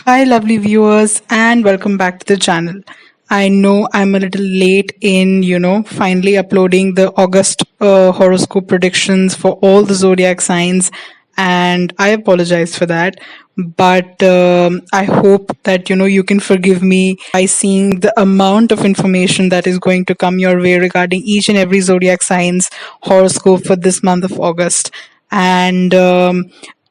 Hi, lovely viewers, and welcome back to the channel. I know I'm a little late in, finally uploading the August horoscope predictions for all the zodiac signs, and I apologize for that. But I hope that, you can forgive me by seeing the amount of information that is going to come your way regarding each and every zodiac signs horoscope for this month of August. And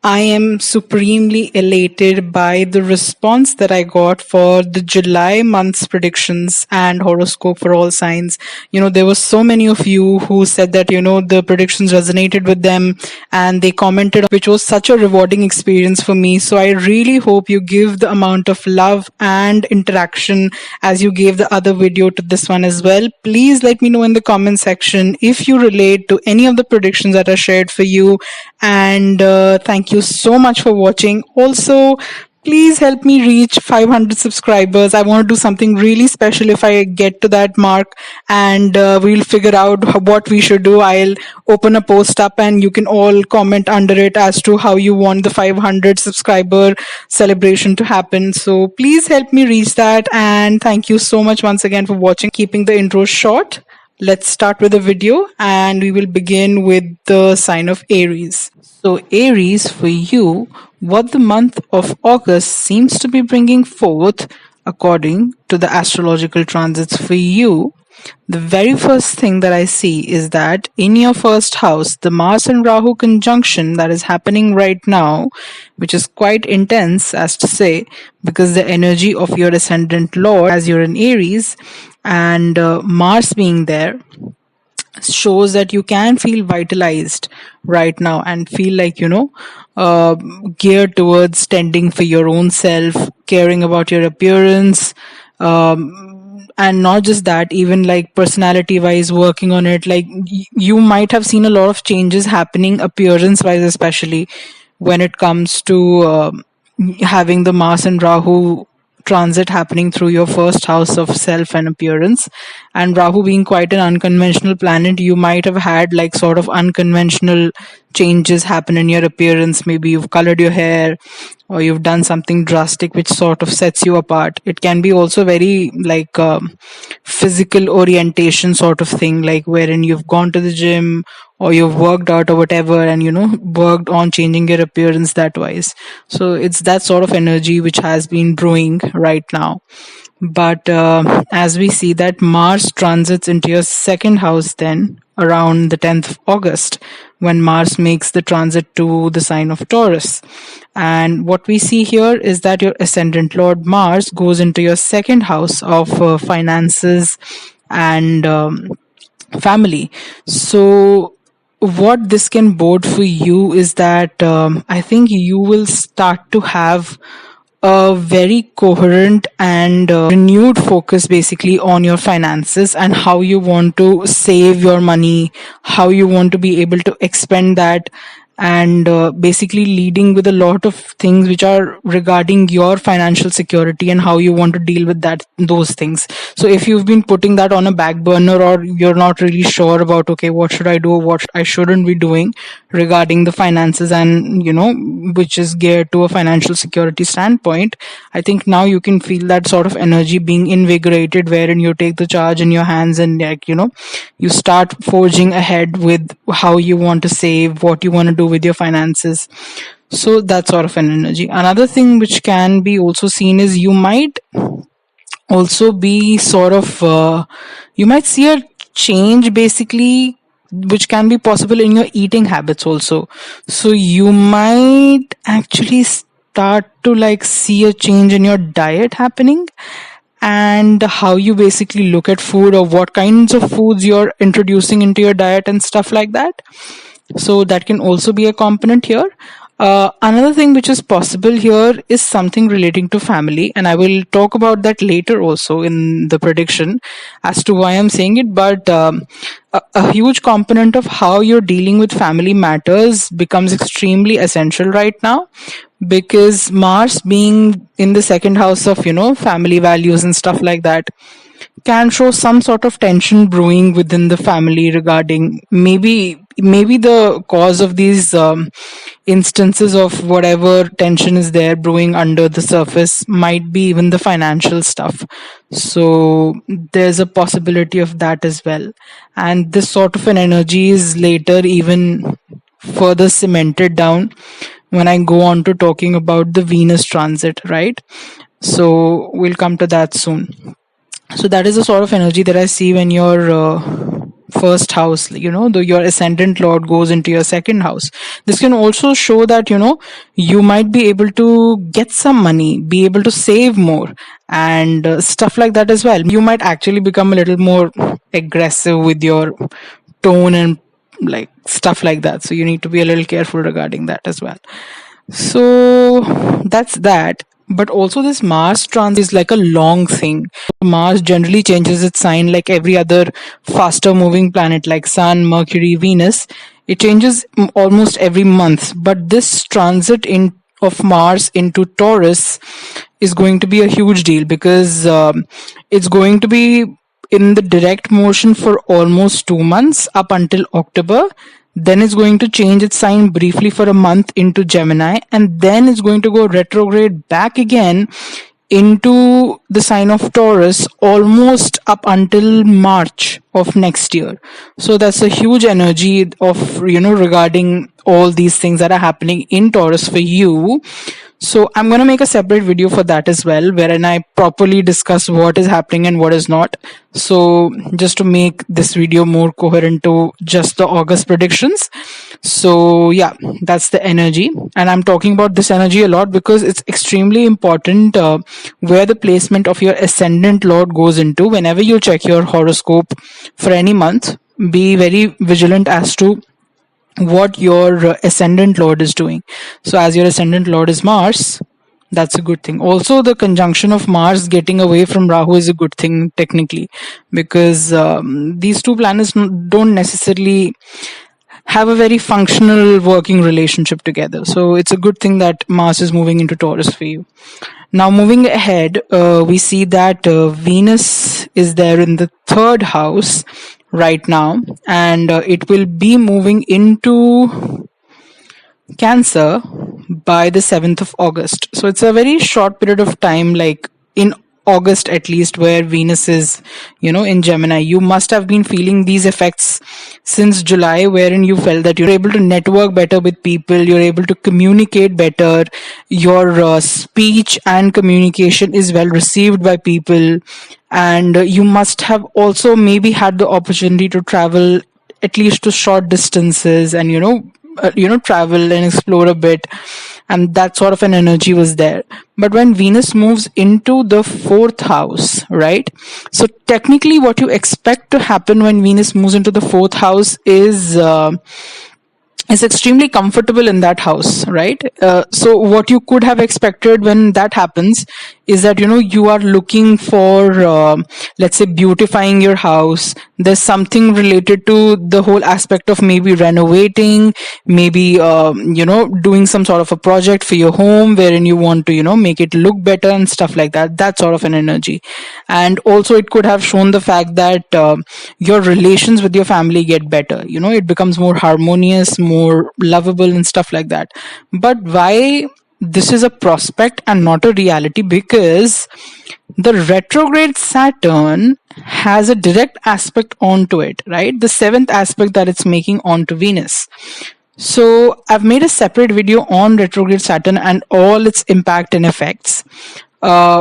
I am supremely elated by the response that I got for the July month's predictions and horoscope for all signs. There were so many of you who said that, the predictions resonated with them and they commented, which was such a rewarding experience for me. So I really hope you give the amount of love and interaction as you gave the other video to this one as well. Please let me know in the comment section if you relate to any of the predictions that are shared for you. And thank you so much for watching. Also, please help me reach 500 subscribers. I want to do something really special if I get to that mark, and we'll figure out what we should do. I'll open a post up and you can all comment under it as to how you want the 500 subscriber celebration to happen. So please help me reach that, and thank you so much once again for watching. Keeping the intro short, let's start with the video, and we will begin with the sign of Aries. So Aries, for you, what the month of August seems to be bringing forth according to the astrological transits for you, the very first thing that I see is that in your first house, the Mars and Rahu conjunction that is happening right now, which is quite intense, as to say, because the energy of your ascendant Lord, as you're in Aries, and Mars being there, shows that you can feel vitalized right now and feel like, geared towards tending for your own self, caring about your appearance, and not just that, even like personality wise, working on it. Like you might have seen a lot of changes happening appearance wise, especially when it comes to having the Mars and Rahu transit happening through your first house of self and appearance. And Rahu being quite an unconventional planet, you might have had like sort of unconventional changes happen in your appearance. Maybe you've colored your hair, or you've done something drastic which sort of sets you apart. It can be also very like physical orientation sort of thing, like wherein you've gone to the gym or you've worked out or whatever, and worked on changing your appearance that wise. So it's that sort of energy which has been brewing right now. But as we see that Mars transits into your second house then around the 10th of August, when Mars makes the transit to the sign of Taurus. And what we see here is that your ascendant Lord Mars goes into your second house of finances and family. So what this can bode for you is that I think you will start to have a very coherent and renewed focus basically on your finances and how you want to save your money, how you want to be able to expend that, and basically leading with a lot of things which are regarding your financial security and how you want to deal with those things. So if you've been putting that on a back burner, or you're not really sure about, okay, what should I do, what I shouldn't be doing regarding the finances, and which is geared to a financial security standpoint, I think now you can feel that sort of energy being invigorated, wherein you take the charge in your hands and you start forging ahead with how you want to save, what you want to do with your finances. So that sort of an energy. Another thing which can be also seen is you might also be sort of you might see a change basically which can be possible in your eating habits also. So you might actually start to like see a change in your diet happening, and how you basically look at food, or what kinds of foods you're introducing into your diet and stuff like that. So that can also be a component here. Another thing which is possible here is something relating to family, and I will talk about that later also in the prediction as to why I'm saying it. But a huge component of how you're dealing with family matters becomes extremely essential right now, because Mars being in the second house of family values and stuff like that can show some sort of tension brewing within the family regarding maybe maybe the cause of these instances of whatever tension is there brewing under the surface might be even the financial stuff. So there's a possibility of that as well. And this sort of an energy is later even further cemented down when I go on to talking about the Venus transit, right? So we'll come to that soon. So that is the sort of energy that I see when your first house, your ascendant lord goes into your second house. This can also show that, you might be able to get some money, be able to save more, and stuff like that as well. You might actually become a little more aggressive with your tone and like stuff like that. So you need to be a little careful regarding that as well. So that's that. But also this Mars transit is like a long thing. Mars generally changes its sign like every other faster moving planet like Sun, Mercury, Venus. It changes almost every month. But this transit of Mars into Taurus is going to be a huge deal because it's going to be in the direct motion for almost 2 months up until October. Then it's going to change its sign briefly for a month into Gemini, and then it's going to go retrograde back again into the sign of Taurus almost up until March of next year. So that's a huge energy of, regarding all these things that are happening in Taurus for you. So I'm going to make a separate video for that as well, wherein I properly discuss what is happening and what is not. So just to make this video more coherent to just the August predictions. So yeah, that's the energy. And I'm talking about this energy a lot because it's extremely important where the placement of your ascendant lord goes into. Whenever you check your horoscope for any month, be very vigilant as to what your ascendant lord is doing. So as your ascendant lord is Mars, that's a good thing. Also, the conjunction of Mars getting away from Rahu is a good thing technically, because these two planets don't necessarily have a very functional working relationship together. So it's a good thing that Mars is moving into Taurus for you. Now moving ahead, we see that Venus is there in the third house right now, and it will be moving into Cancer by the 7th of August. So it's a very short period of time, like in August at least, where Venus is, in Gemini. You must have been feeling these effects since July, wherein you felt that you're able to network better with people, you're able to communicate better, your speech and communication is well received by people, and you must have also maybe had the opportunity to travel at least to short distances and travel and explore a bit, and that sort of an energy was there. But when Venus moves into the fourth house, right? So technically what you expect to happen when Venus moves into the fourth house is extremely comfortable in that house, right? So what you could have expected when that happens is that, you are looking for, let's say, beautifying your house. There's something related to the whole aspect of maybe renovating, maybe, doing some sort of a project for your home wherein you want to, make it look better and stuff like that. That sort of an energy. And also it could have shown the fact that your relations with your family get better. It becomes more harmonious, more lovable and stuff like that. But why this is a prospect and not a reality? Because the retrograde Saturn has a direct aspect onto it, right? The 7th aspect that it's making onto Venus. So I've made a separate video on retrograde Saturn and all its impact and effects,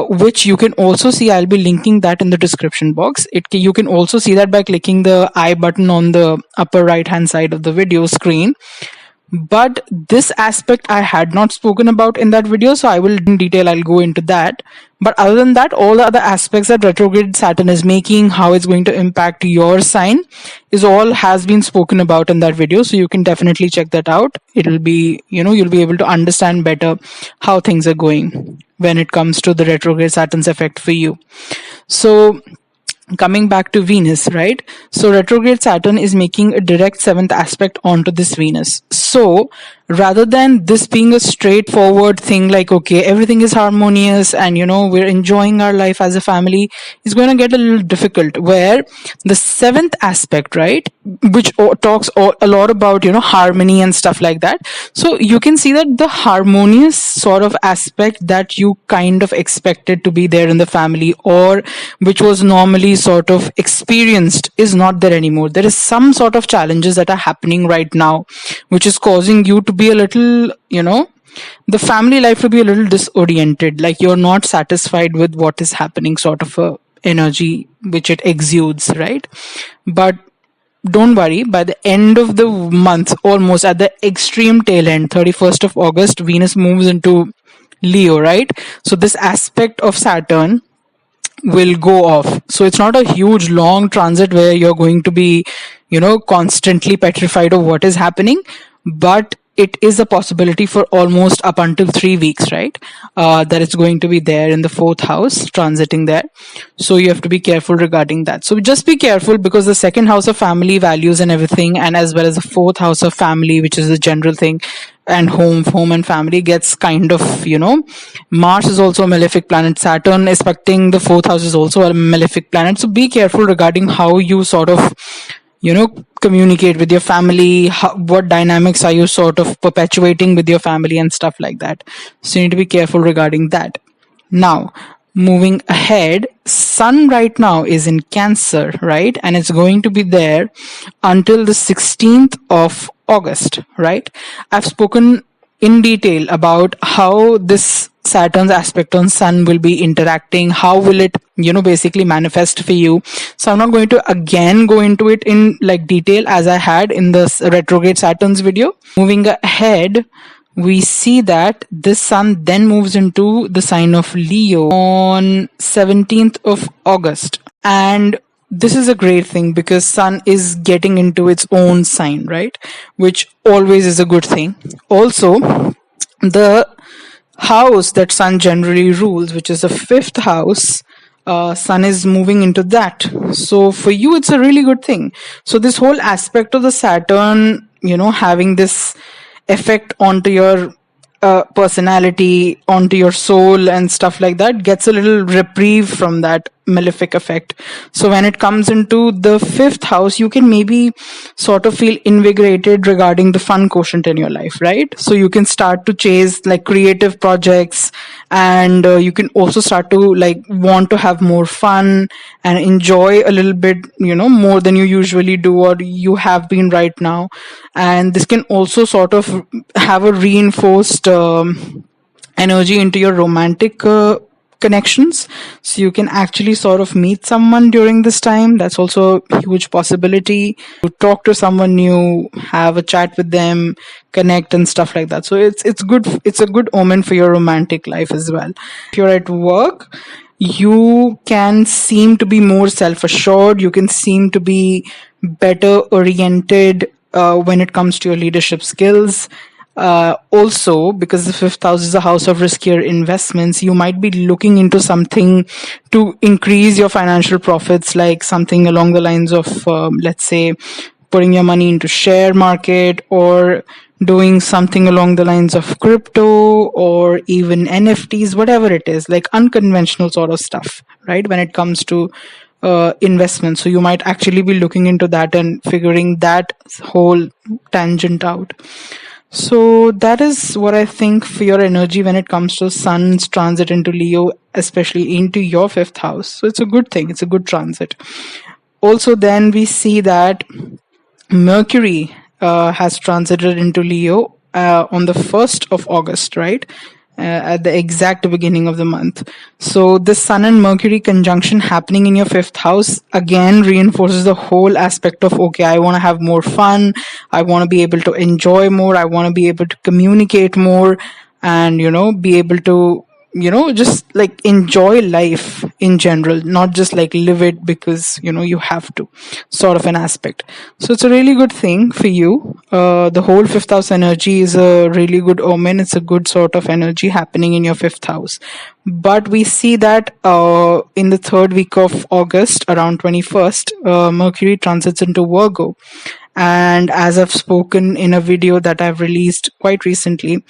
which you can also see. I'll be linking that in the description box. You can also see that by clicking the I button on the upper right hand side of the video screen. But this aspect I had not spoken about in that video, so I will in detail, I'll go into that. But other than that, all the other aspects that retrograde Saturn is making, how it's going to impact your sign, is all has been spoken about in that video. So you can definitely check that out. It'll be, you'll be able to understand better how things are going when it comes to the retrograde Saturn's effect for you. So coming back to Venus, right? So retrograde Saturn is making a direct 7th aspect onto this Venus. So rather than this being a straightforward thing like, okay, everything is harmonious and we're enjoying our life as a family, is going to get a little difficult. Where the seventh aspect, right, which talks a lot about harmony and stuff like that. So you can see that the harmonious sort of aspect that you kind of expected to be there in the family, or which was normally sort of experienced, is not there anymore. There is some sort of challenges that are happening right now, which is causing you to be a little, the family life to be a little disoriented, like you're not satisfied with what is happening, sort of a energy which it exudes, right? But don't worry, by the end of the month, almost at the extreme tail end, 31st of August, Venus moves into Leo, right? So this aspect of Saturn will go off. So it's not a huge long transit where you're going to be, constantly petrified of what is happening, but it is a possibility for almost up until 3 weeks, right? That it's going to be there in the fourth house, transiting there. So you have to be careful regarding that. So just be careful, because the second house of family values and everything, and as well as the fourth house of family, which is the general thing, and home and family, gets kind of, Mars is also a malefic planet. Saturn aspecting the fourth house is also a malefic planet. So be careful regarding how you sort of, communicate with your family, what dynamics are you sort of perpetuating with your family and stuff like that. So you need to be careful regarding that. Now, moving ahead, Sun right now is in Cancer, right? And it's going to be there until the 16th of August, right? I've spoken in detail about how this Saturn's aspect on Sun will be interacting, how will it, basically manifest for you. So I'm not going to again go into it in like detail as I had in the retrograde Saturn's video. Moving ahead, we see that this Sun then moves into the sign of Leo on 17th of August. And this is a great thing because Sun is getting into its own sign, right? Which always is a good thing. Also, the house that Sun generally rules, which is the fifth house, Sun is moving into that. So for you, it's a really good thing. So this whole aspect of the Saturn, having this effect onto your personality, onto your soul and stuff like that, gets a little reprieve from that malefic effect. So when it comes into the fifth house, you can maybe sort of feel invigorated regarding the fun quotient in your life, right? So you can start to chase like creative projects, and you can also start to like want to have more fun and enjoy a little bit, more than you usually do or you have been right now. And this can also sort of have a reinforced energy into your romantic connections. So you can actually sort of meet someone during this time. That's also a huge possibility. To talk to someone new, have a chat with them, connect and stuff like that. So it's good. It's a good omen for your romantic life as well. If you're at work, you can seem to be more self-assured. You can seem to be better oriented when it comes to your leadership skills. Also, because the fifth house is a house of riskier investments, you might be looking into something to increase your financial profits, like something along the lines of, let's say, putting your money into share market, or doing something along the lines of crypto or even NFTs, whatever it is, like unconventional sort of stuff, right? When it comes to investment. So you might actually be looking into that and figuring that whole tangent out. So that is what I think for your energy when it comes to Sun's transit into Leo, especially into your fifth house. So it's a good thing. It's a good transit. Also, then we see that Mercury has transited into Leo on the 1st of August, right? At the exact beginning of the month. So the Sun and Mercury conjunction happening in your fifth house again reinforces the whole aspect of, okay, I want to have more fun. I want to be able to enjoy more. I want to be able to communicate more and, be able to, just like enjoy life in general, not just like live it because, you have to, sort of an aspect. So it's a really good thing for you. The whole fifth house energy is a really good omen. It's a good sort of energy happening in your fifth house. But we see that in the third week of August, around 21st, Mercury transits into Virgo. And as I've spoken in a video that I've released quite recently,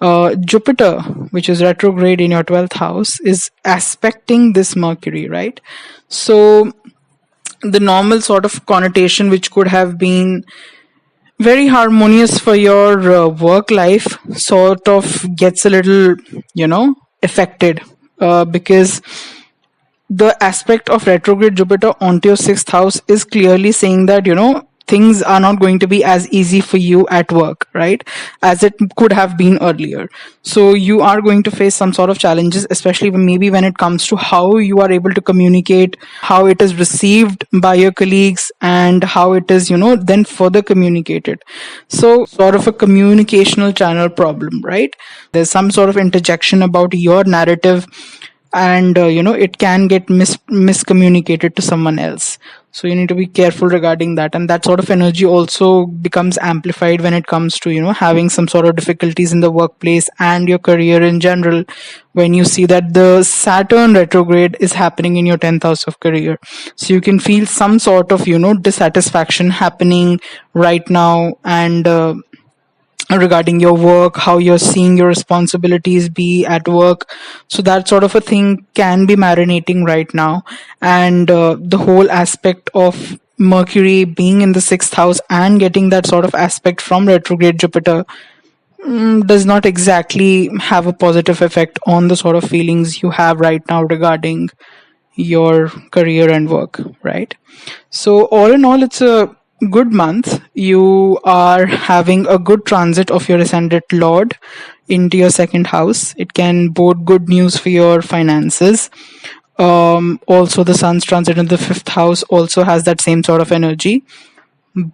Jupiter, which is retrograde in your 12th house, is aspecting this Mercury, right? So the normal sort of connotation, which could have been very harmonious for your work life, sort of gets a little, affected, because the aspect of retrograde Jupiter onto your sixth house is clearly saying that, things are not going to be as easy for you at work, right? As it could have been earlier. So you are going to face some sort of challenges, especially maybe when it comes to how you are able to communicate, how it is received by your colleagues, and how it is, then further communicated. So sort of a communicational channel problem, right? There's some sort of interjection about your narrative, and it can get miscommunicated to someone else. So you need to be careful regarding that, and that sort of energy also becomes amplified when it comes to having some sort of difficulties in the workplace and your career in general, when you see that the Saturn retrograde is happening in your 10th house of career. So you can feel some sort of dissatisfaction happening right now, and regarding your work, how you're seeing your responsibilities be at work. So that sort of a thing can be marinating right now. And the whole aspect of Mercury being in the sixth house and getting that sort of aspect from retrograde Jupiter does not exactly have a positive effect on the sort of feelings you have right now regarding your career and work, right? So all in all, it's a good month. You are having a good transit of your ascendant lord into your second house. It can bode good news for your finances. Also the sun's transit in the fifth house also has that same sort of energy.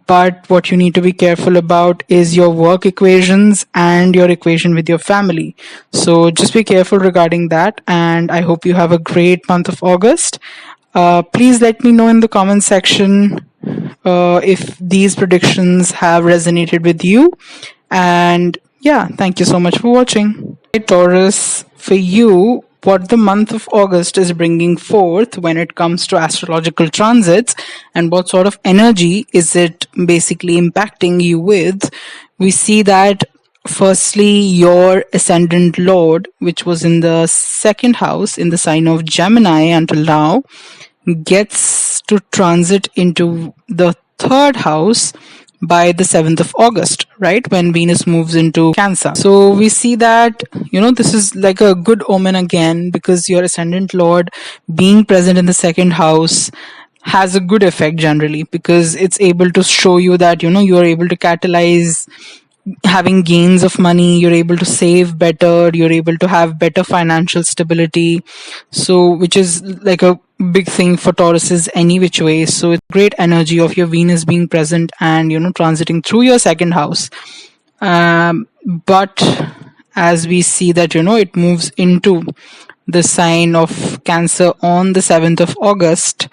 But what you need to be careful about is your work equations and your equation with your family. So just be careful regarding that. And I hope you have a great month of August. Please let me know in the comment section if these predictions have resonated with you. And yeah, thank you so much for watching. Hey, Taurus, for you, what the month of August is bringing forth when it comes to astrological transits, and what sort of energy is it basically impacting you with. We see that firstly, your ascendant lord, which was in the second house in the sign of Gemini until now, gets to transit into the third house by the 7th of August, right? When Venus moves into Cancer. So we see that, this is like a good omen again, because your ascendant lord being present in the second house has a good effect generally, because it's able to show you that, you are able to catalyze having gains of money, you're able to save better, you're able to have better financial stability. So which is like a big thing for Tauruses any which way. So it's great energy of your Venus being present and transiting through your second house. But as we see that it moves into the sign of Cancer on the 7th of August,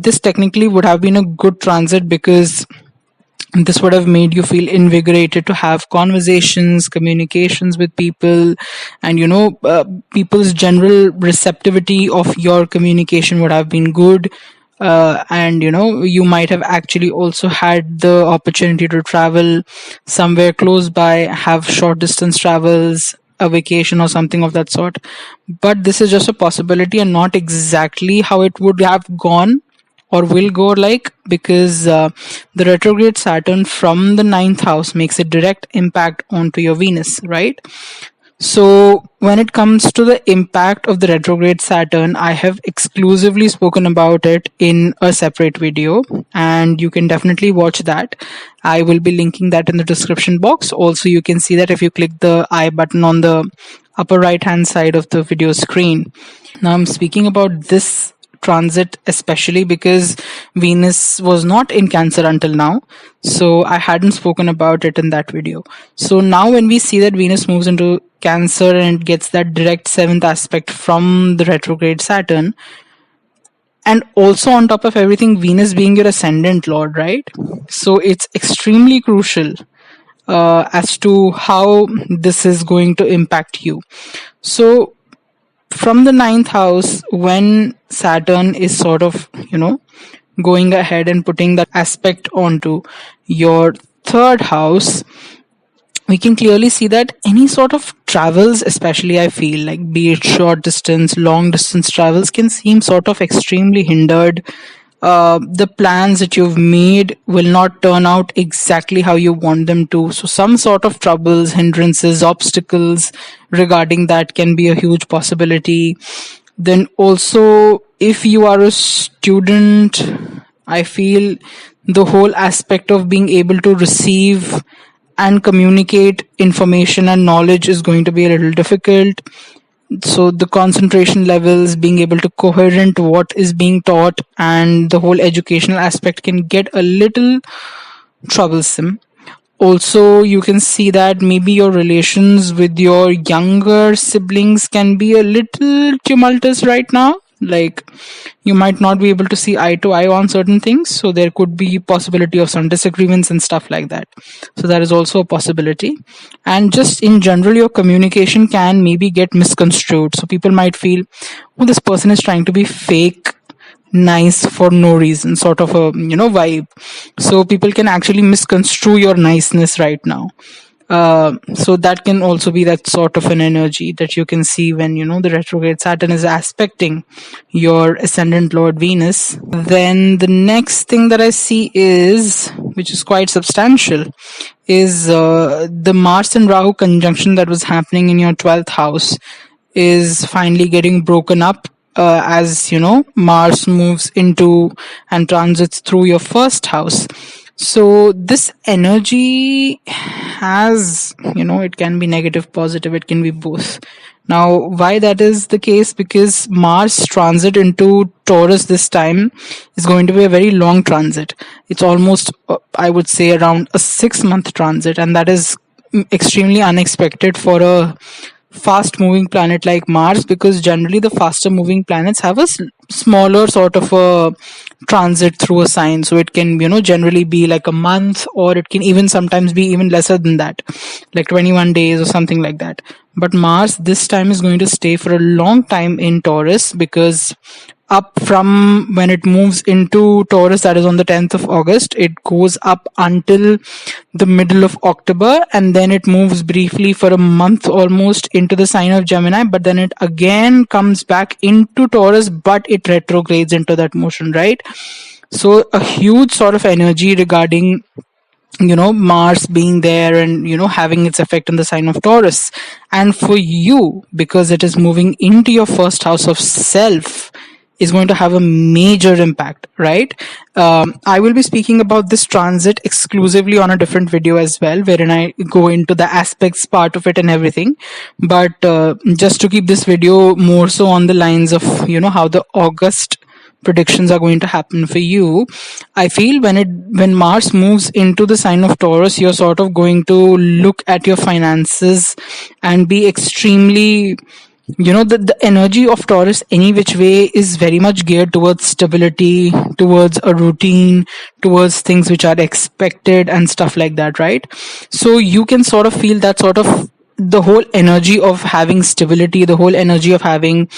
this technically would have been a good transit, because this would have made you feel invigorated to have conversations, communications with people, and people's general receptivity of your communication would have been good. And you might have actually also had the opportunity to travel somewhere close by, have short distance travels, a vacation or something of that sort. But this is just a possibility and not exactly how it would have gone or will go like, because the retrograde Saturn from the ninth house makes a direct impact onto your Venus, right? So when it comes to the impact of the retrograde Saturn, I have exclusively spoken about it in a separate video, and you can definitely watch that. I will be linking that in the description box. Also, you can see that if you click the I button on the upper right hand side of the video screen. Now I'm speaking about this transit especially because Venus was not in Cancer until now, so I hadn't spoken about it in that video. So now when we see that Venus moves into Cancer and gets that direct 7th aspect from the retrograde Saturn, and also on top of everything, Venus being your ascendant lord, right? So it's extremely crucial as to how this is going to impact you. So from the ninth house, when Saturn is sort of, going ahead and putting that aspect onto your third house, we can clearly see that any sort of travels, especially I feel like, be it short distance, long distance travels, can seem sort of extremely hindered. The plans that you've made will not turn out exactly how you want them to. So some sort of troubles, hindrances, obstacles regarding that can be a huge possibility. Then also, if you are a student, I feel the whole aspect of being able to receive and communicate information and knowledge is going to be a little difficult. So the concentration levels, being able to coherent what is being taught, and the whole educational aspect can get a little troublesome. Also, you can see that maybe your relations with your younger siblings can be a little tumultuous right now. Like, you might not be able to see eye to eye on certain things, so there could be possibility of some disagreements and stuff like that. So that is also a possibility. And just in general, your communication can maybe get misconstrued. So people might feel, oh, this person is trying to be fake nice for no reason, sort of a vibe. So people can actually misconstrue your niceness right now. So that can also be that sort of an energy that you can see when the retrograde Saturn is aspecting your ascendant Lord Venus. Then the next thing that I see is, which is quite substantial, is the Mars and Rahu conjunction that was happening in your 12th house is finally getting broken up. As Mars moves into and transits through your first house. So this energy has, it can be negative, positive, it can be both. Now, why that is the case? Because Mars transit into Taurus this time is going to be a very long transit. It's almost, I would say, around a 6-month transit, and that is extremely unexpected for a fast moving planet like Mars, because generally the faster moving planets have a smaller sort of a transit through a sign. So it can generally be like a month, or it can even sometimes be even lesser than that, like 21 days or something like that. But Mars this time is going to stay for a long time in Taurus, because up from when it moves into Taurus, that is on the 10th of August, it goes up until the middle of October, and then it moves briefly for a month almost into the sign of Gemini, but then it again comes back into Taurus, but it retrogrades into that motion, right? So a huge sort of energy regarding Mars being there and having its effect on the sign of Taurus. And for you, because it is moving into your first house of self, is going to have a major impact, right? I will be speaking about this transit exclusively on a different video as well, wherein I go into the aspects part of it and everything. But just to keep this video more so on the lines of how the August predictions are going to happen for you, I feel when Mars moves into the sign of Taurus, you're sort of going to look at your finances and be extremely, the energy of Taurus any which way is very much geared towards stability, towards a routine, towards things which are expected and stuff like that, right? So you can sort of feel that sort of the whole energy of having stability, the whole energy of having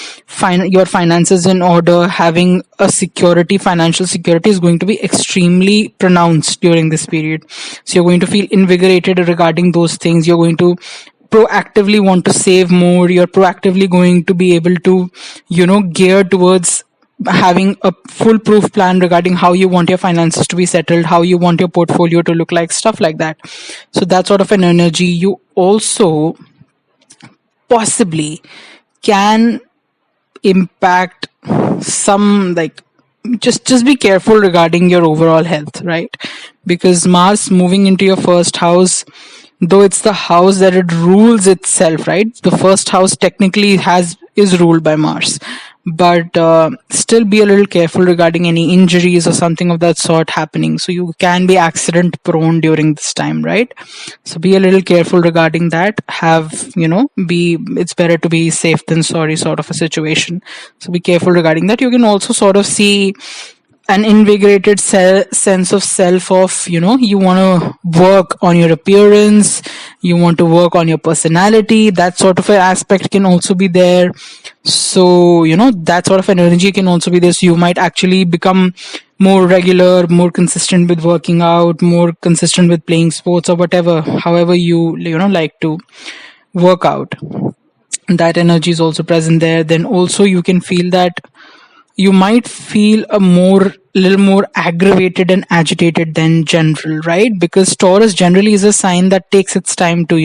your finances in order, having a security, financial security is going to be extremely pronounced during this period. So you're going to feel invigorated regarding those things. You're going to proactively want to save more. You're proactively going to be able to gear towards having a foolproof plan regarding how you want your finances to be settled, how you want your portfolio to look like, stuff like that. So that sort of an energy. You also possibly can impact some, like, just be careful regarding your overall health, right? Because Mars moving into your first house, though it's the house that it rules itself, right? The first house technically is ruled by Mars, but still be a little careful regarding any injuries or something of that sort happening. So you can be accident prone during this time, right? So be a little careful regarding that. It's better to be safe than sorry sort of a situation. So be careful regarding that. You can also sort of see an invigorated sense of self of, you want to work on your appearance, you want to work on your personality. That sort of an aspect can also be there. So that sort of an energy can also be there. So you might actually become more regular, more consistent with working out, more consistent with playing sports, or whatever, however you like to work out. That energy is also present there. Then also you can feel that you might feel little more aggravated and agitated than general, right? Because Taurus generally is a sign that takes its time to,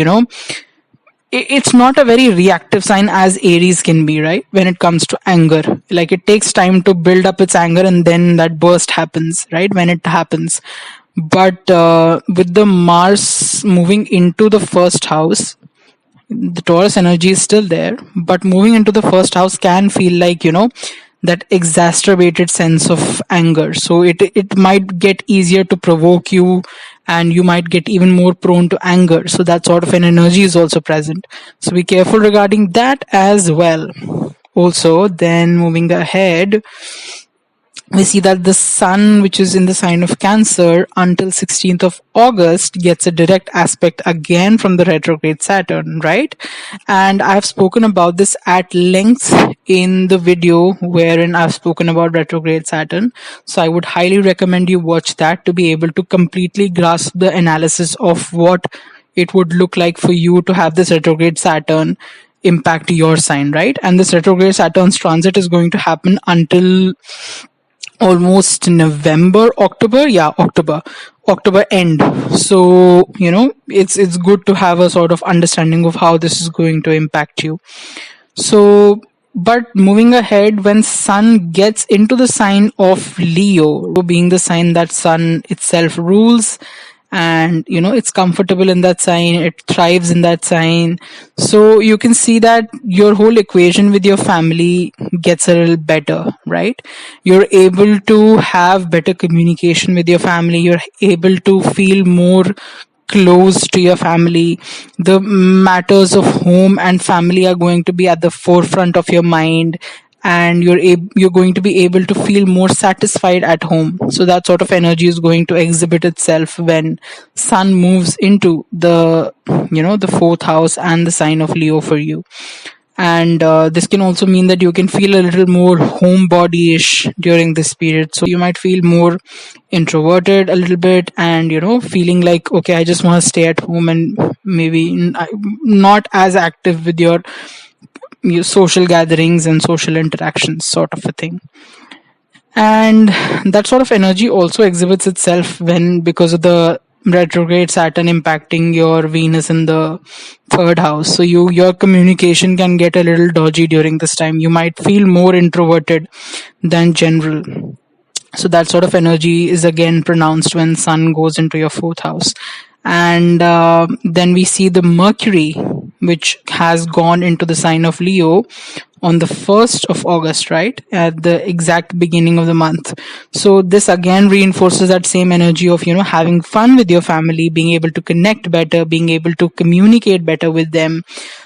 it's not a very reactive sign as Aries can be, right? When it comes to anger, like it takes time to build up its anger and then that burst happens, right? When it happens. But with the Mars moving into the first house, the Taurus energy is still there, but moving into the first house can feel like, that exacerbated sense of anger. So it might get easier to provoke you, and you might get even more prone to anger. So that sort of an energy is also present. So be careful regarding that as well. Also, then moving ahead, we see that the sun, which is in the sign of Cancer until 16th of August, gets a direct aspect again from the retrograde Saturn, right? And I've spoken about this at length in the video wherein I've spoken about retrograde Saturn. So I would highly recommend you watch that to be able to completely grasp the analysis of what it would look like for you to have this retrograde Saturn impact your sign, right? And this retrograde Saturn's transit is going to happen until almost November, October end. So it's good to have a sort of understanding of how this is going to impact you. So, but moving ahead, when sun gets into the sign of Leo, being the sign that sun itself rules, and it's comfortable in that sign, it thrives in that sign. So you can see that your whole equation with your family gets a little better, right? You're able to have better communication with your family, you're able to feel more close to your family. The matters of home and family are going to be at the forefront of your mind, and you're going to be able to feel more satisfied at home. So that sort of energy is going to exhibit itself when sun moves into the the fourth house and the sign of Leo for you. And this can also mean that you can feel a little more homebody-ish during this period. So you might feel more introverted a little bit, and feeling like, okay, I just want to stay at home and maybe not as active with your social gatherings and social interactions, sort of a thing. And that sort of energy also exhibits itself when, because of the retrograde Saturn impacting your Venus in the third house, so your communication can get a little dodgy during this time. You might feel more introverted than general. So that sort of energy is again pronounced when sun goes into your fourth house. And then we see the Mercury, which has gone into the sign of Leo on the 1st of August, right? At the exact beginning of the month. So this again reinforces that same energy of, having fun with your family, being able to connect better, being able to communicate better with them.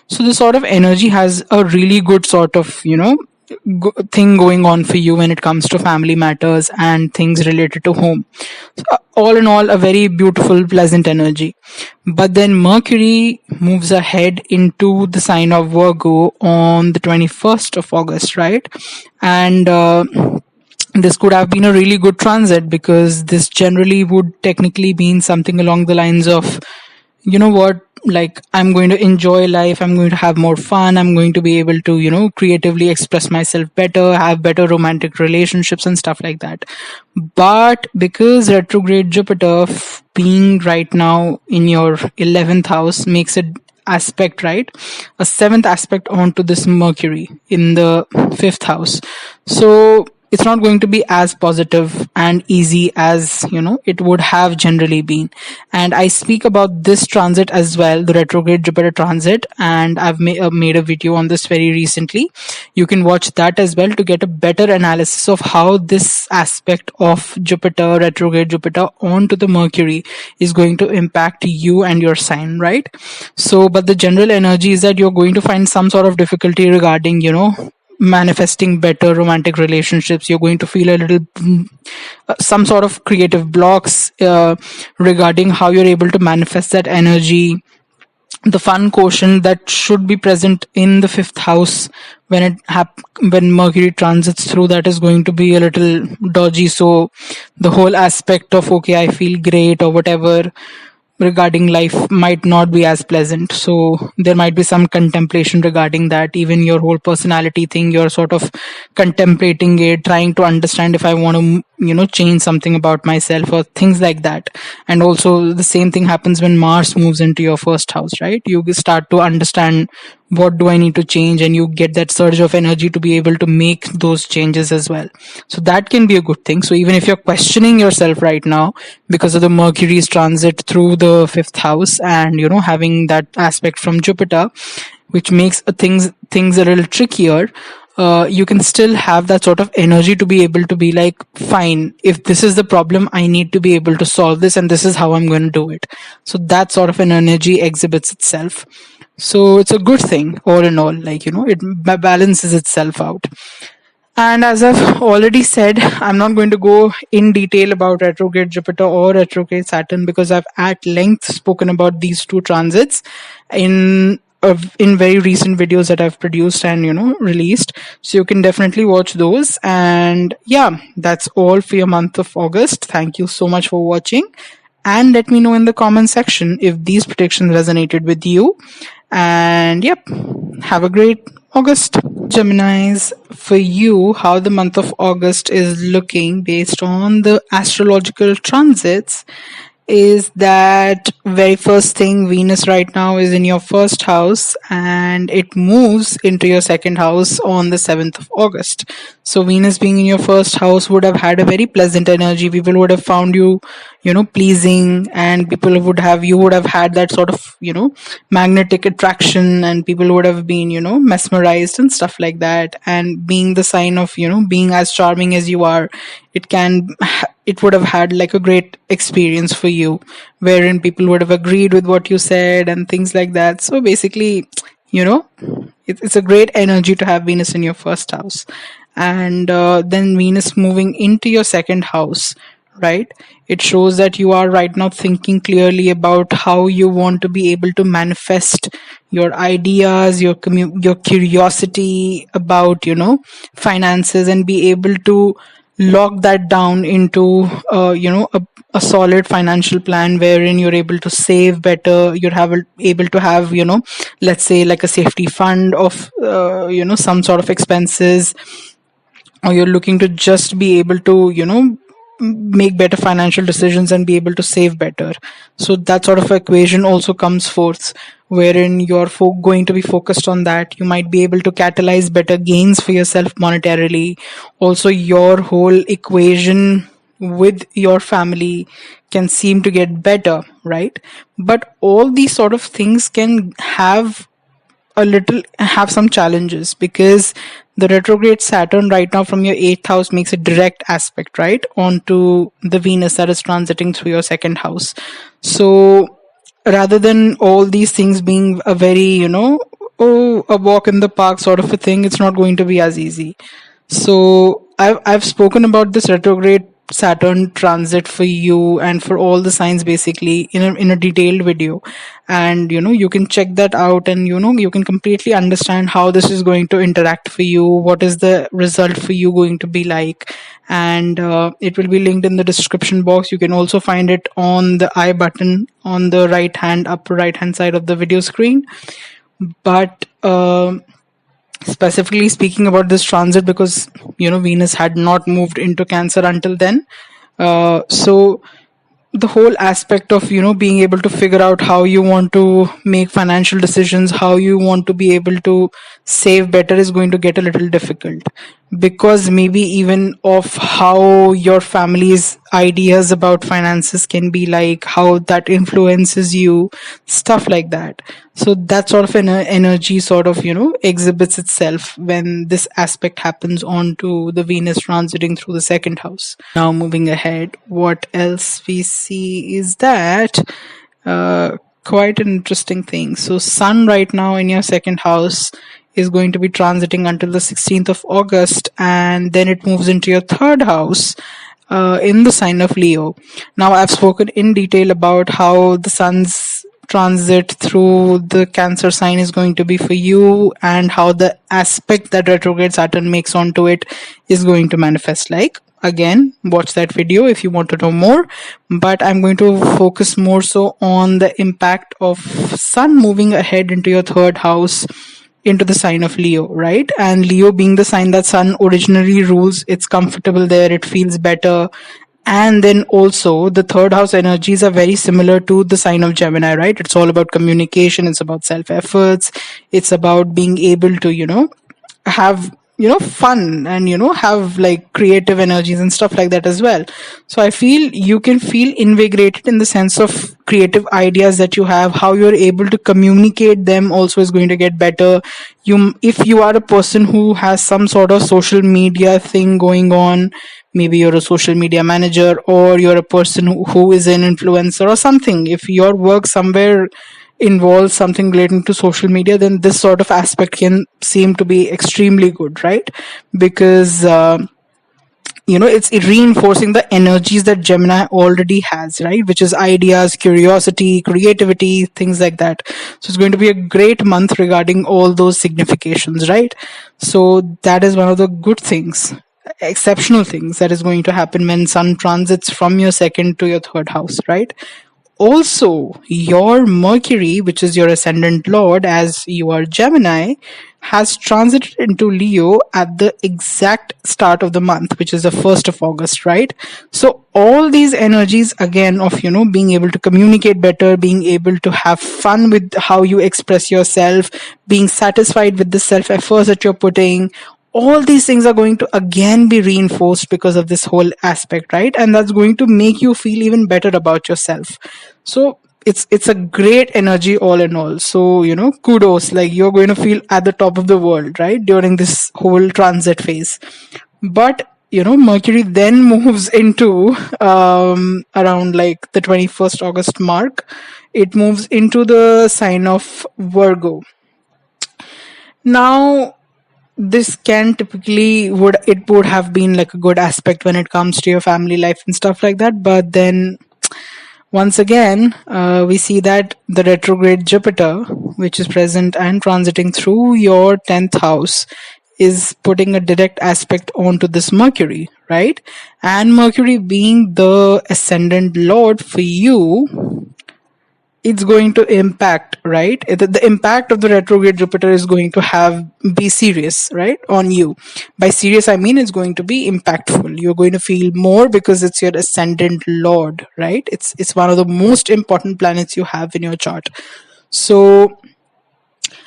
So this sort of energy has a really good sort of, thing going on for you when it comes to family matters and things related to home. So, all in all, a very beautiful, pleasant energy. But then Mercury moves ahead into the sign of Virgo on the 21st of August, right? And this could have been a really good transit, because this generally would technically mean something along the lines of, like, I'm going to enjoy life, I'm going to have more fun, I'm going to be able to creatively express myself better, have better romantic relationships and stuff like that. But because retrograde Jupiter being right now in your 11th house makes it aspect, right, a 7th aspect onto this Mercury in the 5th house, so it's not going to be as positive and easy as it would have generally been. And I speak about this transit as well, the retrograde Jupiter transit, and I've made a video on this very recently. You can watch that as well to get a better analysis of how this aspect of Jupiter, retrograde Jupiter onto the Mercury, is going to impact you and your sign, right? So, but the general energy is that you're going to find some sort of difficulty regarding manifesting better romantic relationships. You're going to feel a little some sort of creative blocks regarding how you're able to manifest that energy. The fun quotient that should be present in the fifth house when when Mercury transits through, that is going to be a little dodgy. So the whole aspect of, okay, I feel great or whatever regarding life might not be as pleasant. So there might be some contemplation regarding that. Even your whole personality thing, you're sort of contemplating it, trying to understand if I want to, change something about myself or things like that. And also the same thing happens when Mars moves into your first house, right? You start to understand, what do I need to change, and you get that surge of energy to be able to make those changes as well. So that can be a good thing. So even if you're questioning yourself right now because of the Mercury's transit through the fifth house, and having that aspect from Jupiter, which makes things a little trickier, you can still have that sort of energy to be able to be like, fine, if this is the problem, I need to be able to solve this, and this is how I'm going to do it. So that sort of an energy exhibits itself. So it's a good thing all in all, like, it balances itself out. And as I've already said, I'm not going to go in detail about retrograde Jupiter or retrograde Saturn, because I've at length spoken about these two transits in very recent videos that I've produced and released. So you can definitely watch those. And yeah, that's all for your month of August. Thank you so much for watching, and let me know in the comment section if these predictions resonated with you. And yep, have a great August. Geminis, for you, how the month of August is looking based on the astrological transits is that very first thing, Venus right now is in your first house, and it moves into your second house on the 7th of August. So Venus being in your first house would have had a very pleasant energy. People would have found you, pleasing, and you would have had that sort of, magnetic attraction, and people would have been, mesmerized and stuff like that. And being the sign of, being as charming as you are, it would have had like a great experience for you, wherein people would have agreed with what you said and things like that. So basically, it's a great energy to have Venus in your first house. And then Venus moving into your second house, right? It shows that you are right now thinking clearly about how you want to be able to manifest your ideas, your curiosity about, finances, and be able to lock that down into a solid financial plan wherein you're able to save better. Able to have, let's say like a safety fund of some sort of expenses, or you're looking to just be able to make better financial decisions and be able to save better. So that sort of equation also comes forth, wherein you're going to be focused on that. You might be able to catalyze better gains for yourself monetarily. Also, your whole equation with your family can seem to get better, right? But all these sort of things can have some challenges, because the retrograde Saturn right now from your 8th house makes a direct aspect, right, onto the Venus that is transiting through your second house. So rather than all these things being a very, a walk in the park sort of a thing, it's not going to be as easy. So I've spoken about this retrograde Saturn transit for you and for all the signs basically in a detailed video, and you can check that out, and you can completely understand how this is going to interact for you, what is the result for you going to be like. And it will be linked in the description box. You can also find it on the I button on the upper right hand side of the video screen. But specifically speaking about this transit, because Venus had not moved into Cancer until then, so the whole aspect of being able to figure out how you want to make financial decisions, how you want to be able to save better is going to get a little difficult, because maybe even of how your family's ideas about finances can be like, how that influences you, stuff like that. So that sort of an energy sort of exhibits itself when this aspect happens onto the Venus transiting through the second house. Now moving ahead, what else we see is that quite an interesting thing. So Sun right now in your second house is going to be transiting until the 16th of August, and then it moves into your third house in the sign of Leo. Now, I've spoken in detail about how the sun's transit through the Cancer sign is going to be for you, and how the aspect that retrograde Saturn makes onto it is going to manifest like. Again, watch that video if you want to know more, but I'm going to focus more so on the impact of sun moving ahead into your third house, into the sign of Leo, right? And Leo being the sign that sun originally rules, it's comfortable there, it feels better. And then also the third house energies are very similar to the sign of Gemini, right? It's all about communication, it's about self efforts, it's about being able to, have fun and have like creative energies and stuff like that as well. So I feel you can feel invigorated in the sense of creative ideas that you have. How you're able to communicate them also is going to get better. If you are a person who has some sort of social media thing going on, maybe you're a social media manager, or you're a person who is an influencer or something, if your work somewhere involves something relating to social media, then this sort of aspect can seem to be extremely good, right? Because it's reinforcing the energies that Gemini already has, right? Which is ideas, curiosity, creativity, things like that. So it's going to be a great month regarding all those significations, right? So that is one of the good things, exceptional things that is going to happen when sun transits from your second to your third house, right? Also, your Mercury, which is your ascendant lord, as you are Gemini, has transited into Leo at the exact start of the month, which is the 1st of August, right? So all these energies, again, of, being able to communicate better, being able to have fun with how you express yourself, being satisfied with the self-efforts that you're putting, all these things are going to again be reinforced because of this whole aspect, right? And that's going to make you feel even better about yourself. So it's a great energy all in all. So, kudos, like you're going to feel at the top of the world, right? During this whole transit phase. But, Mercury then moves into, around like the 21st August mark, it moves into the sign of Virgo. Now, this can typically would have been like a good aspect when it comes to your family life and stuff like that, but then once again we see that the retrograde Jupiter, which is present and transiting through your 10th house, is putting a direct aspect onto this Mercury, right? And Mercury being the ascendant lord for you, it's going to impact, right? The impact of the retrograde Jupiter is going to be serious, right, on you. By serious, I mean it's going to be impactful. You're going to feel more because it's your ascendant lord, right? It's one of the most important planets you have in your chart. So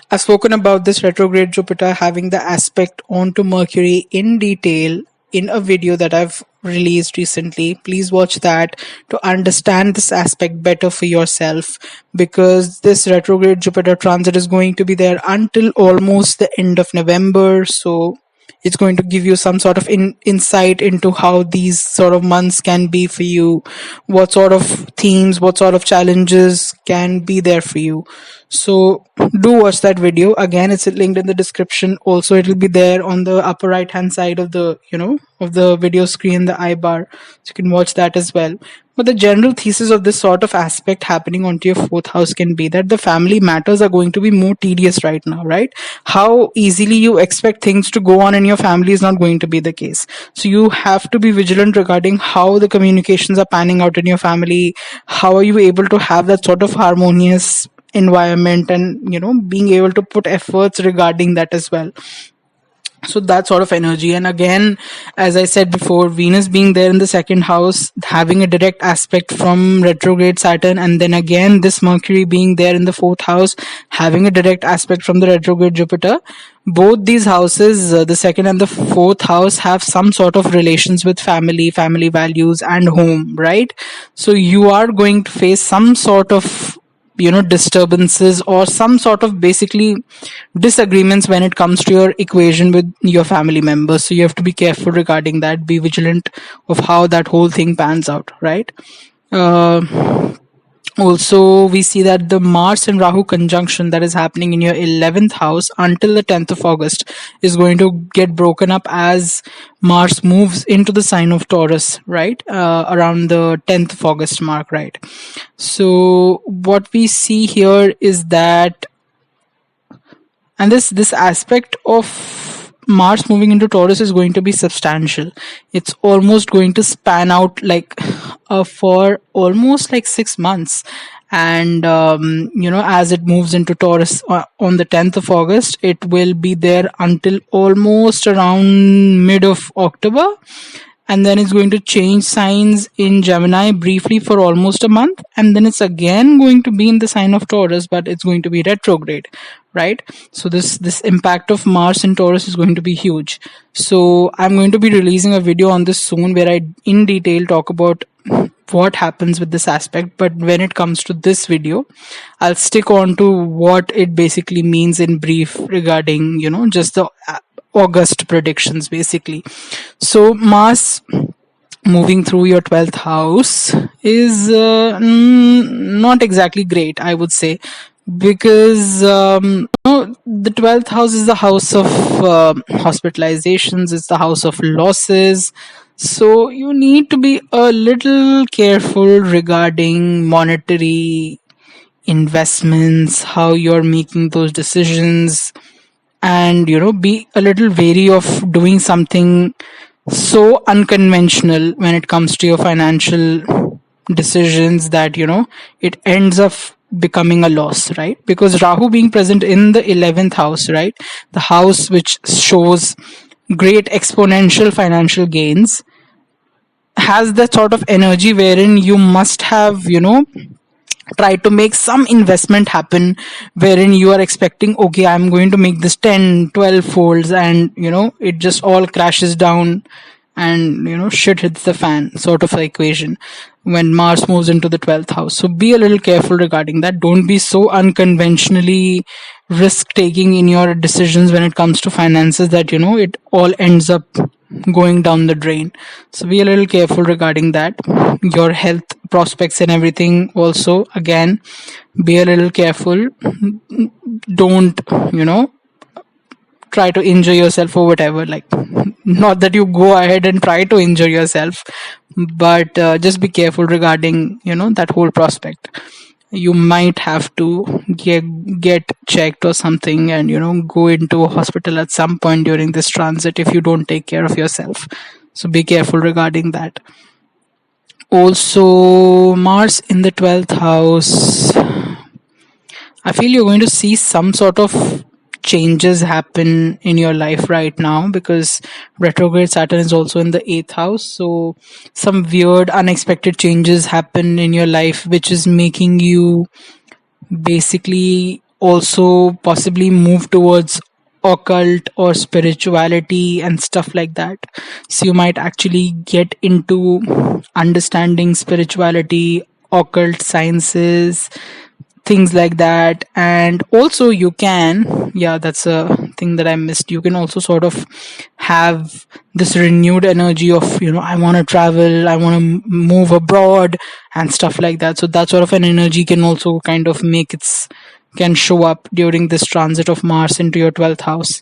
I've spoken about this retrograde Jupiter having the aspect onto Mercury in detail in a video that I've released recently. Please watch that to understand this aspect better for yourself, because this retrograde Jupiter transit is going to be there until almost the end of November. So it's going to give you some sort of insight into how these sort of months can be for you, what sort of themes, what sort of challenges can be there for you. So do watch that video. Again, it's linked in the description. Also, it will be there on the upper right hand side of the video screen, the I bar, so you can watch that as well. But the general thesis of this sort of aspect happening onto your 4th house can be that the family matters are going to be more tedious right now, right? How easily you expect things to go on in your family is not going to be the case. So you have to be vigilant regarding how the communications are panning out in your family. How are you able to have that sort of harmonious environment, and being able to put efforts regarding that as well. So that sort of energy. And again, as I said before, Venus being there in the 2nd house, having a direct aspect from retrograde Saturn, and then again this Mercury being there in the 4th house, having a direct aspect from the retrograde Jupiter. Both these houses, the 2nd and the 4th house, have some sort of relations with family values and home, right? So you are going to face some sort of disturbances or some sort of basically disagreements when it comes to your equation with your family members. So you have to be careful regarding that, be vigilant of how that whole thing pans out, right? Also, we see that the Mars and Rahu conjunction that is happening in your 11th house until the 10th of August is going to get broken up as Mars moves into the sign of Taurus, right? Around the 10th of August mark, right? So, what we see here is that, and this aspect of Mars moving into Taurus is going to be substantial. It's almost going to span out like for almost like 6 months. And as it moves into Taurus on the 10th of August, it will be there until almost around mid of October, and then it's going to change signs in Gemini briefly for almost a month, and then it's again going to be in the sign of Taurus, but it's going to be retrograde, right? So this impact of Mars in Taurus is going to be huge. So I'm going to be releasing a video on this soon where I in detail talk about what happens with this aspect, but when it comes to this video, I'll stick on to what it basically means in brief regarding just the August predictions basically. So Mars moving through your 12th house is not exactly great, I would say, because the 12th house is the house of hospitalizations, it's the house of losses. So you need to be a little careful regarding monetary investments, how you're making those decisions, and be a little wary of doing something so unconventional when it comes to your financial decisions that it ends up becoming a loss, right? Because Rahu being present in the 11th house, right, the house which shows great exponential financial gains, has that sort of energy wherein you must have try to make some investment happen, wherein you are expecting, okay, I'm going to make this 10-12 folds, and it just all crashes down and shit hits the fan sort of equation when Mars moves into the 12th house. So be a little careful regarding that. Don't be so unconventionally risk taking in your decisions when it comes to finances that it all ends up going down the drain. So be a little careful regarding that. Your health prospects and everything also, again, be a little careful. Don't try to injure yourself or whatever, like, not that you go ahead and try to injure yourself, but just be careful regarding that whole prospect. You might have to get checked or something, and go into a hospital at some point during this transit if you don't take care of yourself. So be careful regarding that. Also, Mars in the 12th house, I feel you're going to see some sort of changes happen in your life right now, because retrograde Saturn is also in the 8th house. So some weird unexpected changes happen in your life, which is making you basically also possibly move towards occult or spirituality and stuff like that. So you might actually get into understanding spirituality, occult sciences, things like that. And also you can, that's a thing that I missed, you can also sort of have this renewed energy of I want to travel, I want to move abroad and stuff like that. So that sort of an energy can also kind of can show up during this transit of Mars into your 12th house.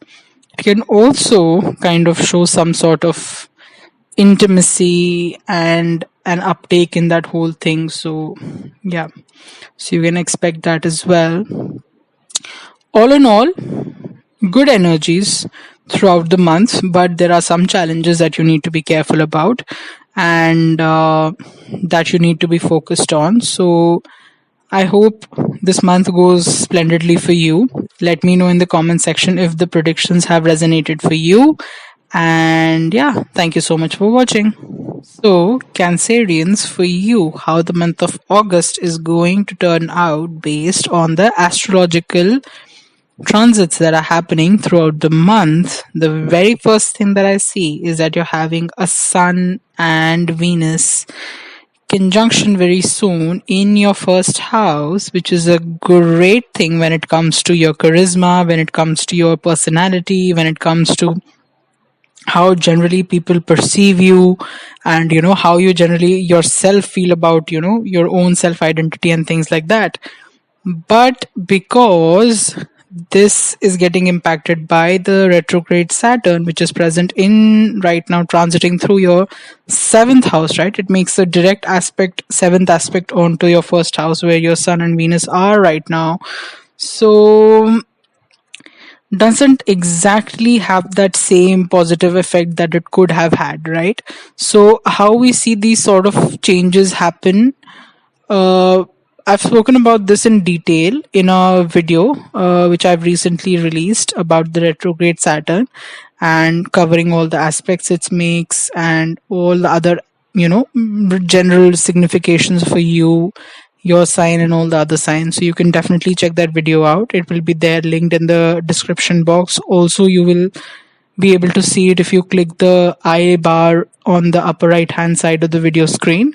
It can also kind of show some sort of intimacy and an uptake in that whole thing. So so you can expect that as well. All in all, good energies throughout the month, but there are some challenges that you need to be careful about and that you need to be focused on. So I hope this month goes splendidly for you. Let me know in the comment section if the predictions have resonated for you. And thank you so much for watching. So, Cancerians, for you, how the month of August is going to turn out based on the astrological transits that are happening throughout the month. The very first thing that I see is that you're having a Sun and Venus conjunction very soon in your first house, which is a great thing when it comes to your charisma, when it comes to your personality, when it comes to how generally people perceive you, and how you generally yourself feel about your own self identity and things like that. But because this is getting impacted by the retrograde Saturn, which is present in right now, transiting through your seventh house, right? It makes a direct aspect, seventh aspect onto your first house where your Sun and Venus are right now. So doesn't exactly have that same positive effect that it could have had, right? So how we see these sort of changes happen, uh, I've spoken about this in detail in a video which I've recently released about the retrograde Saturn, and covering all the aspects it makes and all the other, general significations for you, your sign, and all the other signs. So you can definitely check that video out. It will be there linked in the description box. Also, you will be able to see it if you click the I bar on the upper right hand side of the video screen.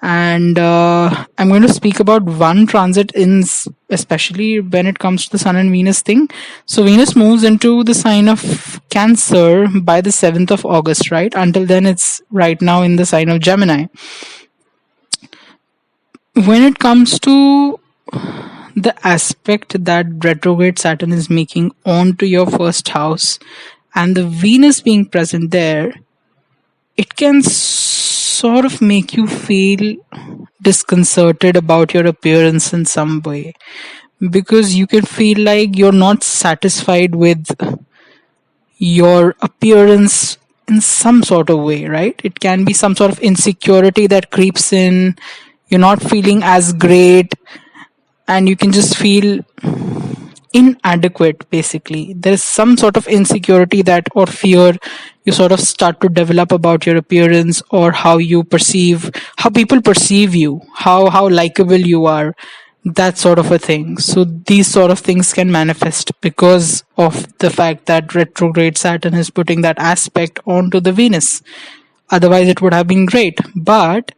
And I'm going to speak about one transit especially when it comes to the Sun and Venus thing. So Venus moves into the sign of Cancer by the 7th of August, right? Until then, it's right now in the sign of Gemini. When it comes to the aspect that retrograde Saturn is making onto your first house and the Venus being present there, it can sort of make you feel disconcerted about your appearance in some way, because you can feel like you're not satisfied with your appearance in some sort of way, right? It can be some sort of insecurity that creeps in. You're not feeling as great, and you can just feel inadequate. Basically, there's some sort of insecurity that or fear you sort of start to develop about your appearance, or how people perceive you, how likable you are, that sort of a thing. So these sort of things can manifest because of the fact that retrograde Saturn is putting that aspect onto the Venus. Otherwise it would have been great, but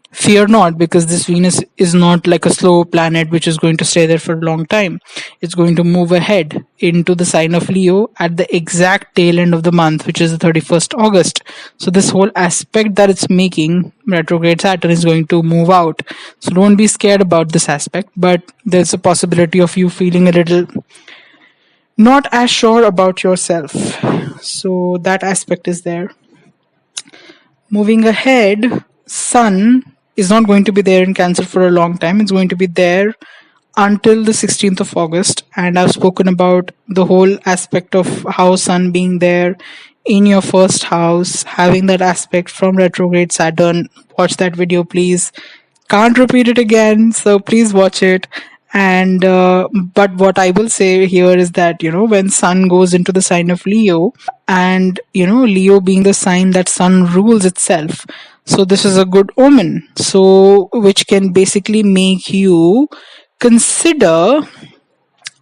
fear not, because this Venus is not like a slow planet which is going to stay there for a long time. It's going to move ahead into the sign of Leo at the exact tail end of the month, which is the 31st August. So this whole aspect that it's making, retrograde Saturn, is going to move out. So don't be scared about this aspect, but there's a possibility of you feeling a little not as sure about yourself. So that aspect is there. Moving ahead, Sun is not going to be there in Cancer for a long time. It's going to be there until the 16th of August. And I've spoken about the whole aspect of how Sun being there in your first house, having that aspect from retrograde Saturn. Watch that video, please. Can't repeat it again, so please watch it. And but what I will say here is that when Sun goes into the sign of Leo, and Leo being the sign that Sun rules itself, so this is a good omen, so which can basically make you consider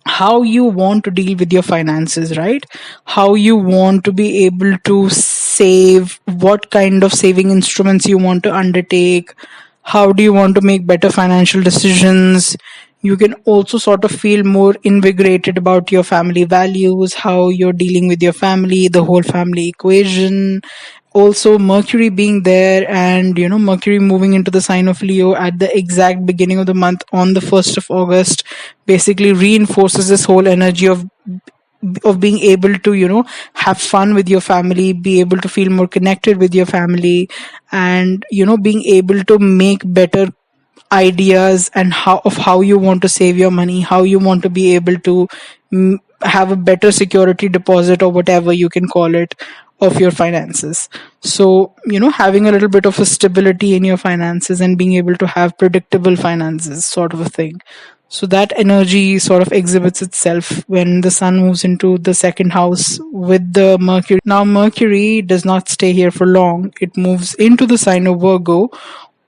how you want to deal with your finances, right? How you want to be able to save, what kind of saving instruments you want to undertake, how do you want to make better financial decisions. You can also sort of feel more invigorated about your family values, how you're dealing with your family, the whole family equation. Also, Mercury being there, and Mercury moving into the sign of Leo at the exact beginning of the month on the 1st of August basically reinforces this whole energy of being able to have fun with your family, be able to feel more connected with your family, and being able to make better ideas and how you want to save your money, how you want to be able to have a better security deposit, or whatever you can call it, of your finances. So having a little bit of a stability in your finances and being able to have predictable finances, sort of a thing. So that energy sort of exhibits itself when the Sun moves into the second house with the Mercury. Now Mercury does not stay here for long. It moves into the sign of Virgo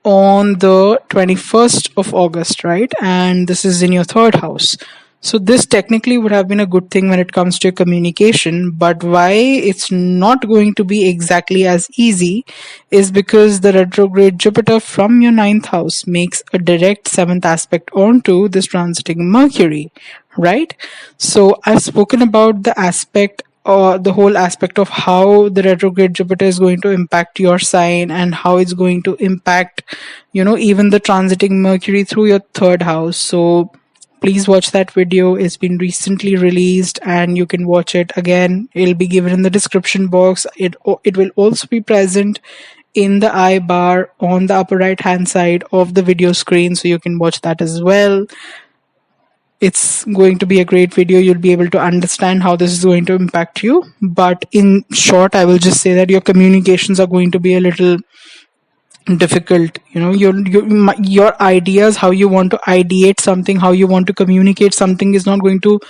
on the 21st of August, right? And this is in your third house. So this technically would have been a good thing when it comes to communication, but why it's not going to be exactly as easy is because the retrograde Jupiter from your ninth house makes a direct seventh aspect onto this transiting Mercury, right? So I've spoken about the aspect the whole aspect of how the retrograde Jupiter is going to impact your sign, and how it's going to impact, even the transiting Mercury through your third house. So please watch that video. It's been recently released and you can watch it again. It'll be given in the description box. It will also be present in the I bar on the upper right hand side of the video screen, so you can watch that as well. It's going to be a great video. You'll be able to understand how this is going to impact you. But in short, I will just say that your communications are going to be a little difficult. Your ideas, how you want to ideate something, how you want to communicate something, is not going to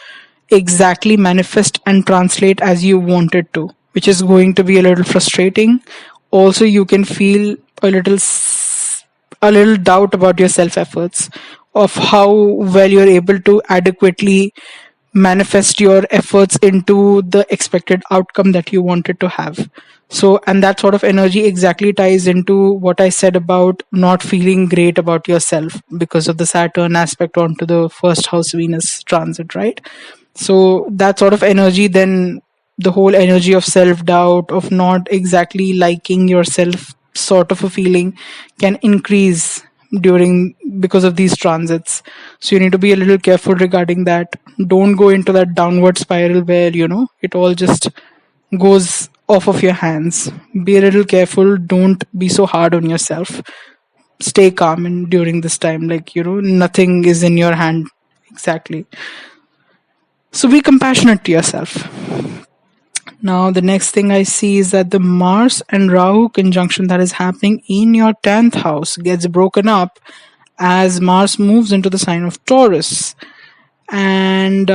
exactly manifest and translate as you want it to, which is going to be a little frustrating. Also, you can feel a little doubt about your self efforts, of how well you're able to adequately manifest your efforts into the expected outcome that you wanted to have. So, and that sort of energy exactly ties into what I said about not feeling great about yourself because of the Saturn aspect onto the first house Venus transit, right? So that sort of energy, then the whole energy of self doubt, of not exactly liking yourself, sort of a feeling, can increase because of these transits. So you need to be a little careful regarding that. Don't go into that downward spiral where it all just goes off of your hands. Be a little careful. Don't be so hard on yourself. Stay calm and during this time, nothing is in your hand exactly. So be compassionate to yourself. Now, the next thing I see is that the Mars and Rahu conjunction that is happening in your 10th house gets broken up as Mars moves into the sign of Taurus. And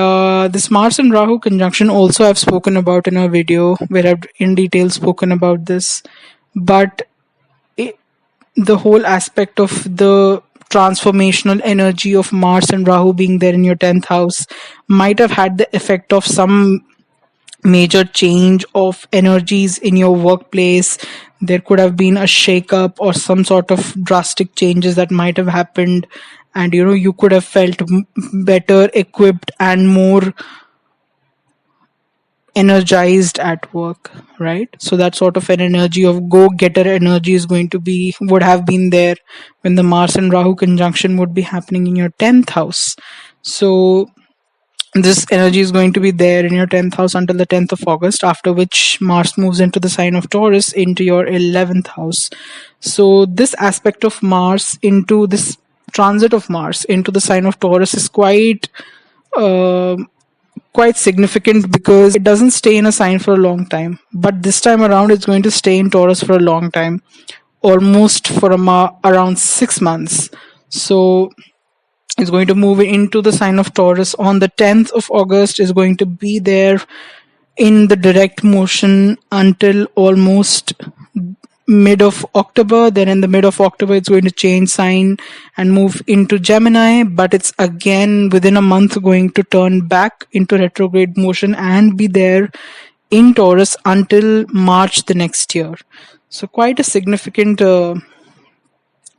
this Mars and Rahu conjunction also I've spoken about in a video where I've in detail spoken about this. But the whole aspect of the transformational energy of Mars and Rahu being there in your 10th house might have had the effect of some major change of energies in your workplace. There could have been a shake-up or some sort of drastic changes that might have happened, and you could have felt better equipped and more energized at work, right? So that sort of an energy of go-getter energy would have been there when the Mars and Rahu conjunction would be happening in your 10th house. So this energy is going to be there in your 10th house until the 10th of August, after which Mars moves into the sign of Taurus into your 11th house. So this aspect of Mars into this transit of Mars into the sign of Taurus is quite significant, because it doesn't stay in a sign for a long time. But this time around, it's going to stay in Taurus for a long time, almost for around 6 months. So is going to move into the sign of Taurus on the 10th of August, is going to be there in the direct motion until almost mid of October. Then in the mid of October, it's going to change sign and move into Gemini, but it's again within a month going to turn back into retrograde motion and be there in Taurus until March the next year. So quite a significant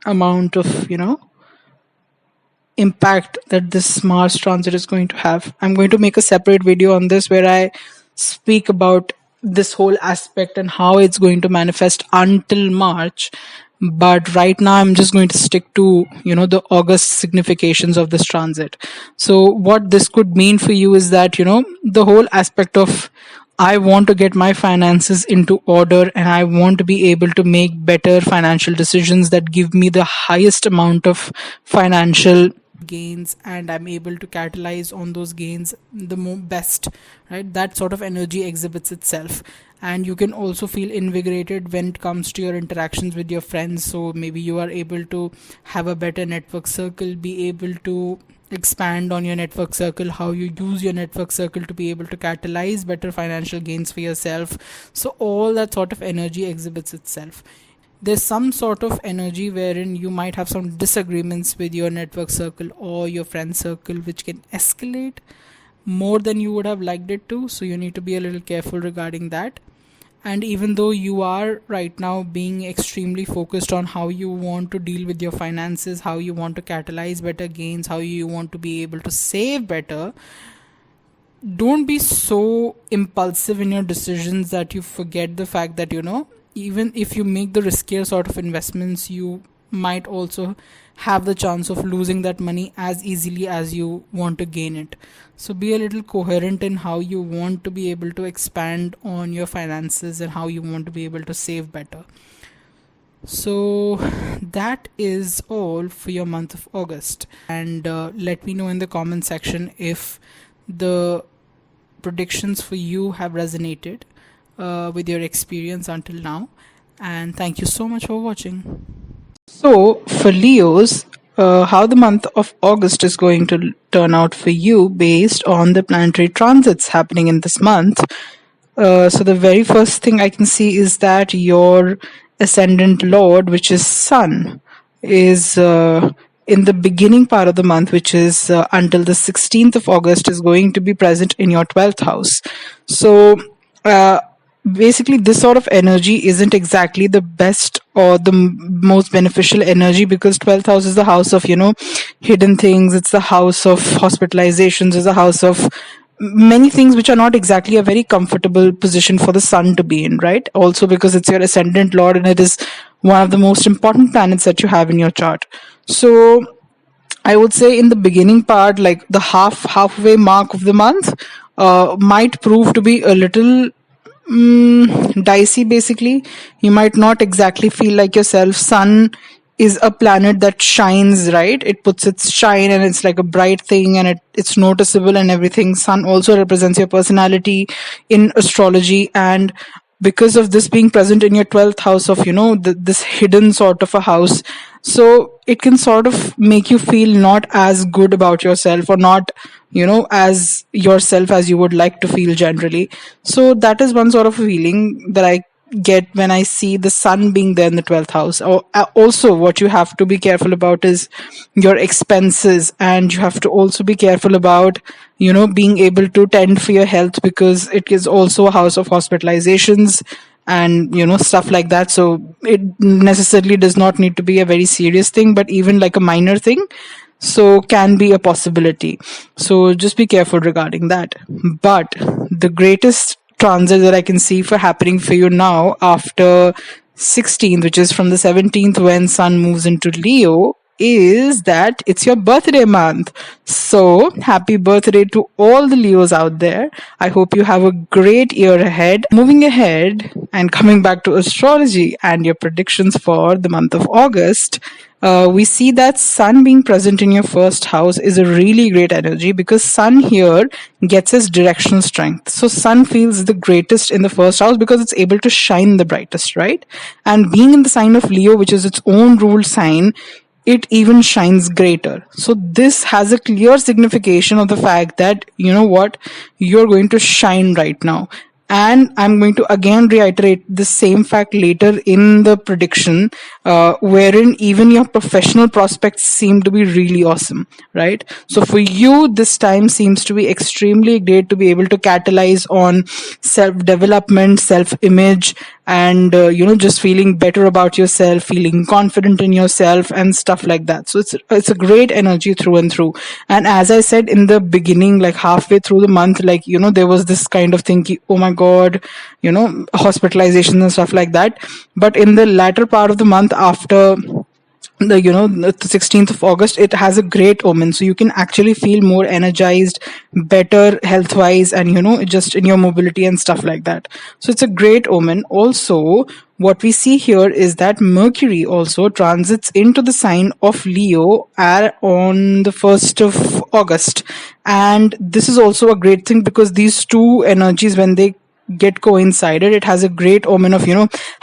amount of, impact that this Mars transit is going to have. I'm going to make a separate video on this where I speak about this whole aspect and how it's going to manifest until March. But right now I'm just going to stick to the August significations of this transit. So what this could mean for you is that the whole aspect of, I want to get my finances into order and I want to be able to make better financial decisions that give me the highest amount of financial gains, and I'm able to capitalize on those gains the best, right? That sort of energy exhibits itself. And you can also feel invigorated when it comes to your interactions with your friends. So maybe you are able to have a better network circle, be able to expand on your network circle, how you use your network circle to be able to catalyze better financial gains for yourself. So all that sort of energy exhibits itself. There's some sort of energy wherein you might have some disagreements with your network circle or your friend circle, which can escalate more than you would have liked it to. So you need to be a little careful regarding that. And even though you are right now being extremely focused on how you want to deal with your finances, how you want to catalyze better gains, how you want to be able to save better, don't be so impulsive in your decisions that you forget the fact that, even if you make the riskier sort of investments, you might also have the chance of losing that money as easily as you want to gain it. So be a little coherent in how you want to be able to expand on your finances and how you want to be able to save better. So that is all for your month of August. And let me know in the comment section if the predictions for you have resonated with your experience until now. And thank you so much for watching. So, for Leos, how the month of August is going to turn out for you based on the planetary transits happening in this month. So the very first thing I can see is that your ascendant lord, which is Sun, is in the beginning part of the month, which is until the 16th of August, is going to be present in your 12th house. So basically, this sort of energy isn't exactly the best or the most beneficial energy, because 12th house is the house of, hidden things. It's the house of hospitalizations. It's the house of many things which are not exactly a very comfortable position for the sun to be in, right? Also because it's your ascendant lord and it is one of the most important planets that you have in your chart. So I would say in the beginning part, like the halfway mark of the month, might prove to be a little dicey. Basically, you might not exactly feel like yourself. Sun is a planet that shines, right? It puts its shine and it's like a bright thing, and it's noticeable and everything. Sun also represents your personality in astrology, and because of this being present in your 12th house of, this hidden sort of a house, so it can sort of make you feel not as good about yourself, or not, as yourself as you would like to feel generally. So that is one sort of feeling that I get when I see the sun being there in the 12th house. Also, what you have to be careful about is your expenses, and you have to also be careful about, being able to tend for your health, because it is also a house of hospitalizations and, stuff like that. So it necessarily does not need to be a very serious thing, but even like a minor thing, so can be a possibility. So just be careful regarding that. But the greatest transit that I can see for happening for you now after 16th, which is from the 17th when sun moves into Leo, is that it's your birthday month. So happy birthday to all the Leos out there. I hope you have a great year ahead. Moving ahead and coming back to astrology and your predictions for the month of August, we see that sun being present in your first house is a really great energy, because sun here gets its directional strength. So sun feels the greatest in the first house because it's able to shine the brightest, right? And being in the sign of Leo, which is its own ruled sign, it even shines greater. So this has a clear signification of the fact that, you're going to shine right now. And I'm going to again reiterate the same fact later in the prediction, wherein even your professional prospects seem to be really awesome, right? So for you, this time seems to be extremely great to be able to catalyze on self-development, self-image, and just feeling better about yourself, feeling confident in yourself and stuff like that. So it's a great energy through and through. And as I said in the beginning, like halfway through the month, like there was this kind of thinking, oh my god, hospitalization and stuff like that. But in the latter part of the month, after the 16th of August, it has a great omen. So you can actually feel more energized, better health wise, and just in your mobility and stuff like that. So it's a great omen. Also, what we see here is that Mercury also transits into the sign of Leo on the 1st of August. And this is also a great thing, because these two energies, when they get coincided, it has a great omen of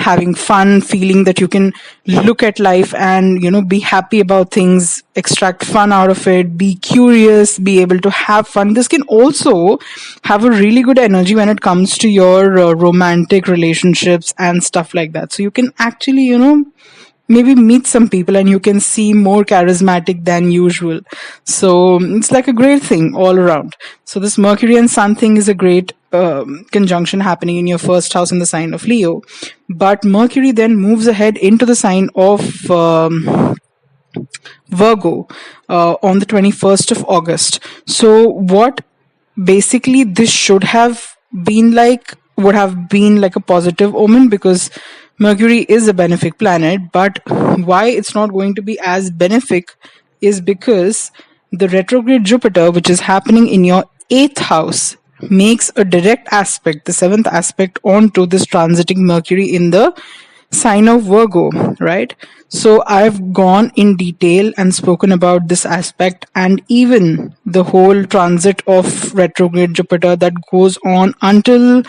having fun, feeling that you can look at life and be happy about things, extract fun out of it, be curious, be able to have fun. This can also have a really good energy when it comes to your romantic relationships and stuff like that. So you can actually maybe meet some people and you can see more charismatic than usual. So it's like a great thing all around. So this Mercury and Sun thing is a great conjunction happening in your first house in the sign of Leo. But Mercury then moves ahead into the sign of Virgo on the 21st of August. So what basically this would have been like a positive omen, because Mercury is a benefic planet. But why it's not going to be as benefic is because the retrograde Jupiter, which is happening in your 8th house, makes a direct aspect, the 7th aspect, onto this transiting Mercury in the sign of Virgo, right? So I've gone in detail and spoken about this aspect, and even the whole transit of retrograde Jupiter that goes on until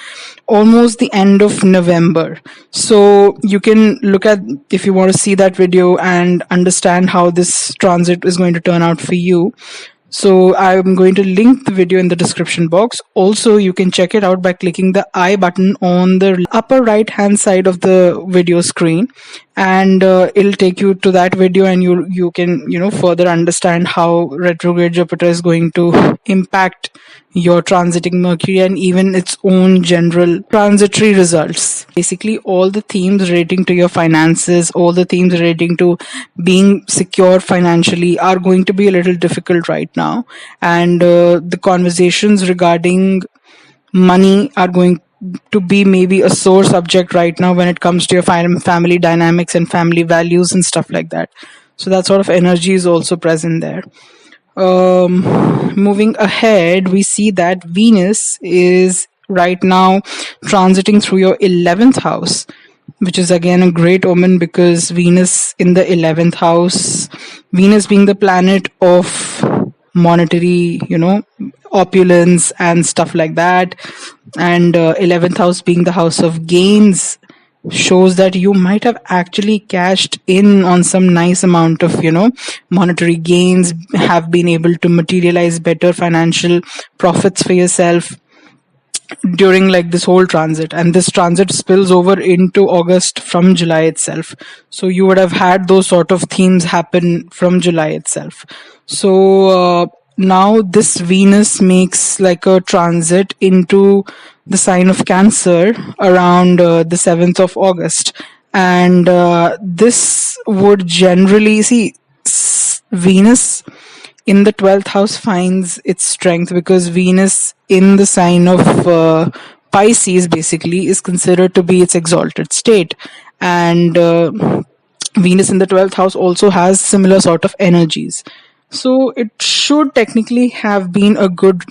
almost the end of November. So you can look at, if you want to see that video and understand how this transit is going to turn out for you. So I'm going to link the video in the description box. Also, you can check it out by clicking the I button on the upper right hand side of the video screen, and it'll take you to that video, and you can further understand how retrograde Jupiter is going to impact your transiting Mercury and even its own general transitory results. Basically, all the themes relating to your finances, all the themes relating to being secure financially are going to be a little difficult right now. And the conversations regarding money are going to be maybe a sore subject right now when it comes to your family dynamics and family values and stuff like that. So that sort of energy is also present there. Moving ahead, we see that Venus is right now transiting through your 11th house, which is again a great omen, because Venus in the 11th house, Venus being the planet of monetary, opulence and stuff like that, and 11th house being the house of gains, shows that you might have actually cashed in on some nice amount of monetary gains, have been able to materialize better financial profits for yourself during like this whole transit. And this transit spills over into August from July itself, so you would have had those sort of themes happen from July itself. So now this Venus makes like a transit into the sign of Cancer around the 7th of August. And this would generally see Venus in the 12th house finds its strength, because Venus in the sign of Pisces basically is considered to be its exalted state. And Venus in the 12th house also has similar sort of energies. So it should technically have been a good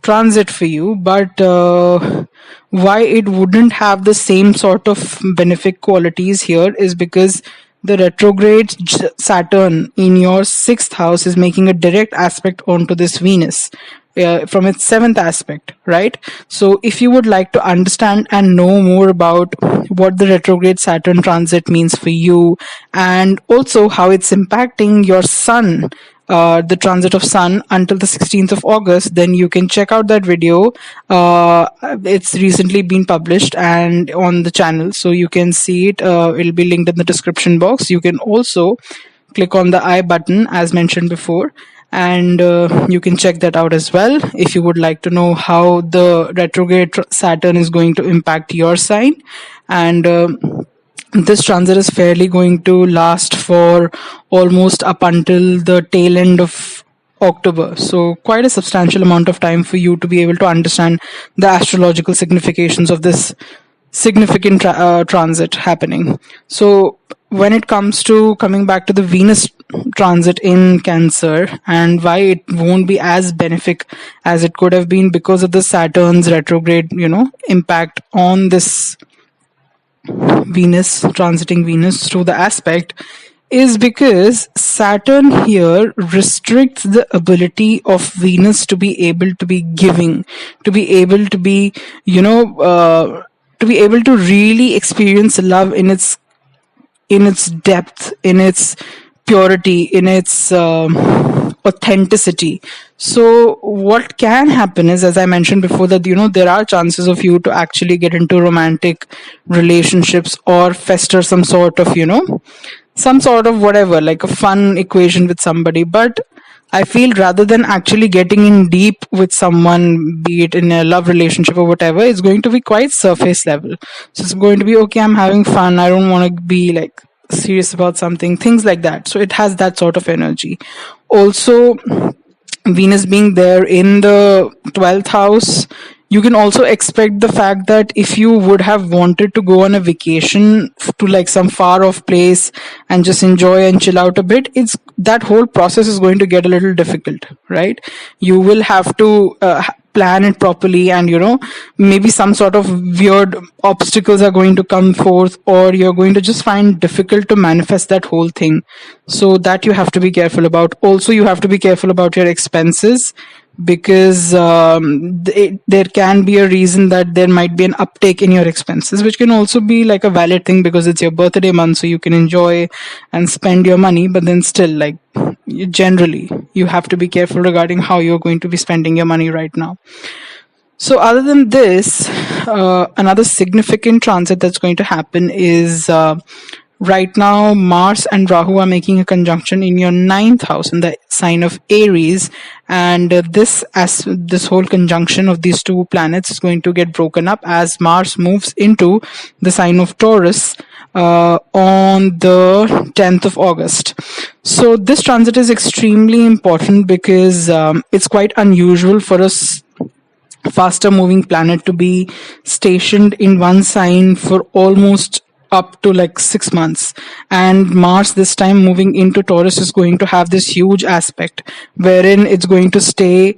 transit for you, but why it wouldn't have the same sort of benefic qualities here is because the retrograde Saturn in your 6th house is making a direct aspect onto this Venus from its 7th aspect, right? So if you would like to understand and know more about what the retrograde Saturn transit means for you, and also how it's impacting your sun, the transit of sun until the 16th of August, then you can check out that video. It's recently been published and on the channel, so you can see it. It'll be linked in the description box. You can also click on the I button as mentioned before, and you can check that out as well if you would like to know how the retrograde Saturn is going to impact your sign. And this transit is fairly going to last for almost up until the tail end of October. So quite a substantial amount of time for you to be able to understand the astrological significations of this significant transit happening. So when it comes to coming back to the Venus transit in Cancer and why it won't be as benefic as it could have been because of the Saturn's retrograde, impact on this Venus, transiting Venus through the aspect, is because Saturn here restricts the ability of Venus to be able to be giving, to be able to be, to be able to really experience love in its depth, in its purity, in its authenticity. So what can happen is, as I mentioned before, that there are chances of you to actually get into romantic relationships or fester some sort of whatever, like a fun equation with somebody. But I feel rather than actually getting in deep with someone, be it in a love relationship or whatever, it's going to be quite surface level. So it's going to be, okay, I'm having fun, I don't want to be like serious about something, things like that. So it has that sort of energy. Also, Venus being there in the 12th house, you can also expect the fact that if you would have wanted to go on a vacation to like some far off place and just enjoy and chill out a bit, it's that whole process is going to get a little difficult, right? You will have to plan it properly, and maybe some sort of weird obstacles are going to come forth, or you're going to just find difficult to manifest that whole thing. So that you have to be careful about. Also, you have to be careful about your expenses, because there can be a reason that there might be an uptake in your expenses, which can also be like a valid thing because it's your birthday month, so you can enjoy and spend your money. But then still, like, generally you have to be careful regarding how you're going to be spending your money right now. So other than this, another significant transit that's going to happen is right now Mars and Rahu are making a conjunction in your 9th house in the sign of Aries, and this whole conjunction of these two planets is going to get broken up as Mars moves into the sign of Taurus on the 10th of August. So this transit is extremely important because it's quite unusual for a faster moving planet to be stationed in one sign for almost up to like 6 months. And Mars this time moving into Taurus is going to have this huge aspect wherein it's going to stay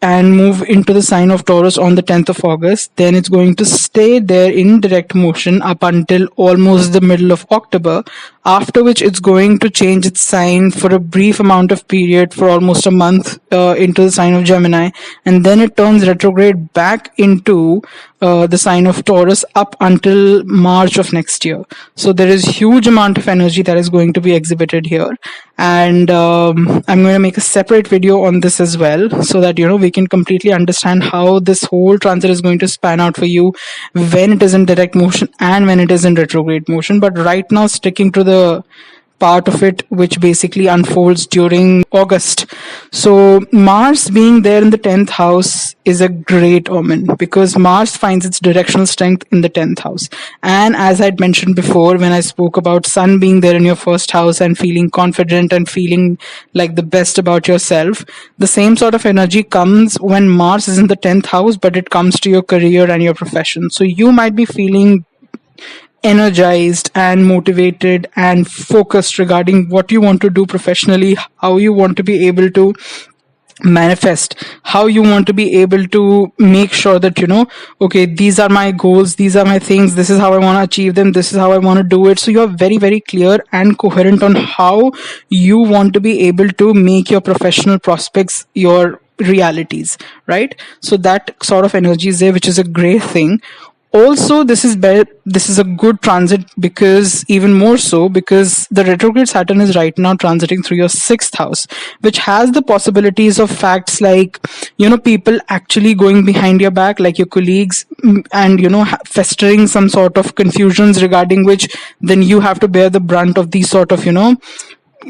and move into the sign of Taurus on the 10th of August. Then it's going to stay there in direct motion up until almost the middle of October, after which it's going to change its sign for a brief amount of period for almost a month into the sign of Gemini, and then it turns retrograde back into the sign of Taurus up until March of next year. So there is huge amount of energy that is going to be exhibited here, and I'm going to make a separate video on this as well, so that we can completely understand how this whole transit is going to span out for you when it is in direct motion and when it is in retrograde motion. But right now, sticking to the part of it which basically unfolds during August. So Mars being there in the 10th house is a great omen because Mars finds its directional strength in the 10th house. And as I'd mentioned before, when I spoke about Sun being there in your first house and feeling confident and feeling like the best about yourself, the same sort of energy comes when Mars is in the 10th house, but it comes to your career and your profession. So you might be feeling energized and motivated and focused regarding what you want to do professionally, how you want to be able to manifest, how you want to be able to make sure that okay, these are my goals, these are my things, this is how I want to achieve them, this is how I want to do it. So you're very, very clear and coherent on how you want to be able to make your professional prospects your realities, right? So that sort of energy is there, which is a great thing. Also, this is a good transit because even more so because the retrograde Saturn is right now transiting through your 6th house, which has the possibilities of facts like, people actually going behind your back, like your colleagues, and, festering some sort of confusions regarding which then you have to bear the brunt of these sort of,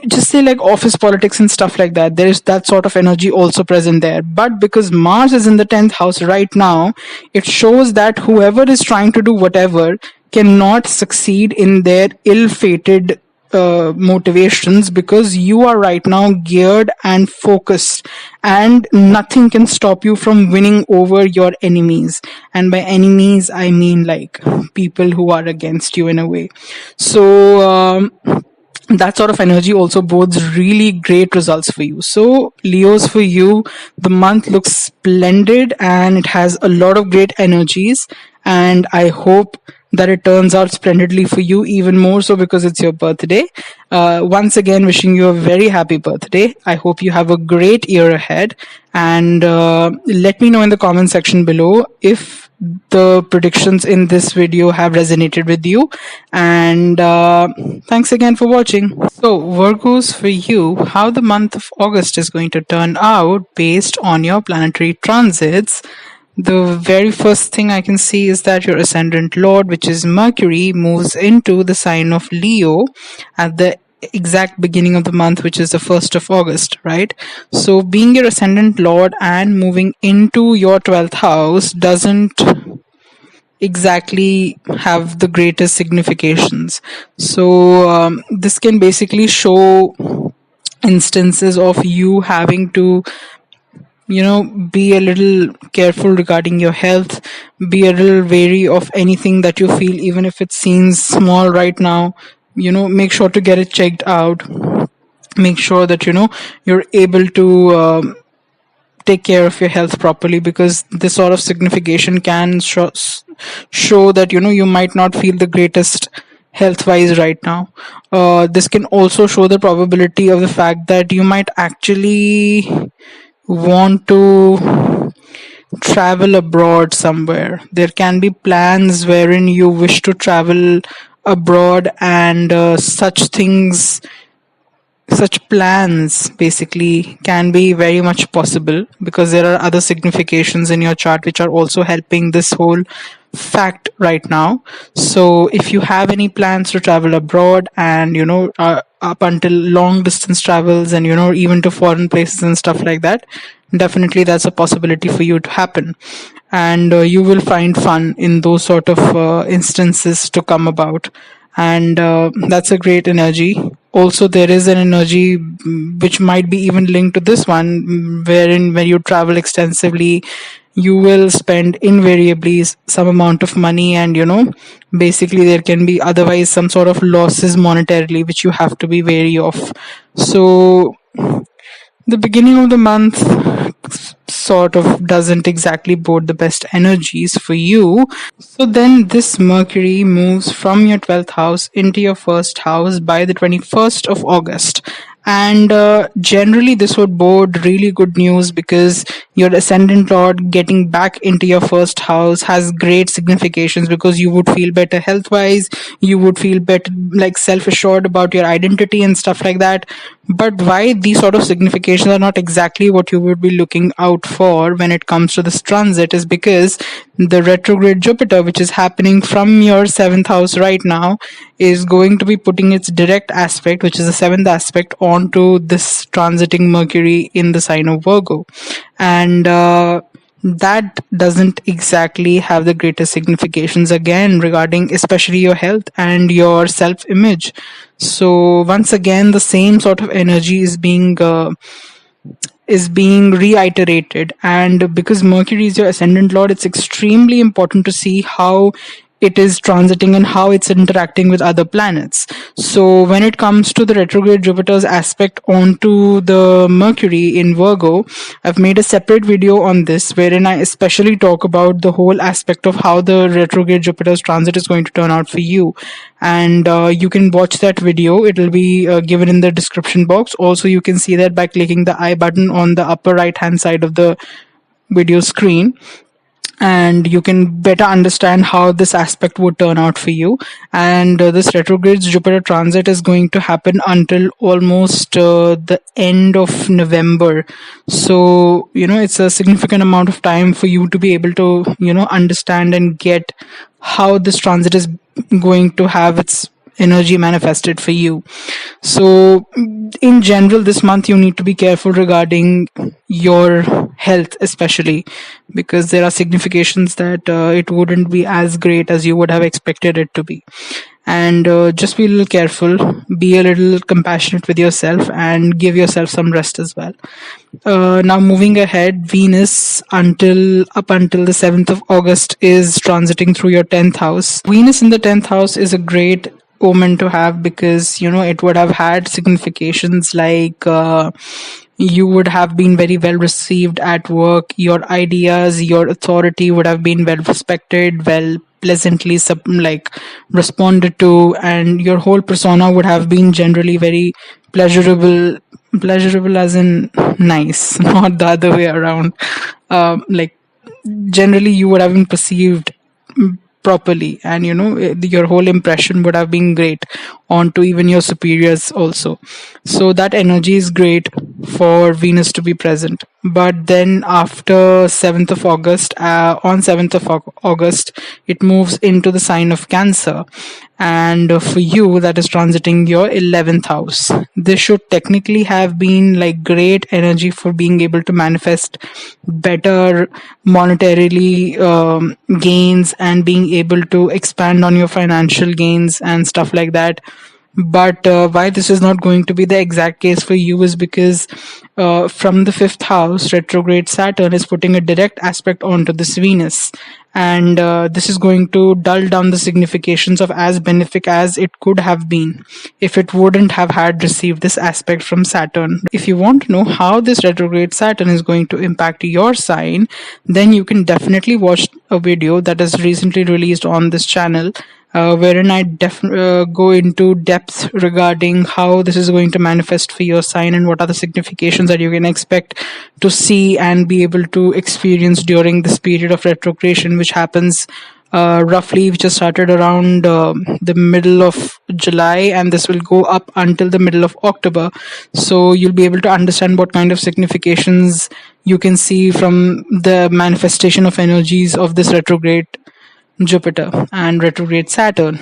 just say like office politics and stuff like that. There is that sort of energy also present there. But because Mars is in the 10th house right now, it shows that whoever is trying to do whatever cannot succeed in their ill-fated motivations, because you are right now geared and focused, and nothing can stop you from winning over your enemies. And by enemies, I mean like people who are against you in a way. So that sort of energy also bodes really great results for you. So Leos, for you, the month looks splendid and it has a lot of great energies, and I hope that it turns out splendidly for you, even more so because it's your birthday. Once again, wishing you a very happy birthday. I hope you have a great year ahead, and let me know in the comment section below if the predictions in this video have resonated with you. And thanks again for watching. So Virgos, for you, how the month of August is going to turn out based on your planetary transits. The very first thing I can see is that your ascendant lord, which is Mercury, moves into the sign of Leo at the exact beginning of the month, which is the 1st of August, right? So being your ascendant lord and moving into your 12th house doesn't exactly have the greatest significations. So this can basically show instances of you having to be a little careful regarding your health. Be a little wary of anything that you feel, even if it seems small right now. Make sure to get it checked out. Make sure that you're able to take care of your health properly, because this sort of signification can show that you might not feel the greatest health wise right now. This can also show the probability of the fact that you might actually want to travel abroad somewhere. There can be plans wherein you wish to travel abroad, and such plans basically can be very much possible, because there are other significations in your chart which are also helping this whole fact right now. So if you have any plans to travel abroad, and up until long distance travels, and even to foreign places and stuff like that, definitely that's a possibility for you to happen. And you will find fun in those sort of instances to come about. And that's a great energy. Also, there is an energy which might be even linked to this one, wherein when you travel extensively, you will spend invariably some amount of money, and basically there can be otherwise some sort of losses monetarily which you have to be wary of. So the beginning of the month sort of doesn't exactly bode the best energies for you. So then this Mercury moves from your 12th house into your first house by the 21st of August. And generally this would bode really good news, because your ascendant lord getting back into your first house has great significations, because you would feel better health wise, you would feel better, like self assured about your identity and stuff like that. But why these sort of significations are not exactly what you would be looking out for when it comes to this transit is because the retrograde Jupiter, which is happening from your 7th house right now, is going to be putting its direct aspect, which is the 7th aspect, onto this transiting Mercury in the sign of Virgo. And that doesn't exactly have the greatest significations, again, regarding especially your health and your self image. So once again, the same sort of energy is being reiterated. And because Mercury is your ascendant lord, it's extremely important to see how it is transiting and how it's interacting with other planets. So when it comes to the retrograde Jupiter's aspect onto the Mercury in Virgo, I've made a separate video on this wherein I especially talk about the whole aspect of how the retrograde Jupiter's transit is going to turn out for you. And you can watch that video. It will be given in the description box. Also, you can see that by clicking the I button on the upper right hand side of the video screen, and you can better understand how this aspect would turn out for you. And this retrograde Jupiter transit is going to happen until almost the end of November. So it's a significant amount of time for you to be able to understand and get how this transit is going to have its energy manifested for you. So in general, this month you need to be careful regarding your health, especially because there are significations that it wouldn't be as great as you would have expected it to be. And just be a little careful, be a little compassionate with yourself, and give yourself some rest as well. Now moving ahead, Venus up until the 7th of August is transiting through your 10th house. Venus in the 10th house is a great omen to have, because it would have had significations like you would have been very well received at work, your ideas, your authority would have been well respected, well pleasantly responded to, and your whole persona would have been generally very pleasurable as in nice, not the other way around. Generally you would have been perceived properly, and your whole impression would have been great onto even your superiors also. So that energy is great for Venus to be present. But then after 7th of August, on 7th of August, it moves into the sign of Cancer, and for you that is transiting your 11th house. This should technically have been like great energy for being able to manifest better monetarily gains, and being able to expand on your financial gains and stuff like that. But why this is not going to be the exact case for you is because from the fifth house, retrograde Saturn is putting a direct aspect onto this Venus. And this is going to dull down the significations of as benefic as it could have been if it wouldn't have had received this aspect from Saturn. If you want to know how this retrograde Saturn is going to impact your sign, then you can definitely watch a video that is recently released on this channel, wherein I go into depth regarding how this is going to manifest for your sign and what are the significations that you can expect to see and be able to experience during this period of retrogression, which happens roughly, which has started around the middle of July, and this will go up until the middle of October. So you'll be able to understand what kind of significations you can see from the manifestation of energies of this retrograde Jupiter and retrograde Saturn.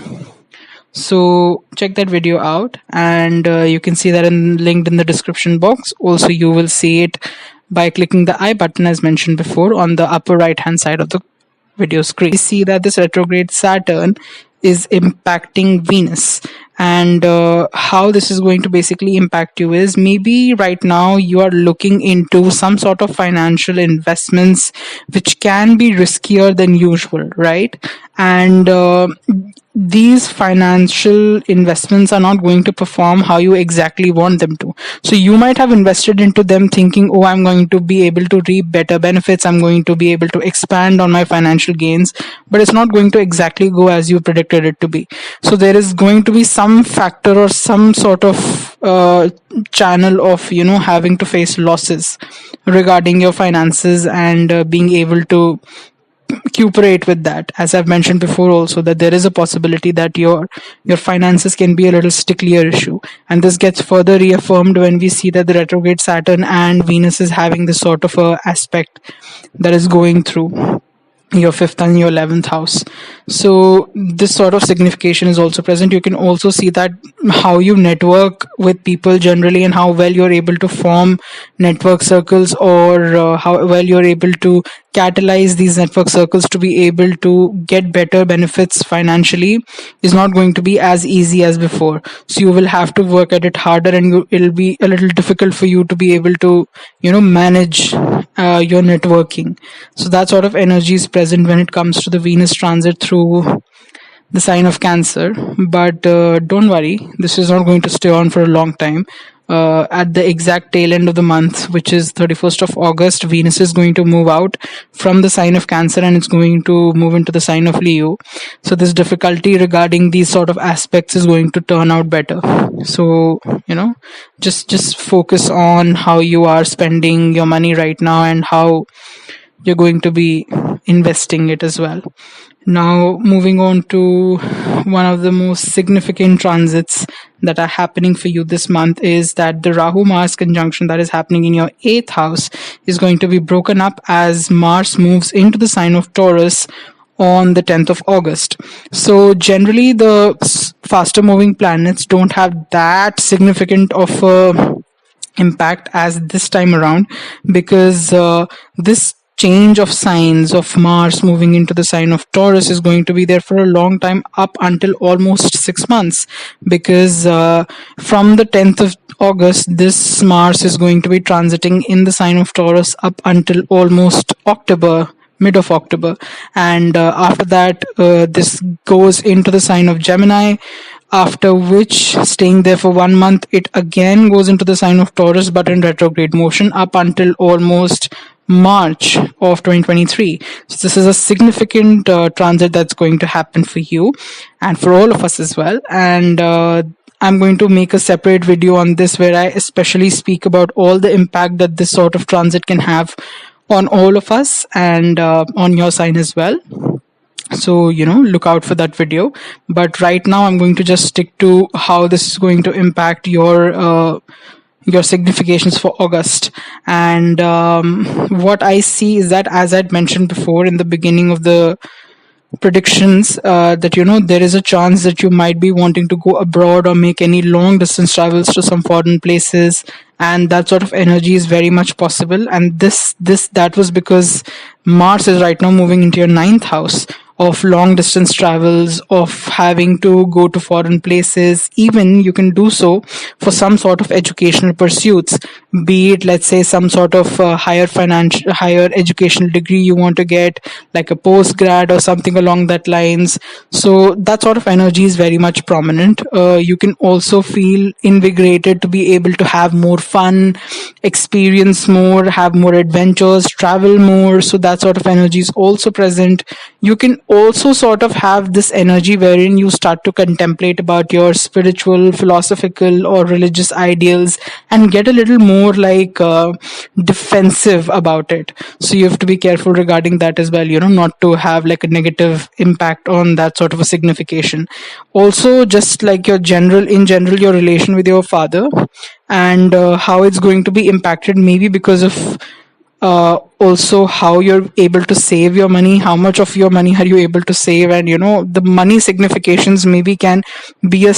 So check that video out, and you can see that linked in the description box. Also, you will see it by clicking the I button as mentioned before on the upper right hand side of the video screen. You see that this retrograde Saturn is impacting Venus, and how this is going to basically impact you is maybe right now you are looking into some sort of financial investments which can be riskier than usual, right? And these financial investments are not going to perform how you exactly want them to. So you might have invested into them thinking, oh, I'm going to be able to reap better benefits, I'm going to be able to expand on my financial gains, but it's not going to exactly go as you predicted it to be. So there is going to be some factor or some sort of channel of having to face losses regarding your finances, and being able to cooperate with that. As I've mentioned before also, that there is a possibility that your finances can be a little stickier issue, and this gets further reaffirmed when we see that the retrograde Saturn and Venus is having this sort of a aspect that is going through your 5th and your 11th house. So this sort of signification is also present. You can also see that how you network with people generally, and how well you're able to form network circles, or how well you're able to catalyze these network circles to be able to get better benefits financially is not going to be as easy as before. So you will have to work at it harder, and it'll be a little difficult for you to be able to manage your networking. So that sort of energy is present when it comes to the Venus transit through the sign of Cancer. But don't worry, this is not going to stay on for a long time. At the exact tail end of the month, which is 31st of August, Venus is going to move out from the sign of Cancer, and it's going to move into the sign of Leo. So this difficulty regarding these sort of aspects is going to turn out better. So just focus on how you are spending your money right now and how you're going to be investing it as well. Now, moving on to one of the most significant transits that are happening for you this month is that the Rahu-Mars conjunction that is happening in your 8th house is going to be broken up as Mars moves into the sign of Taurus on the 10th of August. So generally the faster moving planets don't have that significant of a impact as this time around, because this change of signs of Mars moving into the sign of Taurus is going to be there for a long time, up until almost 6 months, because from the 10th of August, this Mars is going to be transiting in the sign of Taurus up until almost October, mid of October. And after that, this goes into the sign of Gemini, after which, staying there for 1 month, it again goes into the sign of Taurus, but in retrograde motion up until almost March of 2023. So this is a significant transit that's going to happen for you and for all of us as well. And I'm going to make a separate video on this, where I especially speak about all the impact that this sort of transit can have on all of us and on your sign as well. So, look out for that video. But right now I'm going to just stick to how this is going to impact your significations for August. And what I see is that, as I'd mentioned before in the beginning of the predictions, that there is a chance that you might be wanting to go abroad or make any long distance travels to some foreign places, and that sort of energy is very much possible. And that was because Mars is right now moving into your 9th house of long distance travels, of having to go to foreign places. Even you can do so for some sort of educational pursuits, be it, let's say, some sort of higher educational degree you want to get, like a post grad or something along that lines. So that sort of energy is very much prominent. You can also feel invigorated to be able to have more fun, experience more, have more adventures, travel more. So that sort of energy is also present. You can also sort of have this energy wherein you start to contemplate about your spiritual, philosophical, or religious ideals and get a little more like defensive about it. So you have to be careful regarding that as well, not to have like a negative impact on that sort of a signification. Also, just like in general, your relation with your father, and how it's going to be impacted, maybe because of also how you're able to save your money, how much of your money are you able to save, and the money significations maybe can be a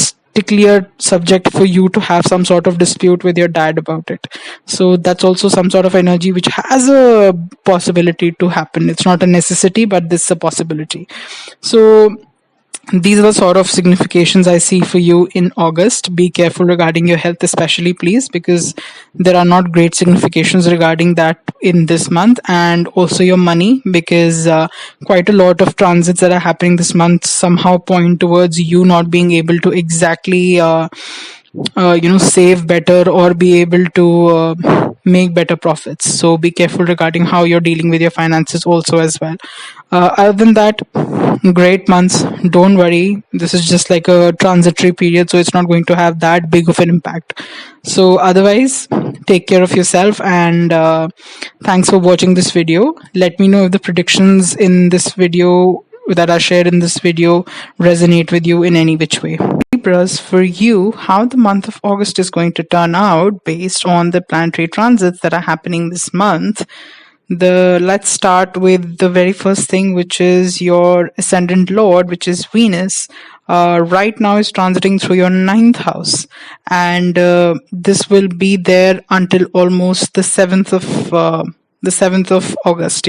clear subject for you to have some sort of dispute with your dad about it. So that's also some sort of energy which has a possibility to happen. It's not a necessity, but this is a possibility. So these are the sort of significations I see for you in August. Be careful regarding your health, especially, please, because there are not great significations regarding that in this month. And also your money, because quite a lot of transits that are happening this month somehow point towards you not being able to exactly save better or be able to make better profits. So be careful regarding how you're dealing with your finances also as well. Other than that, great months. Don't worry, this is just like a transitory period, so it's not going to have that big of an impact. So otherwise, take care of yourself, and thanks for watching this video. Let me know if the predictions in this video that are shared in this video resonate with you in any which way. Libras, for you, how the month of August is going to turn out based on the planetary transits that are happening this month. Let's start with the very first thing, which is your ascendant lord, which is Venus. Right now is transiting through your 9th house, and this will be there until almost the 7th of August,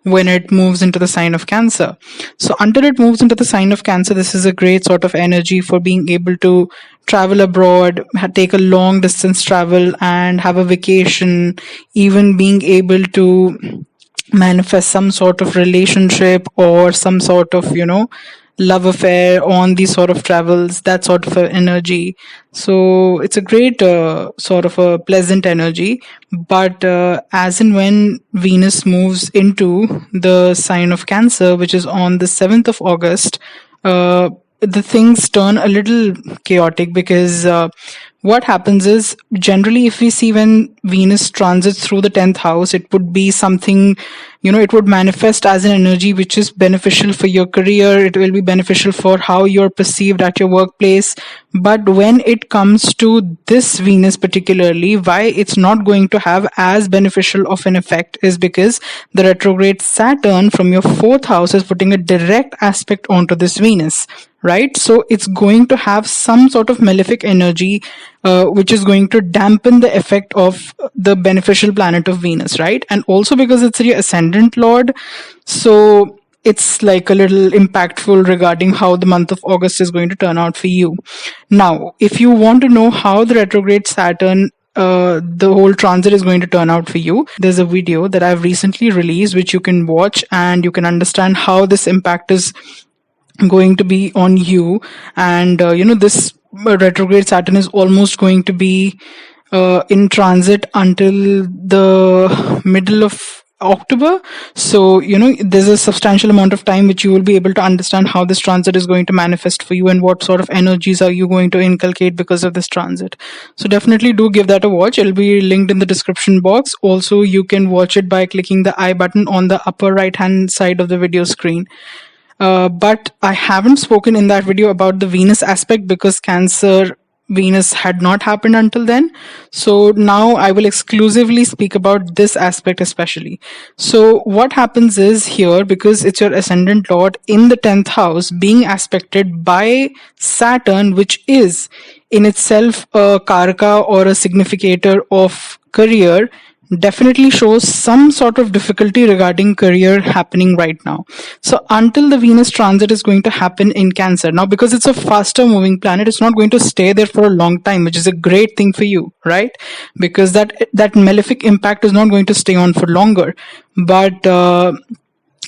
when it moves into the sign of Cancer. So until it moves into the sign of Cancer, this is a great sort of energy for being able to travel abroad, take a long distance travel and have a vacation, even being able to manifest some sort of relationship or some sort of, love affair on these sort of travels, that sort of energy. So it's a great sort of a pleasant energy. But as and when Venus moves into the sign of Cancer, which is on the 7th of August, the things turn a little chaotic, because what happens is, generally, if we see when Venus transits through the 10th house, it would be something, it would manifest as an energy which is beneficial for your career. It will be beneficial for how you're perceived at your workplace. But when it comes to this Venus particularly, why it's not going to have as beneficial of an effect is because the retrograde Saturn from your 4th house is putting a direct aspect onto this Venus, right? So it's going to have some sort of malefic energy, which is going to dampen the effect of the beneficial planet of Venus, right? And also because it's your ascendant lord, so it's like a little impactful regarding how the month of August is going to turn out for you. Now, if you want to know how the retrograde Saturn, the whole transit is going to turn out for you, there's a video that I've recently released which you can watch, and you can understand how this impact is going to be on you. And this retrograde Saturn is almost going to be in transit until the middle of October. So there's a substantial amount of time which you will be able to understand how this transit is going to manifest for you and what sort of energies are you going to inculcate because of this transit. So definitely do give that a watch. It'll be linked in the description box. Also, you can watch it by clicking the I button on the upper right hand side of the video screen. But I haven't spoken in that video about the Venus aspect because Cancer Venus had not happened until then. So now I will exclusively speak about this aspect especially. So what happens is here, because it's your ascendant lord in the 10th house being aspected by Saturn, which is in itself a karaka or a significator of career, definitely shows some sort of difficulty regarding career happening right now. So until the Venus transit is going to happen in Cancer, now because it's a faster moving planet, it's not going to stay there for a long time, which is a great thing for you, right? Because that malefic impact is not going to stay on for longer. But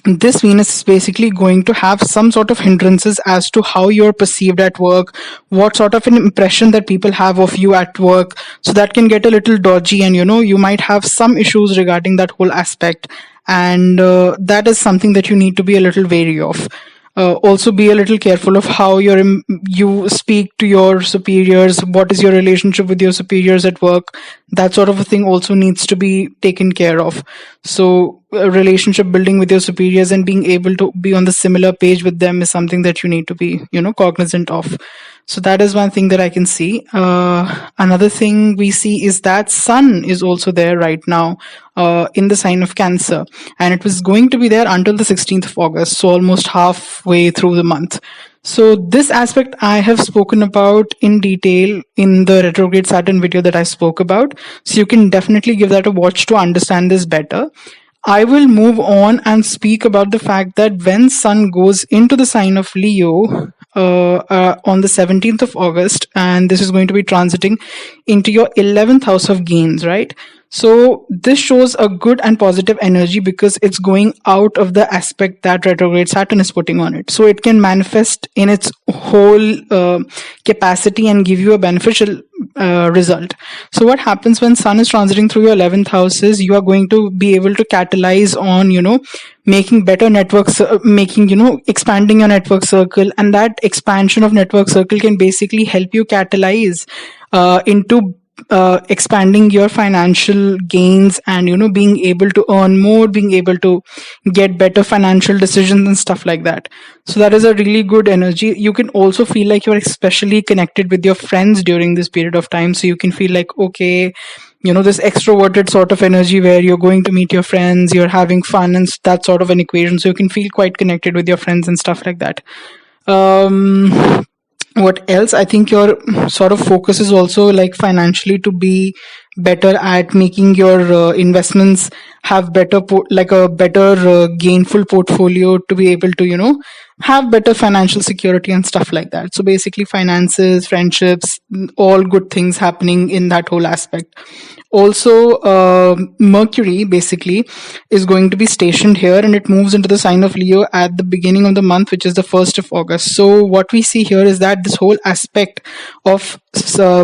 this Venus is basically going to have some sort of hindrances as to how you're perceived at work, what sort of an impression that people have of you at work. So that can get a little dodgy, and you might have some issues regarding that whole aspect. And that is something that you need to be a little wary of. Also be a little careful of how you speak to your superiors. What is your relationship with your superiors at work? That sort of a thing also needs to be taken care of. So relationship building with your superiors and being able to be on the similar page with them is something that you need to be cognizant of. So that is one thing that I can see. Another thing we see is that Sun is also there right now in the sign of Cancer, and it was going to be there until the 16th of August, so almost halfway through the month. So this aspect I have spoken about in detail in the retrograde Saturn video that I spoke about. So you can definitely give that a watch to understand this better. I will move on and speak about the fact that when Sun goes into the sign of Leo on the 17th of August, and this is going to be transiting into your 11th house of gains, right? So this shows a good and positive energy because it's going out of the aspect that retrograde Saturn is putting on it. So it can manifest in its whole capacity and give you a beneficial result. So what happens when Sun is transiting through your 11th house is you are going to be able to catalyze on, making better networks, expanding your network circle. And that expansion of network circle can basically help you catalyze into expanding your financial gains and being able to earn more, being able to get better financial decisions and stuff like that. So that is a really good energy. You can also feel like you're especially connected with your friends during this period of time. So you can feel like, okay, this extroverted sort of energy where you're going to meet your friends, you're having fun and that sort of an equation. So you can feel quite connected with your friends and stuff like that. What else? I think your sort of focus is also like financially to be better at making your investments have better a better gainful portfolio to be able to have better financial security and stuff like that. So basically finances, friendships, all good things happening in that whole aspect. Also, Mercury basically is going to be stationed here, and it moves into the sign of Leo at the beginning of the month, which is the 1st of August. So what we see here is that this whole aspect of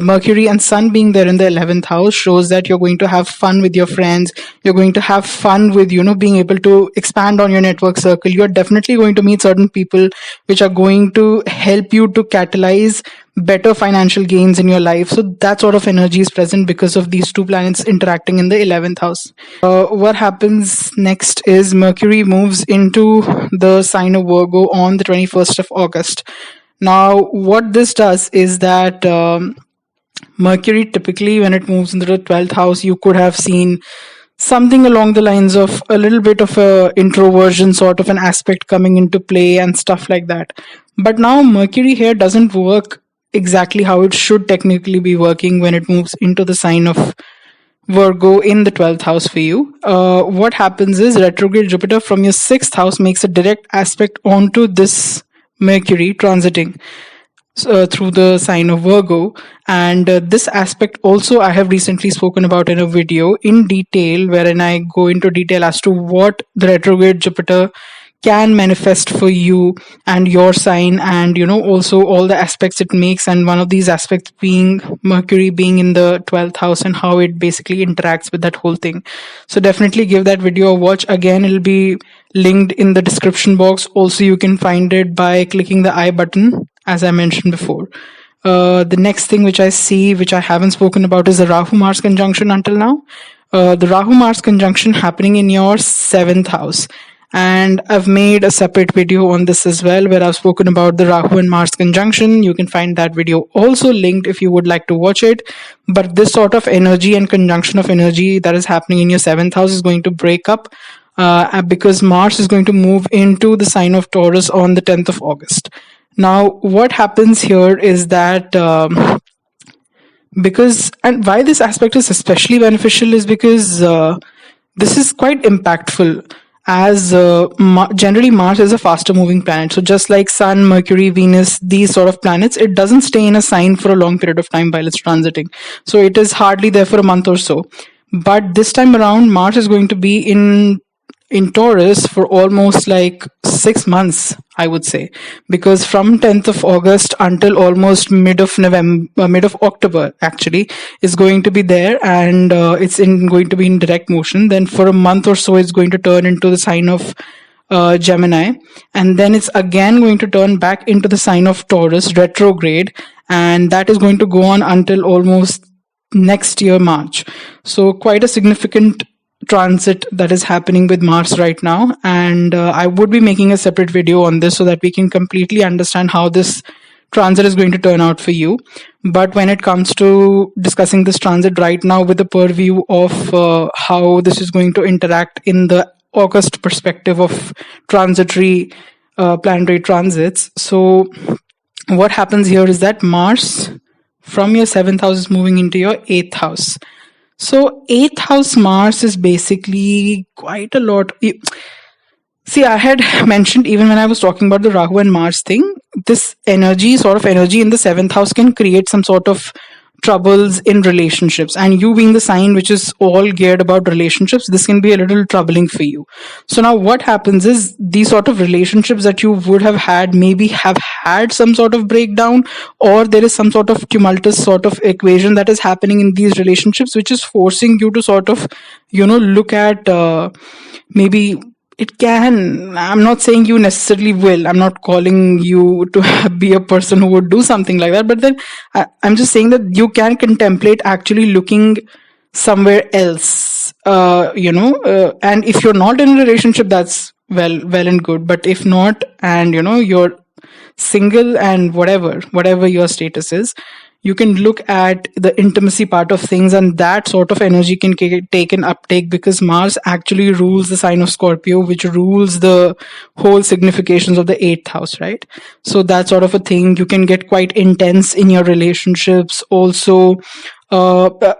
Mercury and Sun being there in the 11th house shows that you're going to have fun with your friends. You're going to have fun with, being able to expand on your network circle. You're definitely going to meet certain people which are going to help you to catalyze better financial gains in your life. So that sort of energy is present because of these two planets interacting in the 11th house. What happens next is Mercury moves into the sign of Virgo on the 21st of August. Now, what this does is that Mercury typically, when it moves into the 12th house, you could have seen something along the lines of a little bit of a introversion sort of an aspect coming into play and stuff like that. But now Mercury here doesn't work exactly how it should technically be working when it moves into the sign of Virgo in the 12th house for you. What happens is retrograde Jupiter from your 6th house makes a direct aspect onto this Mercury transiting through the sign of Virgo, and this aspect also I have recently spoken about in a video in detail, wherein I go into detail as to what the retrograde Jupiter can manifest for you and your sign, and also all the aspects it makes, and one of these aspects being Mercury being in the 12th house and how it basically interacts with that whole thing. So definitely give that video a watch. Again, it'll be linked in the description box. Also, you can find it by clicking the I button, as I mentioned before. The next thing which I see, which I haven't spoken about, is the Rahu-Mars conjunction until now. The Rahu-Mars conjunction happening in your 7th house. And I've made a separate video on this as well, where I've spoken about the Rahu and Mars conjunction. You can find that video also linked if you would like to watch it. But this sort of energy and conjunction of energy that is happening in your 7th house is going to break up because Mars is going to move into the sign of Taurus on the 10th of August. Now, what happens here is that because, and why this aspect is especially beneficial is because this is quite impactful, as generally Mars is a faster moving planet. So just like Sun, Mercury, Venus, these sort of planets, it doesn't stay in a sign for a long period of time while it's transiting. So it is hardly there for a month or so. But this time around, Mars is going to be in Taurus for almost like 6 months, I would say, because from 10th of August until almost mid of November, mid of October, actually, is going to be there, and going to be in direct motion. Then for a month or so, it's going to turn into the sign of Gemini, and then it's again going to turn back into the sign of Taurus, retrograde, and that is going to go on until almost next year, March. So quite a significant transit that is happening with Mars right now, and I would be making a separate video on this so that we can completely understand how this transit is going to turn out for you. But when it comes to discussing this transit right now with the purview of how this is going to interact in the August perspective of transitory planetary transits, so what happens here is that Mars from your 7th house is moving into your 8th house. So 8th house Mars is basically quite a lot. See, I had mentioned even when I was talking about the Rahu and Mars thing, this sort of energy in the 7th house can create some sort of troubles in relationships, and you being the sign which is all geared about relationships, this can be a little troubling for you. So now what happens is these sort of relationships that you would have had maybe have had some sort of breakdown, or there is some sort of tumultuous sort of equation that is happening in these relationships, which is forcing you to sort of look at maybe it can. I'm not saying you necessarily will. I'm not calling you to be a person who would do something like that. But then I'm just saying that you can contemplate actually looking somewhere else. And if you're not in a relationship, that's well and good. But if not, and you're single and whatever your status is, you can look at the intimacy part of things, and that sort of energy can take an uptake, because Mars actually rules the sign of Scorpio, which rules the whole significations of the 8th house, right? So that sort of a thing, you can get quite intense in your relationships. Also,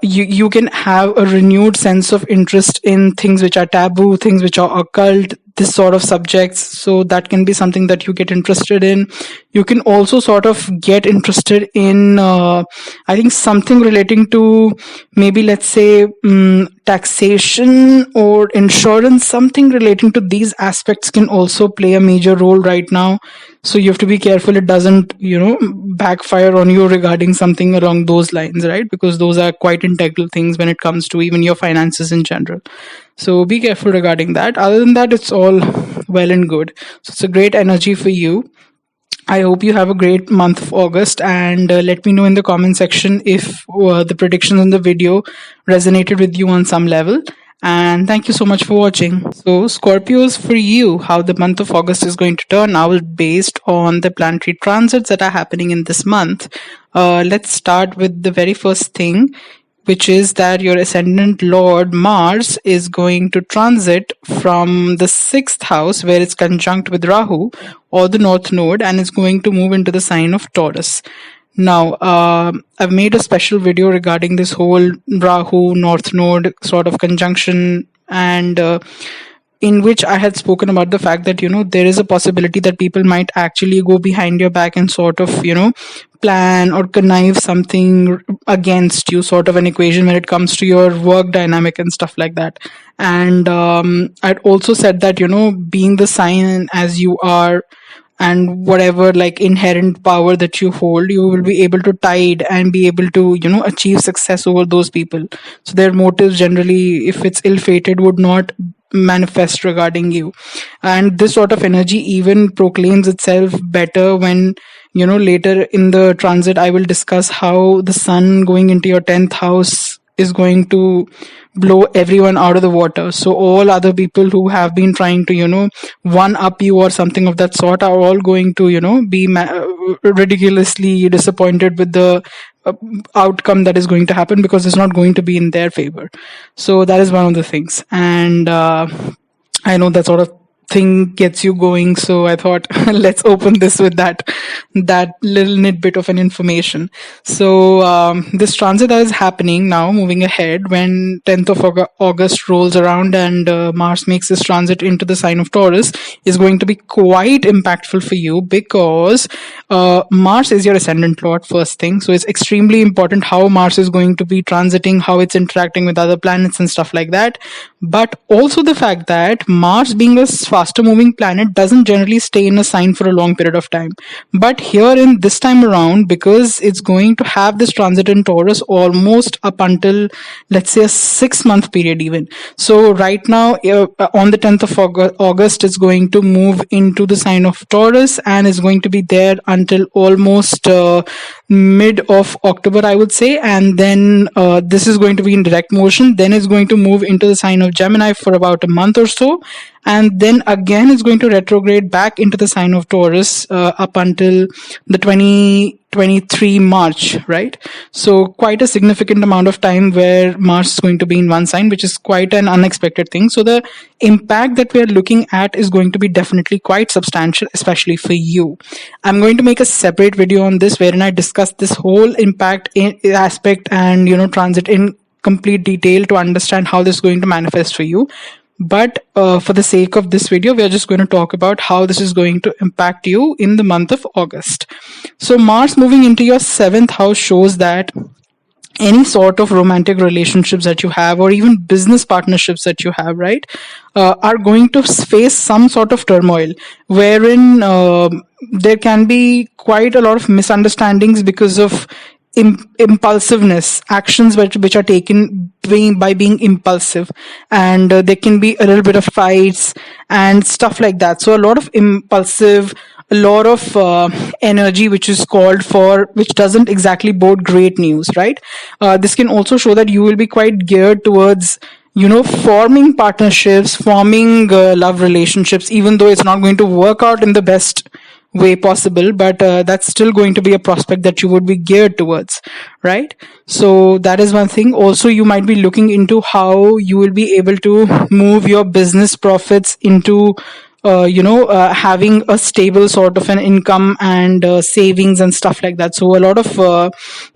you can have a renewed sense of interest in things which are taboo, things which are occult, this sort of subjects. So that can be something that you get interested in. You can also sort of get interested in, I think, something relating to maybe, let's say, taxation or insurance. Something relating to these aspects can also play a major role right now. So you have to be careful it doesn't, backfire on you regarding something along those lines, right? Because those are quite integral things when it comes to even your finances in general. So be careful regarding that. Other than that, it's all well and good. So it's a great energy for you. I hope you have a great month of August, and let me know in the comment section if the predictions in the video resonated with you on some level. And thank you so much for watching. So Scorpios, for you, how the month of August is going to turn out based on the planetary transits that are happening in this month. Let's start with the very first thing, which is that your ascendant lord Mars is going to transit from the 6th house, where it's conjunct with Rahu or the North Node, and is going to move into the sign of Taurus. Now, I've made a special video regarding this whole Rahu North Node sort of conjunction, and in which I had spoken about the fact that, there is a possibility that people might actually go behind your back and sort of, plan or connive something against you, sort of an equation when it comes to your work dynamic and stuff like that. And I'd also said that, being the sign as you are, and whatever like inherent power that you hold, you will be able to tide and be able to, achieve success over those people. So their motives generally, if it's ill-fated, would not manifest regarding you. And this sort of energy even proclaims itself better when, later in the transit, I will discuss how the sun going into your 10th house is going to blow everyone out of the water. So all other people who have been trying to, one up you or something of that sort are all going to, be ridiculously disappointed with the outcome that is going to happen, because it's not going to be in their favor. So that is one of the things. And I know that sort of thing gets you going. So I thought let's open this with that little nitbit of an information. So this transit that is happening now, moving ahead, when 10th of August rolls around and Mars makes this transit into the sign of Taurus, is going to be quite impactful for you, because Mars is your ascendant lord, first thing. So it's extremely important how Mars is going to be transiting, how it's interacting with other planets and stuff like that. But also the fact that Mars, being a faster moving planet, doesn't generally stay in a sign for a long period of time. But here in this time around, because it's going to have this transit in Taurus almost up until, let's say, a 6-month period even. So right now, on the 10th of August, it's going to move into the sign of Taurus and is going to be there until almost mid of October, I would say. And then this is going to be in direct motion. Then it's going to move into the sign of Gemini for about a month or so. And then again, it's going to retrograde back into the sign of Taurus up until the 2023 March, right? So quite a significant amount of time where Mars is going to be in one sign, which is quite an unexpected thing. So the impact that we are looking at is going to be definitely quite substantial, especially for you. I'm going to make a separate video on this wherein I discuss this whole impact aspect and, transit in complete detail to understand how this is going to manifest for you. But for the sake of this video, we are just going to talk about how this is going to impact you in the month of August. So Mars moving into your 7th house shows that any sort of romantic relationships that you have, or even business partnerships that you have, right, are going to face some sort of turmoil, wherein there can be quite a lot of misunderstandings because of impulsiveness, actions which are taken by being impulsive, and there can be a little bit of fights and stuff like that. So a lot of impulsive, a lot of energy which is called for, which doesn't exactly bode great news, right? This can also show that you will be quite geared towards forming partnerships, forming love relationships, even though it's not going to work out in the best way possible, but that's still going to be a prospect that you would be geared towards, right? So that is one thing. Also, you might be looking into how you will be able to move your business profits into having a stable sort of an income and savings and stuff like that. So a lot of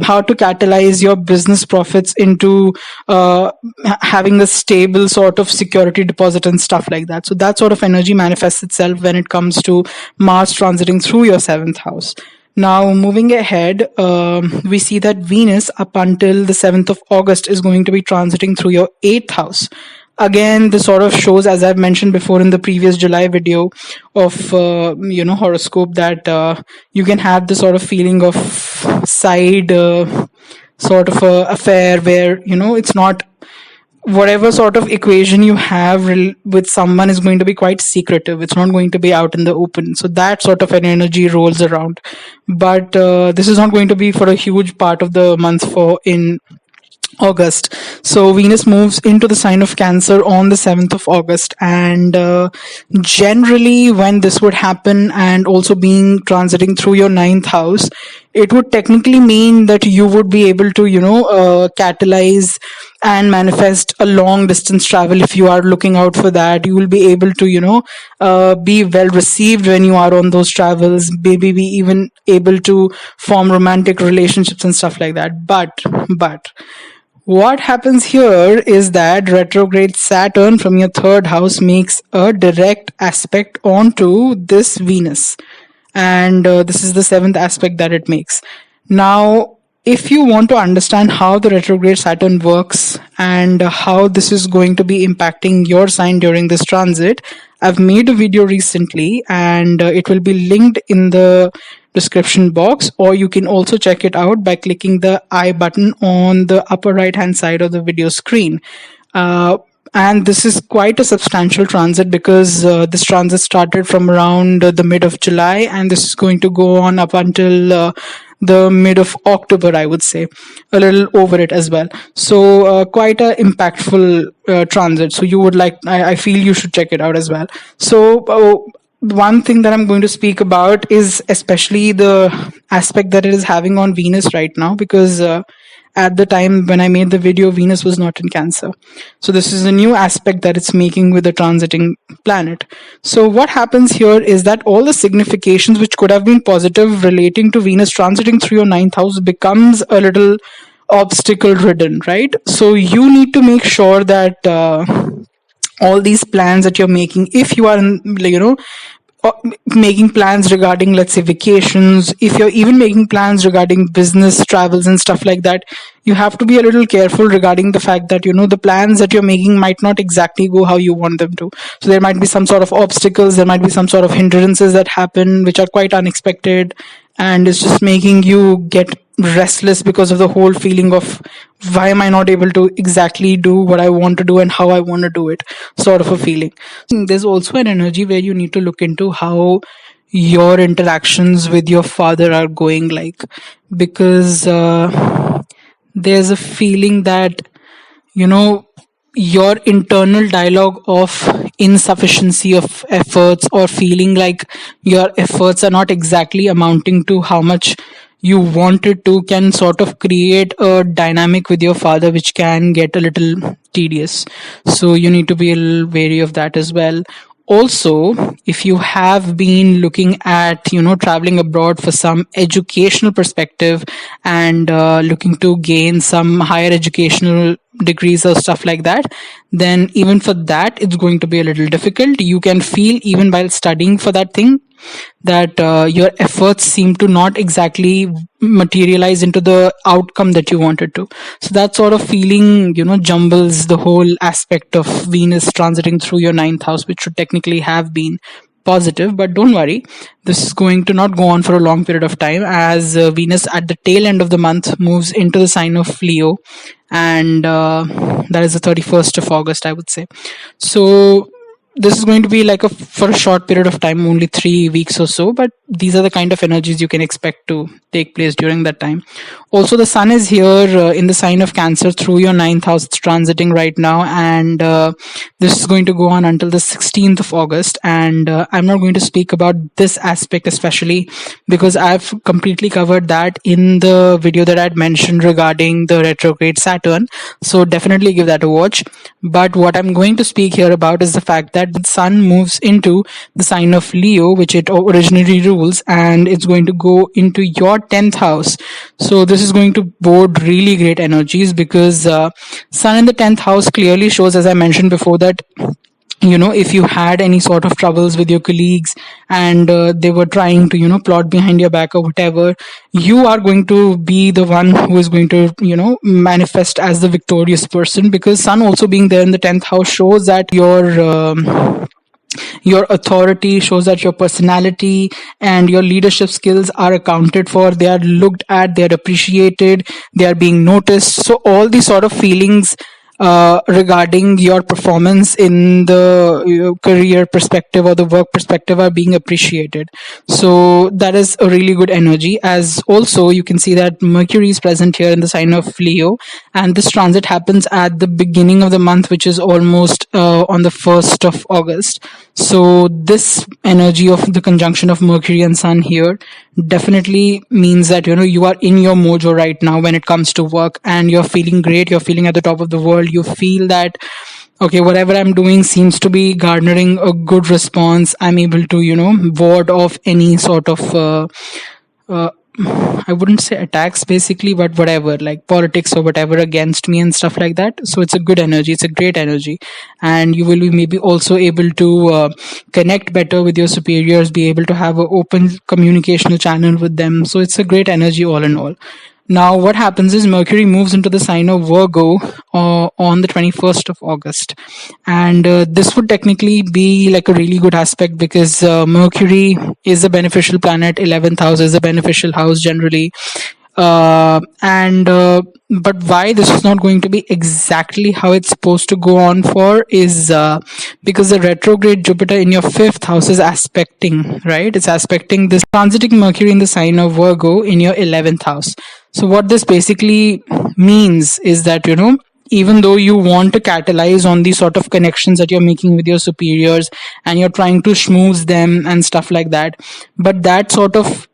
how to catalyze your business profits into having a stable sort of security deposit and stuff like that. So that sort of energy manifests itself when it comes to Mars transiting through your 7th house. Now, moving ahead, we see that Venus up until the 7th of August is going to be transiting through your 8th house. Again, this sort of shows, as I've mentioned before in the previous July video of horoscope, that you can have this sort of feeling of side sort of a affair where it's not, whatever sort of equation you have with someone is going to be quite secretive. It's not going to be out in the open. So that sort of an energy rolls around. But this is not going to be for a huge part of the month in August. So Venus moves into the sign of Cancer on the 7th of August, and generally when this would happen, and also being transiting through your 9th house, it would technically mean that you would be able to catalyze and manifest a long distance travel. If you are looking out for that, you will be able to be well received when you are on those travels, maybe be even able to form romantic relationships and stuff like that. But what happens here is that retrograde Saturn from your 3rd house makes a direct aspect onto this Venus. And this is the 7th aspect that it makes. Now, if you want to understand how the retrograde Saturn works and how this is going to be impacting your sign during this transit, I've made a video recently, and it will be linked in the description box, or you can also check it out by clicking the I button on the upper right hand side of the video screen. And this is quite a substantial transit, because this transit started from around the mid of July, and this is going to go on up until the mid of October, I would say, a little over it as well. So quite a impactful transit. So you would I feel you should check it out as well. So one thing that I'm going to speak about is especially the aspect that it is having on Venus right now, because at the time when I made the video, Venus was not in Cancer. So this is a new aspect that it's making with the transiting planet. So what happens here is that all the significations which could have been positive relating to Venus transiting through your ninth house becomes a little obstacle ridden, right? So you need to make sure that all these plans that you're making, if you are uh, making plans regarding, let's say, vacations, if you're even making plans regarding business travels and stuff like that, you have to be a little careful regarding the fact that the plans that you're making might not exactly go how you want them to. So there might be some sort of obstacles, there might be some sort of hindrances that happen which are quite unexpected, and it's just making you get restless because of the whole feeling of, why am I not able to exactly do what I want to do and how I want to do it, sort of a feeling. There's also an energy where you need to look into how your interactions with your father are going, like, because there's a feeling that your internal dialogue of insufficiency of efforts, or feeling like your efforts are not exactly amounting to how much you wanted to, can sort of create a dynamic with your father which can get a little tedious. So you need to be a little wary of that as well. Also, if you have been looking at traveling abroad for some educational perspective, and looking to gain some higher educational degrees or stuff like that, then even for that it's going to be a little difficult. You can feel, even while studying for that thing, that your efforts seem to not exactly materialize into the outcome that you wanted to. So that sort of feeling jumbles the whole aspect of Venus transiting through your ninth house, which should technically have been positive. But don't worry, this is going to not go on for a long period of time, as Venus at the tail end of the month moves into the sign of Leo, and that is the 31st of August, I would say. So this is going to be like for a short period of time, only 3 weeks or so, but these are the kind of energies you can expect to take place during that time. Also, the sun is here in the sign of Cancer through your ninth house. It's transiting right now, and this is going to go on until the 16th of August. And I'm not going to speak about this aspect especially, because I've completely covered that in the video that I'd mentioned regarding the retrograde Saturn. So definitely give that a watch. But what I'm going to speak here about is the fact that the sun moves into the sign of Leo, which it originally rules, and it's going to go into your 10th house. So this is going to bode really great energies, because sun in the 10th house clearly shows, as I mentioned before, that if you had any sort of troubles with your colleagues, and they were trying to plot behind your back or whatever, you are going to be the one who is going to manifest as the victorious person, because sun also being there in the 10th house shows that your authority, shows that your personality and your leadership skills are accounted for, they are looked at, they are appreciated, they are being noticed. So all these sort of feelings regarding your performance in the career perspective or the work perspective are being appreciated. So that is a really good energy. As also you can see that Mercury is present here in the sign of Leo, and this transit happens at the beginning of the month, which is almost on the 1st of August. So this energy of the conjunction of Mercury and Sun here definitely means that you are in your mojo right now when it comes to work, and you're feeling great, you're feeling at the top of the world. You feel that, okay, whatever I'm doing seems to be garnering a good response. I'm able to ward off any sort of I wouldn't say attacks basically, but whatever, like politics or whatever against me and stuff like that. So it's a good energy, it's a great energy, and you will be maybe also able to connect better with your superiors, be able to have an open communicational channel with them. So it's a great energy all in all. Now, what happens is Mercury moves into the sign of Virgo on the 21st of August. And this would technically be like a really good aspect, because Mercury is a beneficial planet. 11th house is a beneficial house generally. But why this is not going to be exactly how it's supposed to go on for is because the retrograde Jupiter in your 5th house is aspecting, right? It's aspecting this transiting Mercury in the sign of Virgo in your 11th house. So what this basically means is that, even though you want to catalyze on these sort of connections that you're making with your superiors, and you're trying to schmooze them and stuff like that, but that sort of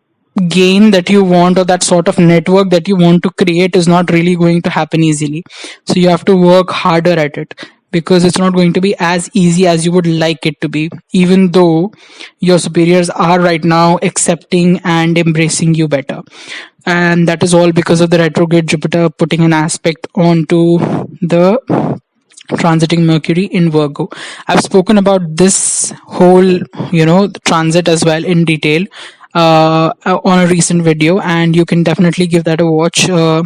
gain that you want, or that sort of network that you want to create, is not really going to happen easily. So you have to work harder at it, because it's not going to be as easy as you would like it to be, even though your superiors are right now accepting and embracing you better. And that is all because of the retrograde Jupiter putting an aspect onto the transiting Mercury in Virgo. I've spoken about this whole, transit as well in detail on a recent video, and you can definitely give that a watch. It'll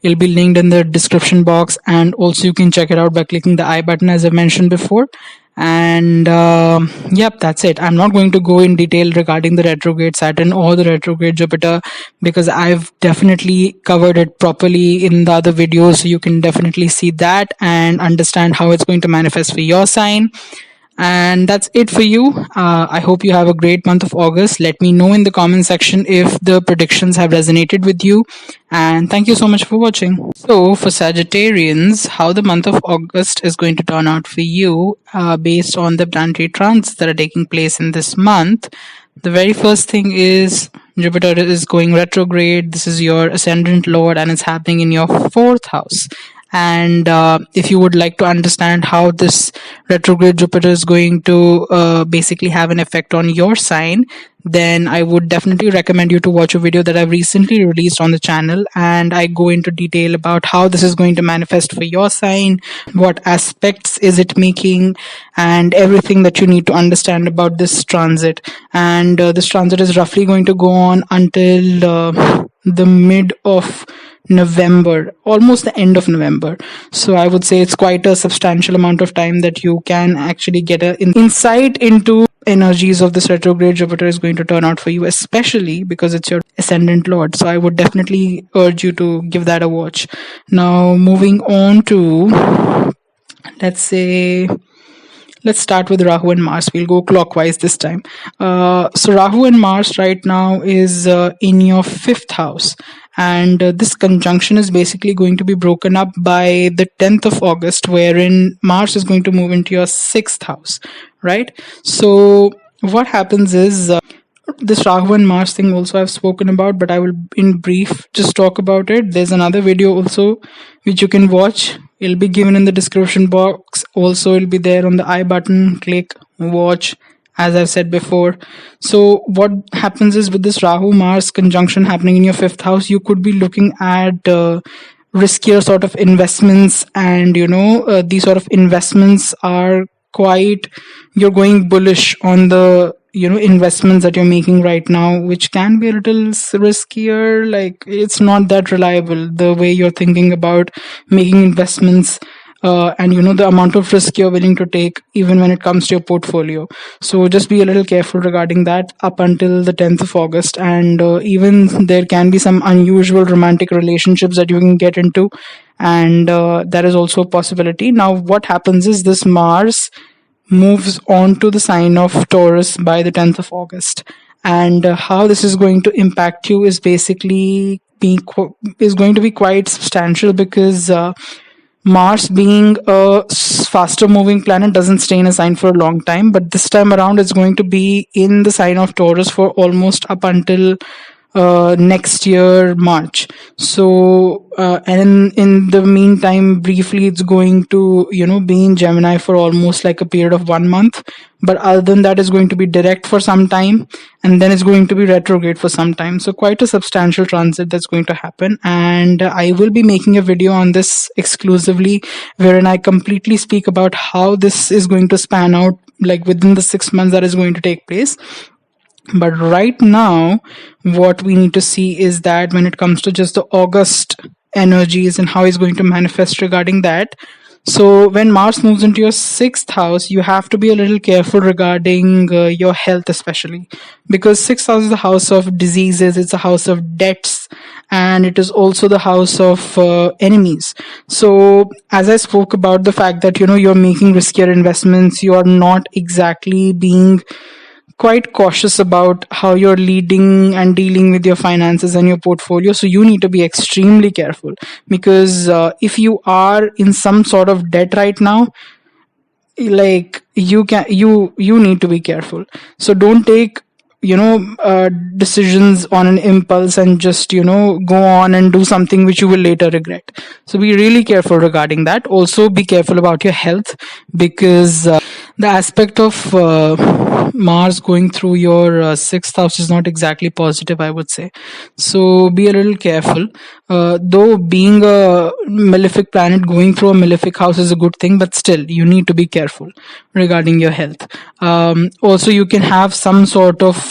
be linked in the description box, and also you can check it out by clicking the I button, as I mentioned before. And yep, that's it. I'm not going to go in detail regarding the retrograde Saturn or the retrograde Jupiter, because I've definitely covered it properly in the other videos, so you can definitely see that and understand how it's going to manifest for your sign. And that's it for you. I hope you have a great month of August. Let me know in the comment section if the predictions have resonated with you. And thank you so much for watching. So for Sagittarians, how the month of August is going to turn out for you based on the planetary transits that are taking place in this month. The very first thing is Jupiter is going retrograde. This is your ascendant lord, and it's happening in your 4th house. And if you would like to understand how this retrograde Jupiter is going to basically have an effect on your sign, then I would definitely recommend you to watch a video that I've recently released on the channel, and I go into detail about how this is going to manifest for your sign, what aspects is it making, and everything that you need to understand about this transit. And this transit is roughly going to go on until the mid of November, almost the end of November. So I would say it's quite a substantial amount of time that you can actually get an insight into energies of this retrograde Jupiter is going to turn out for you, especially because it's your ascendant lord. So I would definitely urge you to give that a watch. Now moving on to, let's start with Rahu and Mars. We'll go clockwise this time. So Rahu and Mars right now is in your 5th house. And this conjunction is basically going to be broken up by the 10th of August, wherein Mars is going to move into your 6th house, right? So what happens is this Rahu and Mars thing also I've spoken about, but I will in brief just talk about it. There's another video also which you can watch. It'll be given in the description box. Also, it'll be there on the I button. Click, watch, as I've said before. So what happens is, with this Rahu Mars conjunction happening in your 5th house, you could be looking at riskier sort of investments, and these sort of investments are quite, you're going bullish on the investments that you're making right now, which can be a little riskier. Like, it's not that reliable the way you're thinking about making investments, and the amount of risk you're willing to take even when it comes to your portfolio. So just be a little careful regarding that up until the 10th of August. And even there can be some unusual romantic relationships that you can get into, and that is also a possibility. Now what happens is, this Mars moves on to the sign of Taurus by the 10th of August. And how this is going to impact you is basically is going to be quite substantial, because Mars, being a faster moving planet, doesn't stay in a sign for a long time, but this time around it's going to be in the sign of Taurus for almost up until next year March. So and in the meantime, briefly, it's going to be in Gemini for almost like a period of 1 month, but other than that, it's going to be direct for some time, and then it's going to be retrograde for some time. So quite a substantial transit that's going to happen, and I will be making a video on this exclusively, wherein I completely speak about how this is going to span out, like within the 6 months that is going to take place. But right now, what we need to see is that when it comes to just the August energies and how it's going to manifest regarding that. So when Mars moves into your 6th house, you have to be a little careful regarding your health, especially because 6th house is the house of diseases, it's a house of debts, and it is also the house of enemies. So as I spoke about the fact that you're making riskier investments, you are not exactly being quite cautious about how you're leading and dealing with your finances and your portfolio. So you need to be extremely careful, because if you are in some sort of debt right now, like you need to be careful. So don't take decisions on an impulse and just go on and do something which you will later regret. So be really careful regarding that. Also be careful about your health, because the aspect of Mars going through your sixth house is not exactly positive, I would say. So be a little careful. Though being a malefic planet going through a malefic house is a good thing, but still you need to be careful regarding your health. Also, you can have some sort of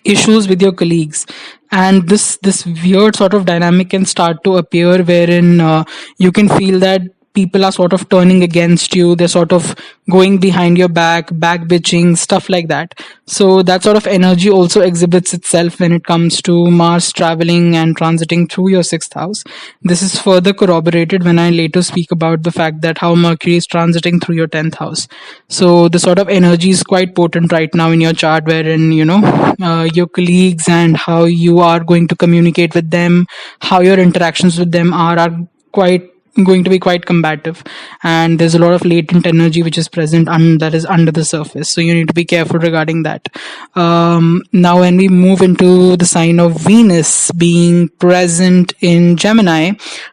issues with your colleagues, and this weird sort of dynamic can start to appear, wherein you can feel that people are sort of turning against you. They're sort of going behind your back bitching, stuff like that. So that sort of energy also exhibits itself when it comes to Mars traveling and transiting through your sixth house. This is further corroborated when I later speak about the fact that how Mercury is transiting through your 10th house. So the sort of energy is quite potent right now in your chart, wherein your colleagues and how you are going to communicate with them, how your interactions with them are quite going to be quite combative, and there's a lot of latent energy which is present and that is under the surface. So you need to be careful regarding that. Now when we move into the sign of Venus being present in Gemini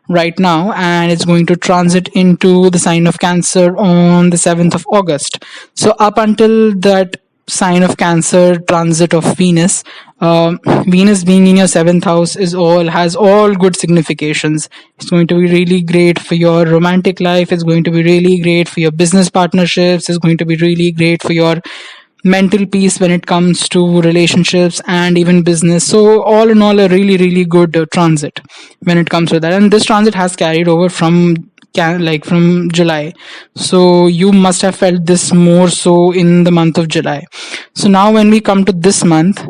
right now, and it's going to transit into the sign of Cancer on the 7th of August. So up until that sign of Cancer transit of Venus, Venus being in your 7th house has all good significations. It's going to be really great for your romantic life. It's going to be really great for your business partnerships. It's going to be really great for your mental peace when it comes to relationships and even business. So all in all, a really, really good transit when it comes to that. And this transit has carried over from July. So you must have felt this more so in the month of July. So now when we come to this month,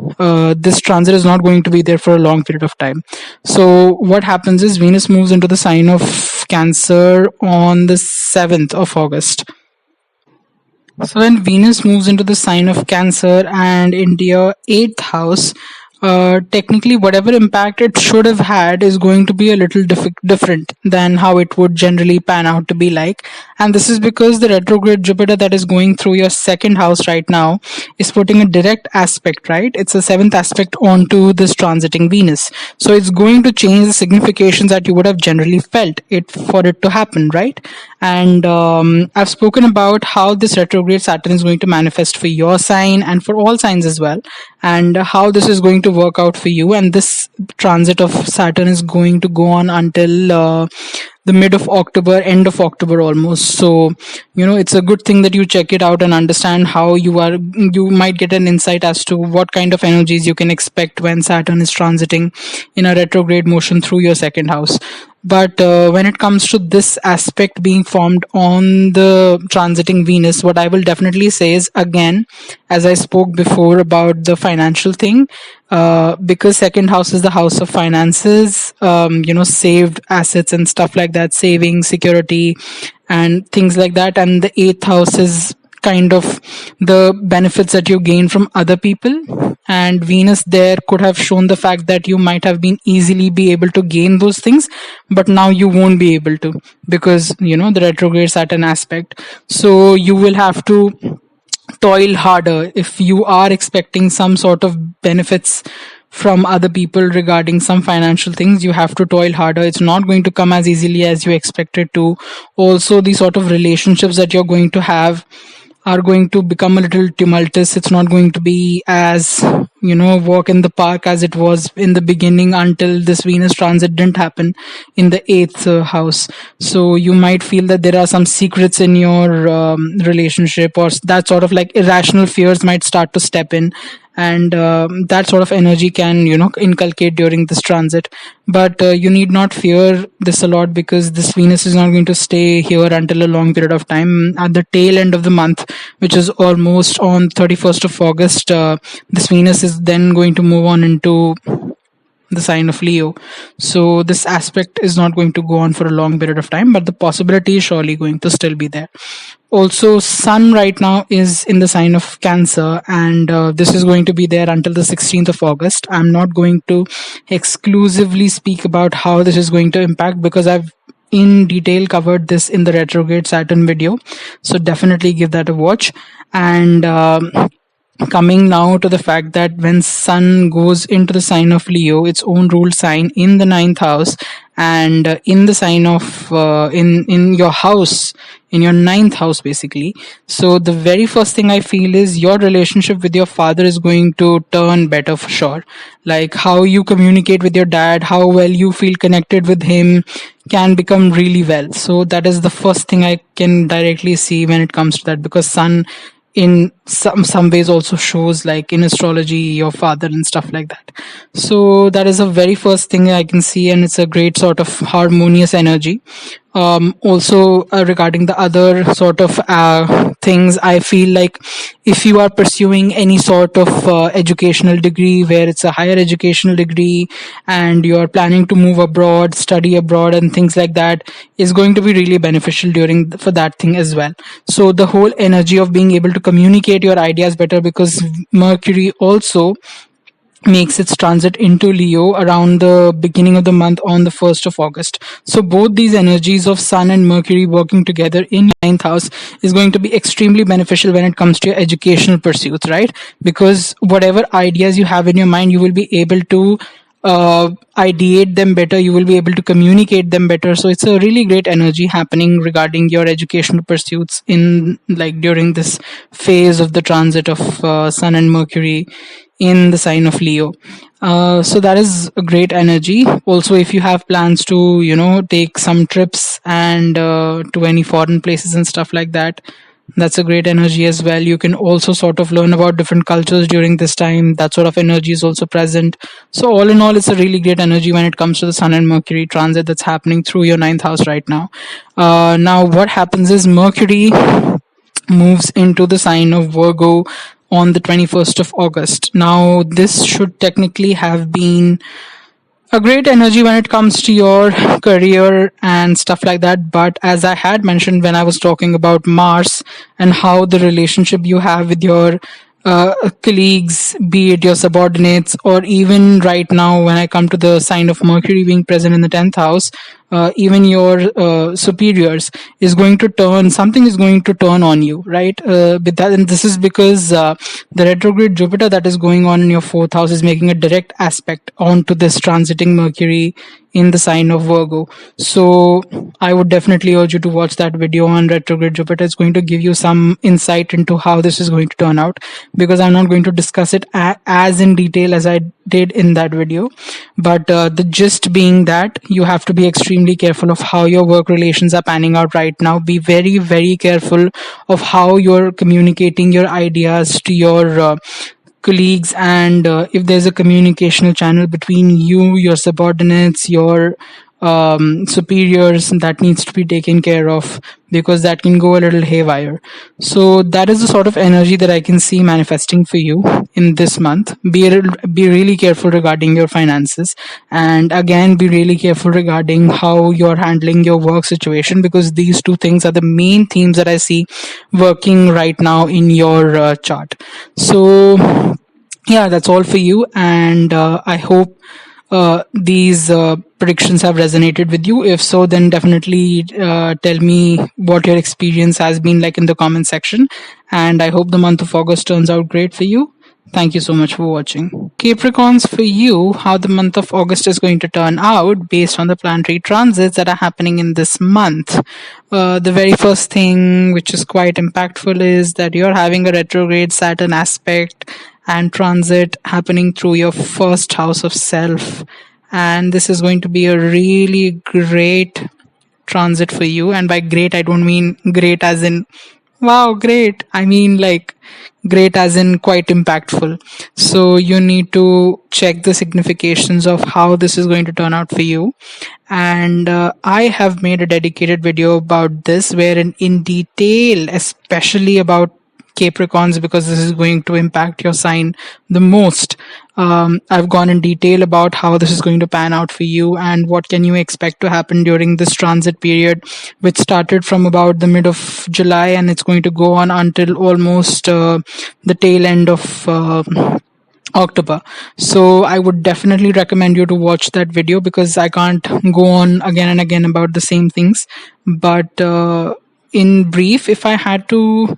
this transit is not going to be there for a long period of time. So what happens is Venus moves into the sign of Cancer on the 7th of August. So when Venus moves into the sign of Cancer and into your 8th house, technically whatever impact it should have had is going to be a little different than how it would generally pan out to be like. And this is because the retrograde Jupiter that is going through your 2nd house right now is putting a direct aspect, right? It's a 7th aspect onto this transiting Venus. So it's going to change the significations that you would have generally felt it for it to happen, right? And I've spoken about how this retrograde Saturn is going to manifest for your sign and for all signs as well, and how this is going to work out for you. And this transit of Saturn is going to go on until the mid of October, end of October almost. So it's a good thing that you check it out and understand how you might get an insight as to what kind of energies you can expect when Saturn is transiting in a retrograde motion through your 2nd house. But when it comes to this aspect being formed on the transiting Venus, what I will definitely say is, again, as I spoke before about the financial thing, because 2nd house is the house of finances, saved assets and stuff like that, saving, security, and things like that. And the 8th house is kind of the benefits that you gain from other people. And Venus there could have shown the fact that you might have been easily be able to gain those things, but now you won't be able to, because the retrograde Saturn aspect. So you will have to toil harder if you are expecting some sort of benefits from other people regarding some financial things. You have to toil harder. It's not going to come as easily as you expected to. Also, the sort of relationships that you're going to have are going to become a little tumultuous. It's not going to be as walk in the park as it was in the beginning, until this Venus transit didn't happen in the 8th house. So you might feel that there are some secrets in your relationship, or that sort of like irrational fears might start to step in, and that sort of energy can inculcate during this transit. But you need not fear this a lot, because this Venus is not going to stay here until a long period of time. At the tail end of the month, which is almost on 31st of August, this Venus is then going to move on into the sign of Leo. So this aspect is not going to go on for a long period of time, but the possibility is surely going to still be there. Also, Sun right now is in the sign of Cancer, and this is going to be there until the 16th of August. I'm not going to exclusively speak about how this is going to impact, because I've in detail covered this in the retrograde Saturn video. So definitely give that a watch. And coming now to the fact that when sun goes into the sign of Leo, its own ruled sign, in the ninth house, and in the sign of in your house, in your ninth house basically, so the very first thing I feel is your relationship with your father is going to turn better for sure. Like how you communicate with your dad, how well you feel connected with him, can become really well. So that is the first thing I can directly see when it comes to that, because sun in some ways also shows, like in astrology, your father and stuff like that. So that is a very first thing I can see, and it's a great sort of harmonious energy. Also, regarding the other sort of things, I feel like if you are pursuing any sort of educational degree where it's a higher educational degree and you're planning to move abroad, study abroad, and things like that, is going to be really beneficial during for that thing as well. So the whole energy of being able to communicate your ideas better, because Mercury also makes its transit into Leo around the beginning of the month on the 1st of August. So both these energies of Sun and Mercury working together in your ninth house is going to be extremely beneficial when it comes to your educational pursuits, right? Because whatever ideas you have in your mind, you will be able to ideate them better, you will be able to communicate them better. So it's a really great energy happening regarding your educational pursuits in, like, during this phase of the transit of Sun and Mercury in the sign of Leo. So that is a great energy. Also, if you have plans to, take some trips and to any foreign places and stuff like that, that's a great energy as well. You can also sort of learn about different cultures during this time. That sort of energy is also present. So all in all, it's a really great energy when it comes to the Sun and Mercury transit that's happening through your ninth house right now. Now, what happens is Mercury moves into the sign of Virgo on the 21st of August. Now, this should technically have been a great energy when it comes to your career and stuff like that. But as I had mentioned when I was talking about Mars and how the relationship you have with your colleagues, be it your subordinates, or even right now when I come to the sign of Mercury being present in the 10th house, even your superiors is going to turn, something is going to turn on you, right? With that, and this is because the retrograde Jupiter that is going on in your fourth house is making a direct aspect onto this transiting Mercury in the sign of Virgo. So I would definitely urge you to watch that video on retrograde Jupiter. It's going to give you some insight into how this is going to turn out, because I'm not going to discuss it as in detail as I did in that video. But the gist being that you have to be extremely careful of how your work relations are panning out right now. Be very, very careful of how you're communicating your ideas to your colleagues, and if there's a communicational channel between you, your subordinates, your superiors, that needs to be taken care of, because that can go a little haywire. So that is the sort of energy that I can see manifesting for you in this month. Be really careful regarding your finances, and again, be really careful regarding how you're handling your work situation, because these two things are the main themes that I see working right now in your chart. So yeah, that's all for you, and I hope these predictions have resonated with you. If so, then definitely tell me what your experience has been like in the comment section, and I hope the month of August turns out great for you. Thank you so much for watching. Capricorns, for you, how the month of August is going to turn out based on the planetary transits that are happening in this month. The very first thing, which is quite impactful, is that you're having a retrograde Saturn aspect and transit happening through your first house of self. And this is going to be a really great transit for you. And by great, I don't mean great as in, wow, great. I mean like great as in quite impactful. So you need to check the significations of how this is going to turn out for you. And I have made a dedicated video about this, wherein in detail, especially about Capricorns, because this is going to impact your sign the most. I've gone in detail about how this is going to pan out for you and what can you expect to happen during this transit period, which started from about the mid of July, and it's going to go on until almost the tail end of October. So I would definitely recommend you to watch that video, because I can't go on again and again about the same things. But in brief, if I had to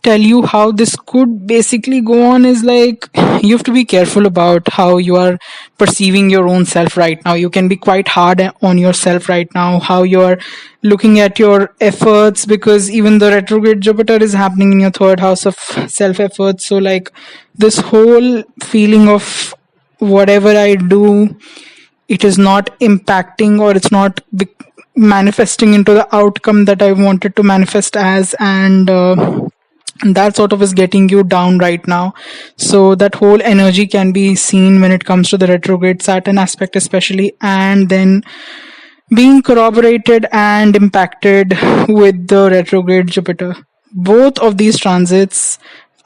tell you how this could basically go on, is like you have to be careful about how you are perceiving your own self right now. You can be quite hard on yourself right now, how you are looking at your efforts, because even the retrograde Jupiter is happening in your third house of self efforts. So like this whole feeling of whatever I do, it is not impacting, or it's not manifesting into the outcome that I wanted to manifest as, and that sort of is getting you down right now. So that whole energy can be seen when it comes to the retrograde Saturn aspect especially, and then being corroborated and impacted with the retrograde Jupiter. Both of these transits,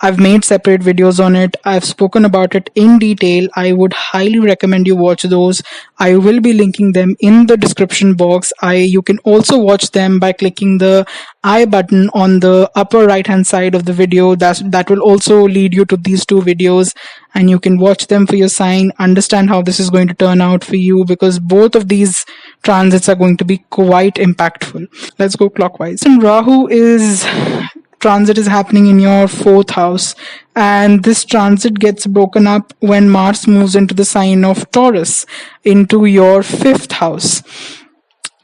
I've made separate videos on it. I've spoken about it in detail. I would highly recommend you watch those. I will be linking them in the description box. You can also watch them by clicking the I button on the upper right hand side of the video. That will also lead you to these two videos, and you can watch them for your sign, understand how this is going to turn out for you, because both of these transits are going to be quite impactful. Let's go clockwise. And Rahu transit is happening in your fourth house, and this transit gets broken up when Mars moves into the sign of Taurus, into your fifth house.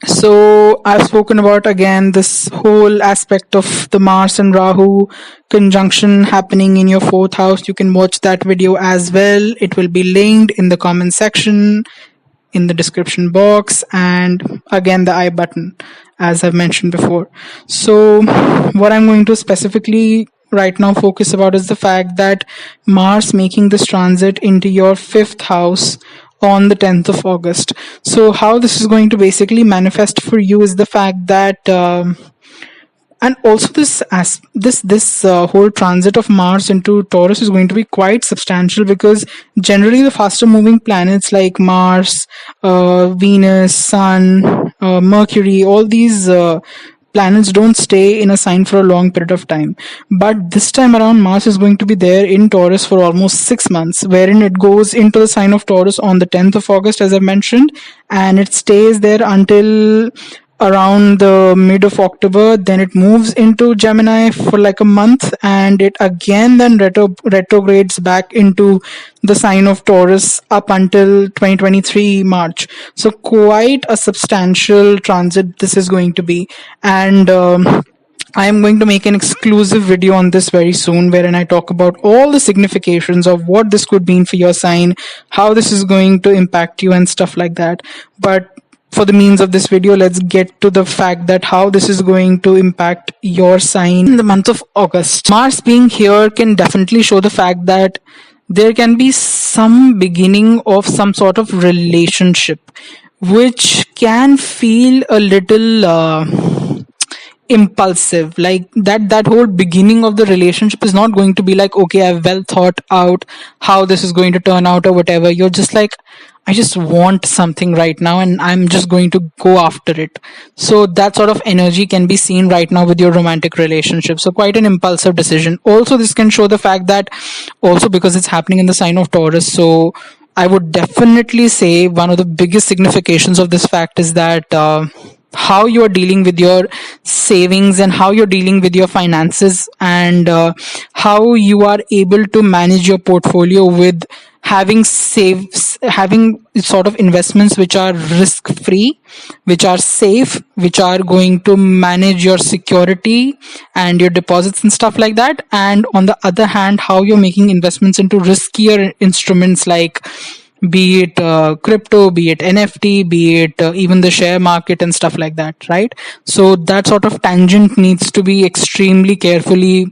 So I've spoken about again this whole aspect of the Mars and Rahu conjunction happening in your fourth house. You can watch that video as well. It will be linked in the comment section, in the description box, and again the I button, as I've mentioned before. So what I'm going to specifically right now focus about is the fact that Mars making this transit into your fifth house on the 10th of August. So how this is going to basically manifest for you is the fact that and also this whole transit of Mars into Taurus is going to be quite substantial, because generally the faster moving planets like Mars, Venus, Sun, Mercury, all these planets don't stay in a sign for a long period of time. But this time around, Mars is going to be there in Taurus for almost 6 months, wherein it goes into the sign of Taurus on the 10th of August, as I mentioned, and it stays there until around the mid of October. Then it moves into Gemini for like a month, and it again then retrogrades back into the sign of Taurus up until 2023 March. So quite a substantial transit this is going to be, and I am going to make an exclusive video on this very soon, wherein I talk about all the significations of what this could mean for your sign, how this is going to impact you and stuff like that. But for the means of this video, let's get to the fact that how this is going to impact your sign in the month of August. Mars being here can definitely show the fact that there can be some beginning of some sort of relationship, which can feel a little impulsive. Like that whole beginning of the relationship is not going to be like, okay, I've well thought out how this is going to turn out or whatever. You're just like, I just want something right now and I'm just going to go after it. So that sort of energy can be seen right now with your romantic relationship. So quite an impulsive decision. Also, this can show the fact that also because it's happening in the sign of Taurus, so I would definitely say one of the biggest significations of this fact is that how you are dealing with your savings and how you're dealing with your finances, and how you are able to manage your portfolio with having sort of investments which are risk free, which are safe, which are going to manage your security and your deposits and stuff like that. And on the other hand, how you're making investments into riskier instruments, like be it crypto, be it NFT, be it even the share market and stuff like that, right? So that sort of tangent needs to be extremely carefully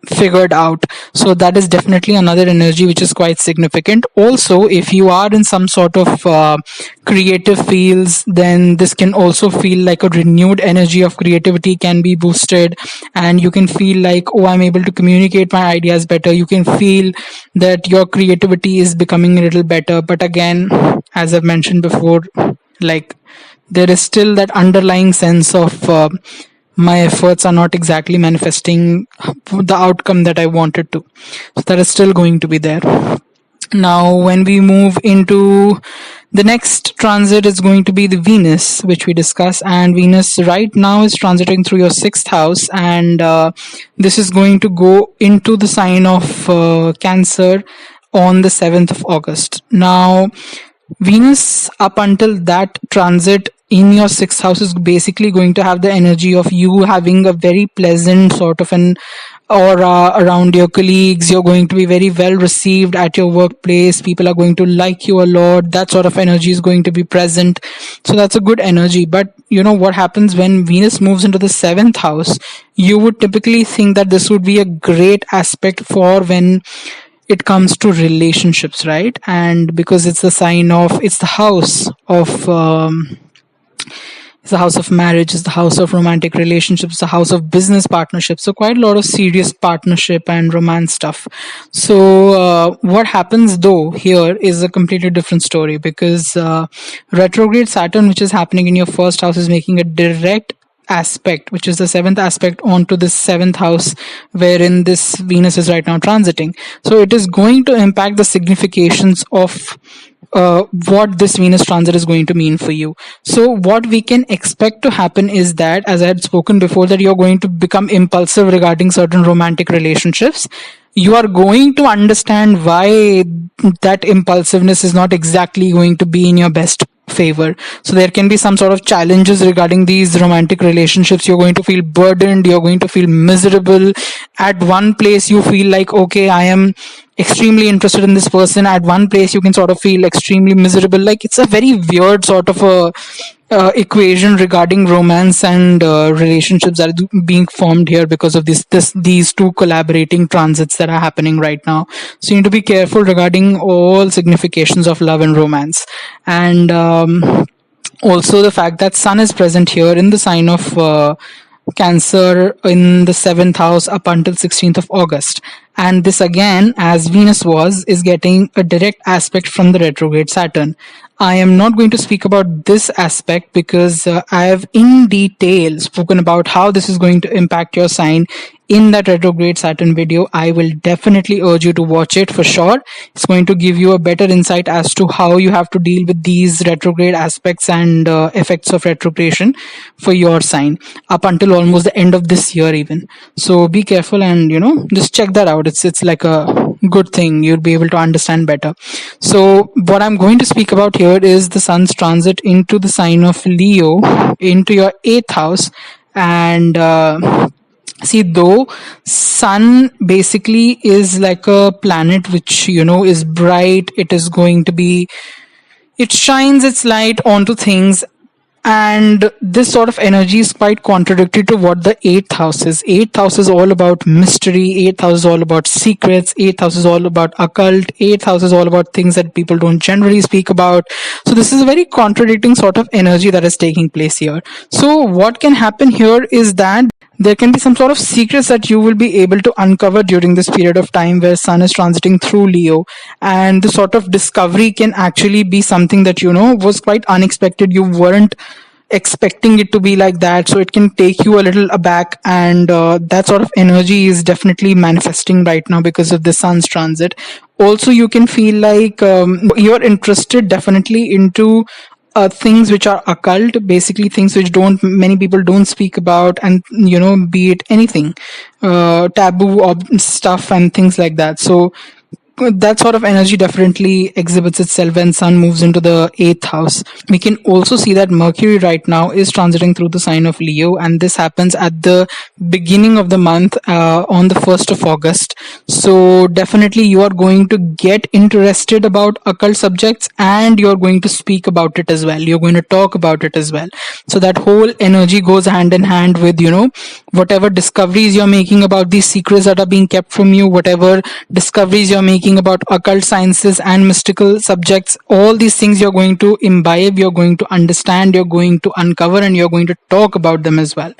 figured out. So that is definitely another energy which is quite significant. Also, if you are in some sort of creative fields, then this can also feel like a renewed energy of creativity can be boosted, and you can feel like, oh, I'm able to communicate my ideas better. You can feel that your creativity is becoming a little better. But again, as I've mentioned before, like there is still that underlying sense of my efforts are not exactly manifesting the outcome that I wanted to. So that is still going to be there. Now, when we move into The next transit is going to be the Venus, which we discuss, and Venus right now is transiting through your 6th house, and this is going to go into the sign of Cancer on the 7th of August. Now, Venus, up until that transit in your 6th house, is basically going to have the energy of you having a very pleasant sort of an aura around your colleagues. You're going to be very well received at your workplace. People are going to like you a lot. That sort of energy is going to be present. So that's a good energy. But you know what happens when Venus moves into the 7th house? You would typically think that this would be a great aspect for when it comes to relationships, right? And because it's the house of it's the house of marriage, it's the house of romantic relationships, the house of business partnerships. So quite a lot of serious partnership and romance stuff. So what happens though here is a completely different story, because retrograde Saturn, which is happening in your 1st house, is making a direct aspect, which is the 7th aspect, onto this 7th house wherein this Venus is right now transiting. So it is going to impact the significations of what this Venus transit is going to mean for you. So what we can expect to happen is that, as I had spoken before, that you're going to become impulsive regarding certain romantic relationships. You are going to understand why that impulsiveness is not exactly going to be in your best favor. So there can be some sort of challenges regarding these romantic relationships. You're going to feel burdened, you're going to feel miserable. At one place you feel like, okay, I am extremely interested in this person. At one place you can sort of feel extremely miserable. Like, it's a very weird sort of a equation regarding romance and relationships that are being formed here because of these two collaborating transits that are happening right now. So you need to be careful regarding all significations of love and romance. And also the fact that Sun is present here in the sign of Cancer in the 7th house up until 16th of August. And this again, as Venus is getting a direct aspect from the retrograde Saturn. I am not going to speak about this aspect because I have in detail spoken about how this is going to impact your sign in that retrograde Saturn video. I will definitely urge you to watch it for sure. It's going to give you a better insight as to how you have to deal with these retrograde aspects and effects of retrogradation for your sign up until almost the end of this year even. So be careful and just check that out. It's like a good thing. You'll be able to understand better. So what I'm going to speak about here is the Sun's transit into the sign of Leo, into your 8th house. And see, though Sun basically is like a planet which is bright, it shines its light onto things, and this sort of energy is quite contradictory to what the 8th house is. 8th house is all about mystery, 8th house is all about secrets, 8th house is all about occult, 8th house is all about things that people don't generally speak about. So this is a very contradicting sort of energy that is taking place here. So what can happen here is that there can be some sort of secrets that you will be able to uncover during this period of time where Sun is transiting through Leo, and the sort of discovery can actually be something that was quite unexpected. You weren't expecting it to be like that, so it can take you a little aback, and that sort of energy is definitely manifesting right now because of the Sun's transit. Also, you can feel like you're interested definitely into things which are occult, basically things which many people don't speak about, and be it anything taboo stuff and things like that. So that sort of energy definitely exhibits itself when Sun moves into the 8th house. We can also see that Mercury right now is transiting through the sign of Leo, and this happens at the beginning of the month on the 1st of August. So definitely you are going to get interested about occult subjects, and you're going to speak about it as well. You're going to talk about it as well. So that whole energy goes hand in hand with whatever discoveries you're making about these secrets that are being kept from you, whatever discoveries you're making about occult sciences and mystical subjects. All these things you're going to imbibe, you're going to understand, you're going to uncover, and you're going to talk about them as well.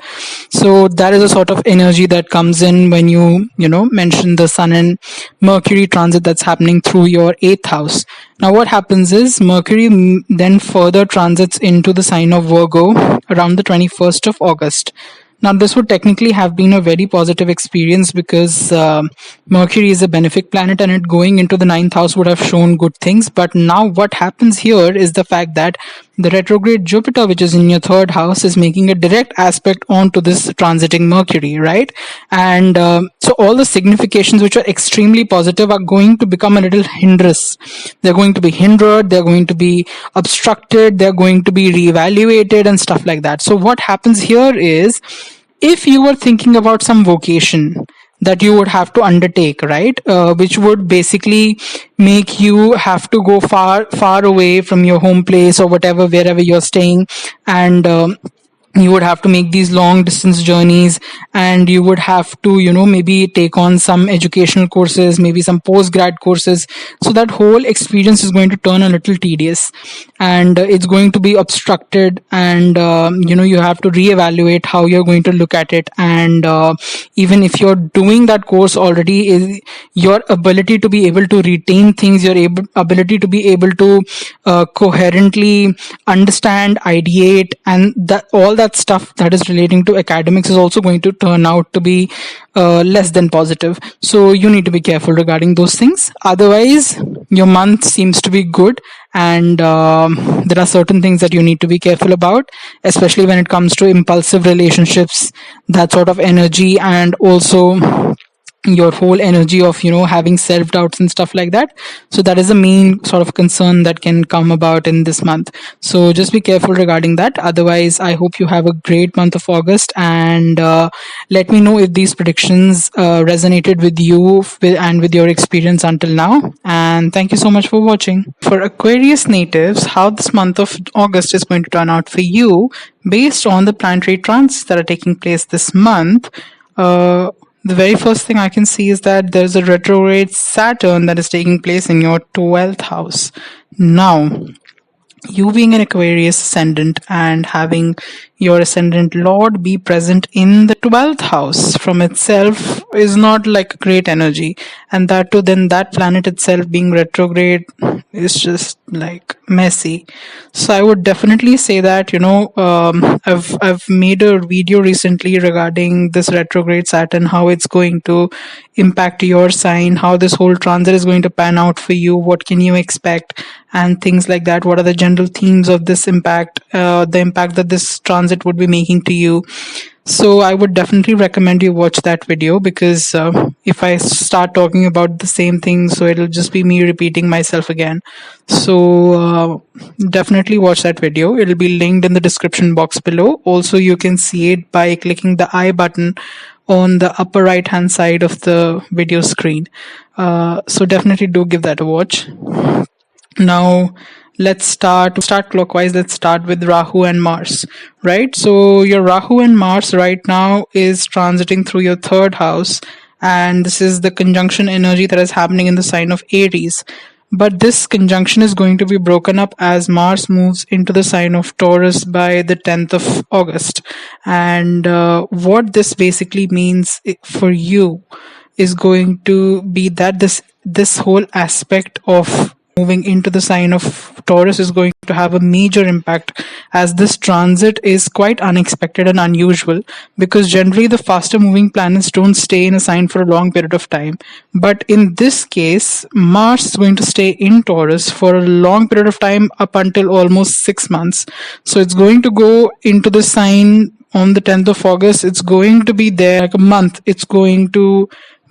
So that is a sort of energy that comes in when you mention the Sun and Mercury transit that's happening through your 8th house. Now what happens is Mercury then further transits into the sign of Virgo around the 21st of August. Now, this would technically have been a very positive experience because Mercury is a benefic planet and it going into the ninth house would have shown good things. But now, what happens here is the fact that the retrograde Jupiter, which is in your third house, is making a direct aspect onto this transiting Mercury, right? And so, all the significations which are extremely positive are going to become a little hindrance. They're going to be hindered, they're going to be obstructed, they're going to be reevaluated, and stuff like that. So, what happens here is, if you were thinking about some vocation that you would have to undertake, right, which would basically make you have to go far away from your home place or whatever, wherever you're staying, and you would have to make these long distance journeys, and you would have to, maybe take on some educational courses, maybe some post grad courses. So that whole experience is going to turn a little tedious, and it's going to be obstructed, and you have to reevaluate how you're going to look at it. And even if you're doing that course already, is your ability to be able to retain things, your ability to be able to coherently understand, ideate, and that all that stuff that is relating to academics is also going to turn out to be less than positive. So you need to be careful regarding those things. Otherwise, your month seems to be good, and there are certain things that you need to be careful about, especially when it comes to impulsive relationships, that sort of energy, and also your whole energy of having self doubts and stuff like that. So that is the main sort of concern that can come about in this month. So just be careful regarding that. Otherwise, I hope you have a great month of August, and let me know if these predictions resonated with you and with your experience until now. And thank you so much for watching. For Aquarius natives, how this month of August is going to turn out for you based on the planetary transits that are taking place this month. The very first thing I can see is that there's a retrograde Saturn that is taking place in your 12th house. Now, you being an Aquarius ascendant and having your ascendant lord be present in the 12th house from itself is not like great energy, and that too, then that planet itself being retrograde is just like messy. So I would definitely say that I've made a video recently regarding this retrograde Saturn, how it's going to impact your sign, how this whole transit is going to pan out for you, what can you expect, and things like that. What are the general themes of this impact, the impact that this transit would be making to you. So I would definitely recommend you watch that video, because if I start talking about the same thing, so it'll just be me repeating myself again. So definitely watch that video. It'll be linked in the description box below. Also, you can see it by clicking the I button on the upper right hand side of the video screen. So definitely do give that a watch. Now, let's start clockwise. Let's start with Rahu and Mars, right? So your Rahu and Mars right now is transiting through your third house, and this is the conjunction energy that is happening in the sign of Aries. But this conjunction is going to be broken up as Mars moves into the sign of Taurus by the 10th of August. And what this basically means for you is going to be that this whole aspect of moving into the sign of Taurus is going to have a major impact, as this transit is quite unexpected and unusual, because generally the faster moving planets don't stay in a sign for a long period of time. But in this case, Mars is going to stay in Taurus for a long period of time, up until almost 6 months. So it's going to go into the sign on the 10th of August. It's going to be there like a month. It's going to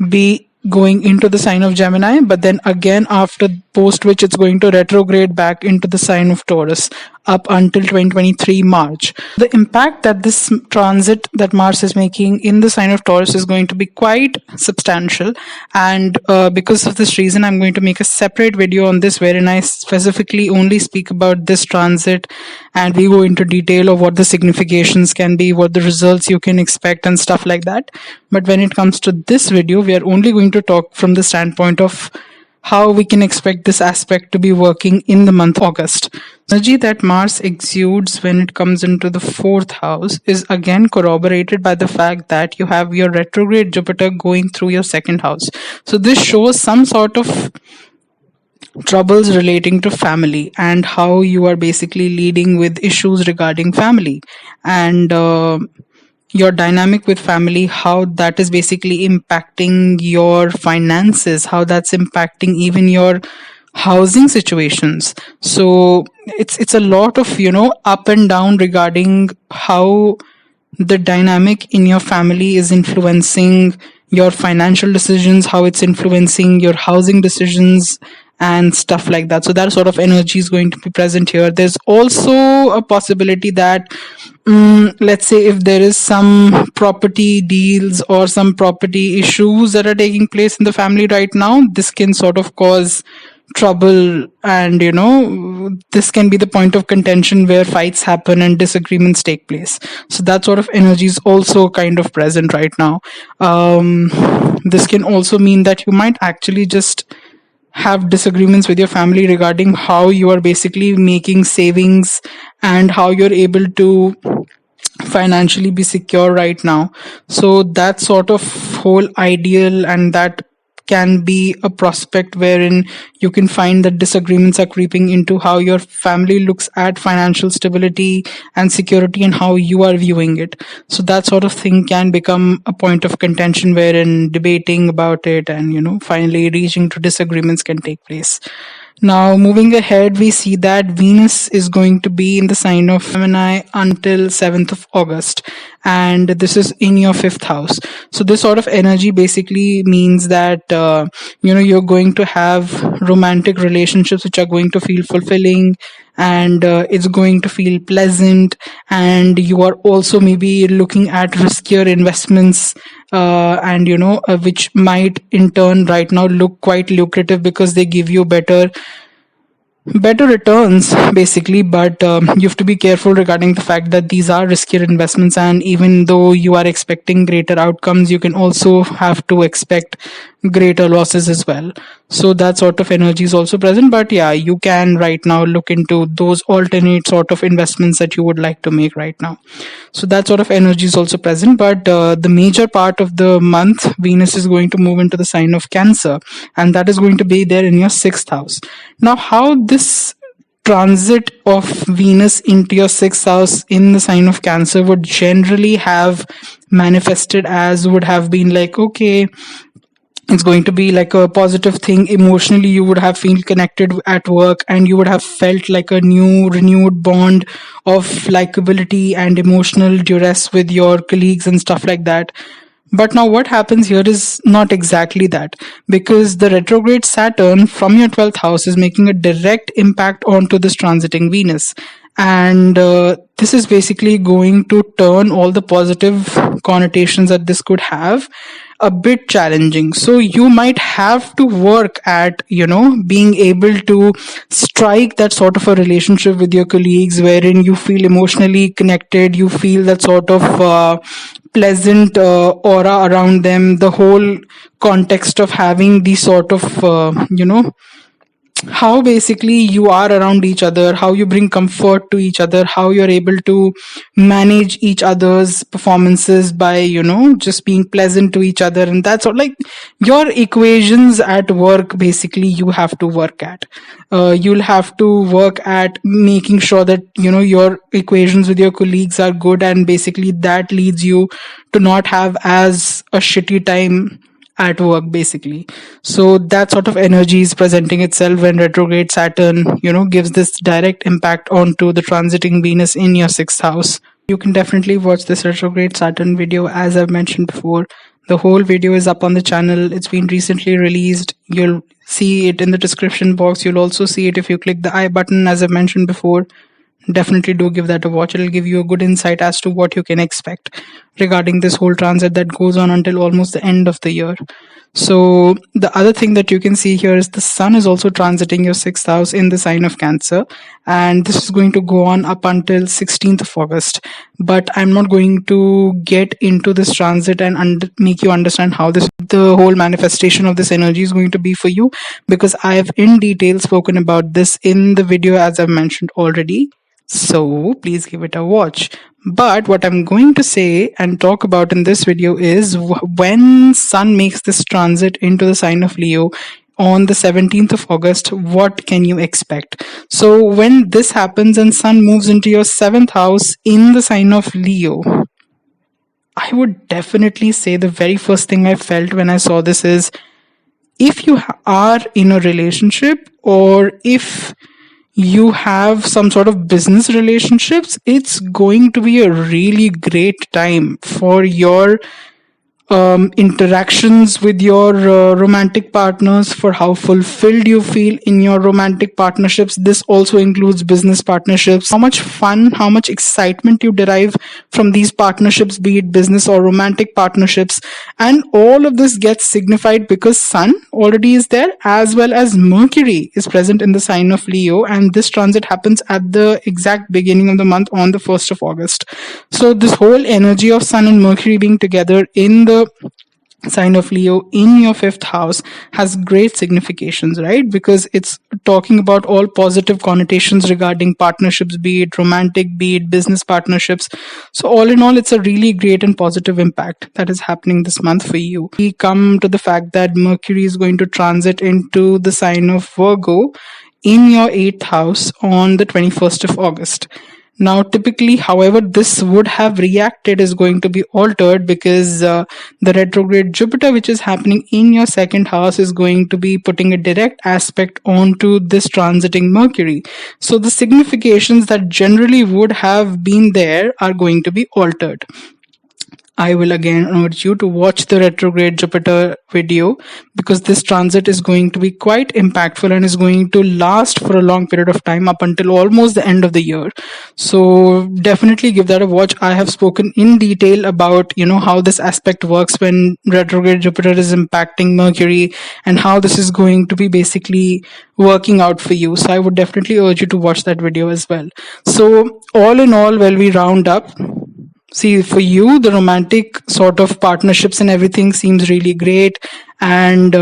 be going into the sign of Gemini, but then again after post which it's going to retrograde back into the sign of Taurus up until 2023 March. The impact that this transit that Mars is making in the sign of Taurus is going to be quite substantial, and because of this reason I'm going to make a separate video on this, wherein I specifically only speak about this transit and we go into detail of what the significations can be, what the results you can expect and stuff like that. But when it comes to this video, we are only going to talk from the standpoint of how we can expect this aspect to be working in the month of August. Energy that Mars exudes when it comes into the fourth house is again corroborated by the fact that you have your retrograde Jupiter going through your second house. So this shows some sort of troubles relating to family and how you are basically leading with issues regarding family. And your dynamic with family, how that is basically impacting your finances, how that's impacting even your housing situations. So it's a lot of, up and down regarding how the dynamic in your family is influencing your financial decisions, how it's influencing your housing decisions, and stuff like that. So that sort of energy is going to be present here. There's also a possibility that, let's say, if there is some property deals or some property issues that are taking place in the family right now, this can sort of cause trouble, and this can be the point of contention where fights happen and disagreements take place. So that sort of energy is also kind of present right now. This can also mean that you might actually just have disagreements with your family regarding how you are basically making savings and how you're able to financially be secure right now. So that sort of whole ideal, and that can be a prospect wherein you can find that disagreements are creeping into how your family looks at financial stability and security and how you are viewing it. So that sort of thing can become a point of contention wherein debating about it and finally reaching to disagreements can take place. Now, moving ahead, we see that Venus is going to be in the sign of Gemini until 7th of August, and this is in your 5th house. So this sort of energy basically means that you're going to have romantic relationships which are going to feel fulfilling, and it's going to feel pleasant, and you are also maybe looking at riskier investments, and which might in turn right now look quite lucrative because they give you better returns basically. But you have to be careful regarding the fact that these are riskier investments, and even though you are expecting greater outcomes, you can also have to expect greater losses as well. So that sort of energy is also present. But yeah, you can right now look into those alternate sort of investments that you would like to make right now. So that sort of energy is also present. But the major part of the month, Venus is going to move into the sign of Cancer, and that is going to be there in your 6th house. Now, how this transit of Venus into your 6th house in the sign of Cancer would generally have manifested as would have been like, okay, it's going to be like a positive thing. Emotionally, you would have feel connected at work, and you would have felt like a new renewed bond of likability and emotional duress with your colleagues and stuff like that. But now what happens here is not exactly that, because the retrograde Saturn from your 12th house is making a direct impact onto this transiting Venus. And this is basically going to turn all the positive connotations that this could have a bit challenging. So you might have to work at, being able to strike that sort of a relationship with your colleagues wherein you feel emotionally connected, you feel that sort of pleasant aura around them, the whole context of having these sort of, how basically you are around each other, how you bring comfort to each other, how you're able to manage each other's performances by, just being pleasant to each other. And that's all, like, your equations at work, basically, you have to work at. You'll have to work at making sure that, your equations with your colleagues are good, and basically that leads you to not have as a shitty time at work basically. So that sort of energy is presenting itself when retrograde Saturn gives this direct impact onto the transiting Venus in your 6th house. You can definitely watch this retrograde Saturn video. As I've mentioned before, the whole video is up on the channel. It's been recently released. You'll see it in the description box. You'll also see it if you click the I button, as I've mentioned before. Definitely do give that a watch. It'll give you a good insight as to what you can expect regarding this whole transit that goes on until almost the end of the year. So the other thing that you can see here is the sun is also transiting your 6th house in the sign of Cancer, and this is going to go on up until 16th of August. But I'm not going to get into this transit and make you understand how the whole manifestation of this energy is going to be for you, because I have in detail spoken about this in the video, as I've mentioned already. So please give it a watch. But what I'm going to say and talk about in this video is when Sun makes this transit into the sign of Leo on the 17th of August, what can you expect? So when this happens and Sun moves into your 7th house in the sign of Leo, I would definitely say the very first thing I felt when I saw this is, if you are in a relationship, or if you have some sort of business relationships, it's going to be a really great time for your interactions with your romantic partners, for how fulfilled you feel in your romantic partnerships. This also includes business partnerships. How much fun, how much excitement you derive from these partnerships, be it business or romantic partnerships. And all of this gets signified because Sun already is there, as well as Mercury is present in the sign of Leo. And this transit happens at the exact beginning of the month on the 1st of August. So this whole energy of Sun and Mercury being together in the sign of Leo in your 5th house has great significations, right? Because it's talking about all positive connotations regarding partnerships, be it romantic, be it business partnerships. So all in all, it's a really great and positive impact that is happening this month for you. We come to the fact that Mercury is going to transit into the sign of Virgo in your 8th house on the 21st of August. Now, typically, however, this would have reacted is going to be altered, because the retrograde Jupiter, which is happening in your 2nd house, is going to be putting a direct aspect onto this transiting Mercury. So the significations that generally would have been there are going to be altered. I will again urge you to watch the retrograde Jupiter video, because this transit is going to be quite impactful and is going to last for a long period of time, up until almost the end of the year. So definitely give that a watch. I have spoken in detail about, how this aspect works when retrograde Jupiter is impacting Mercury, and how this is going to be basically working out for you. So I would definitely urge you to watch that video as well. So all in all, while we round up, see, for you, the romantic sort of partnerships and everything seems really great, and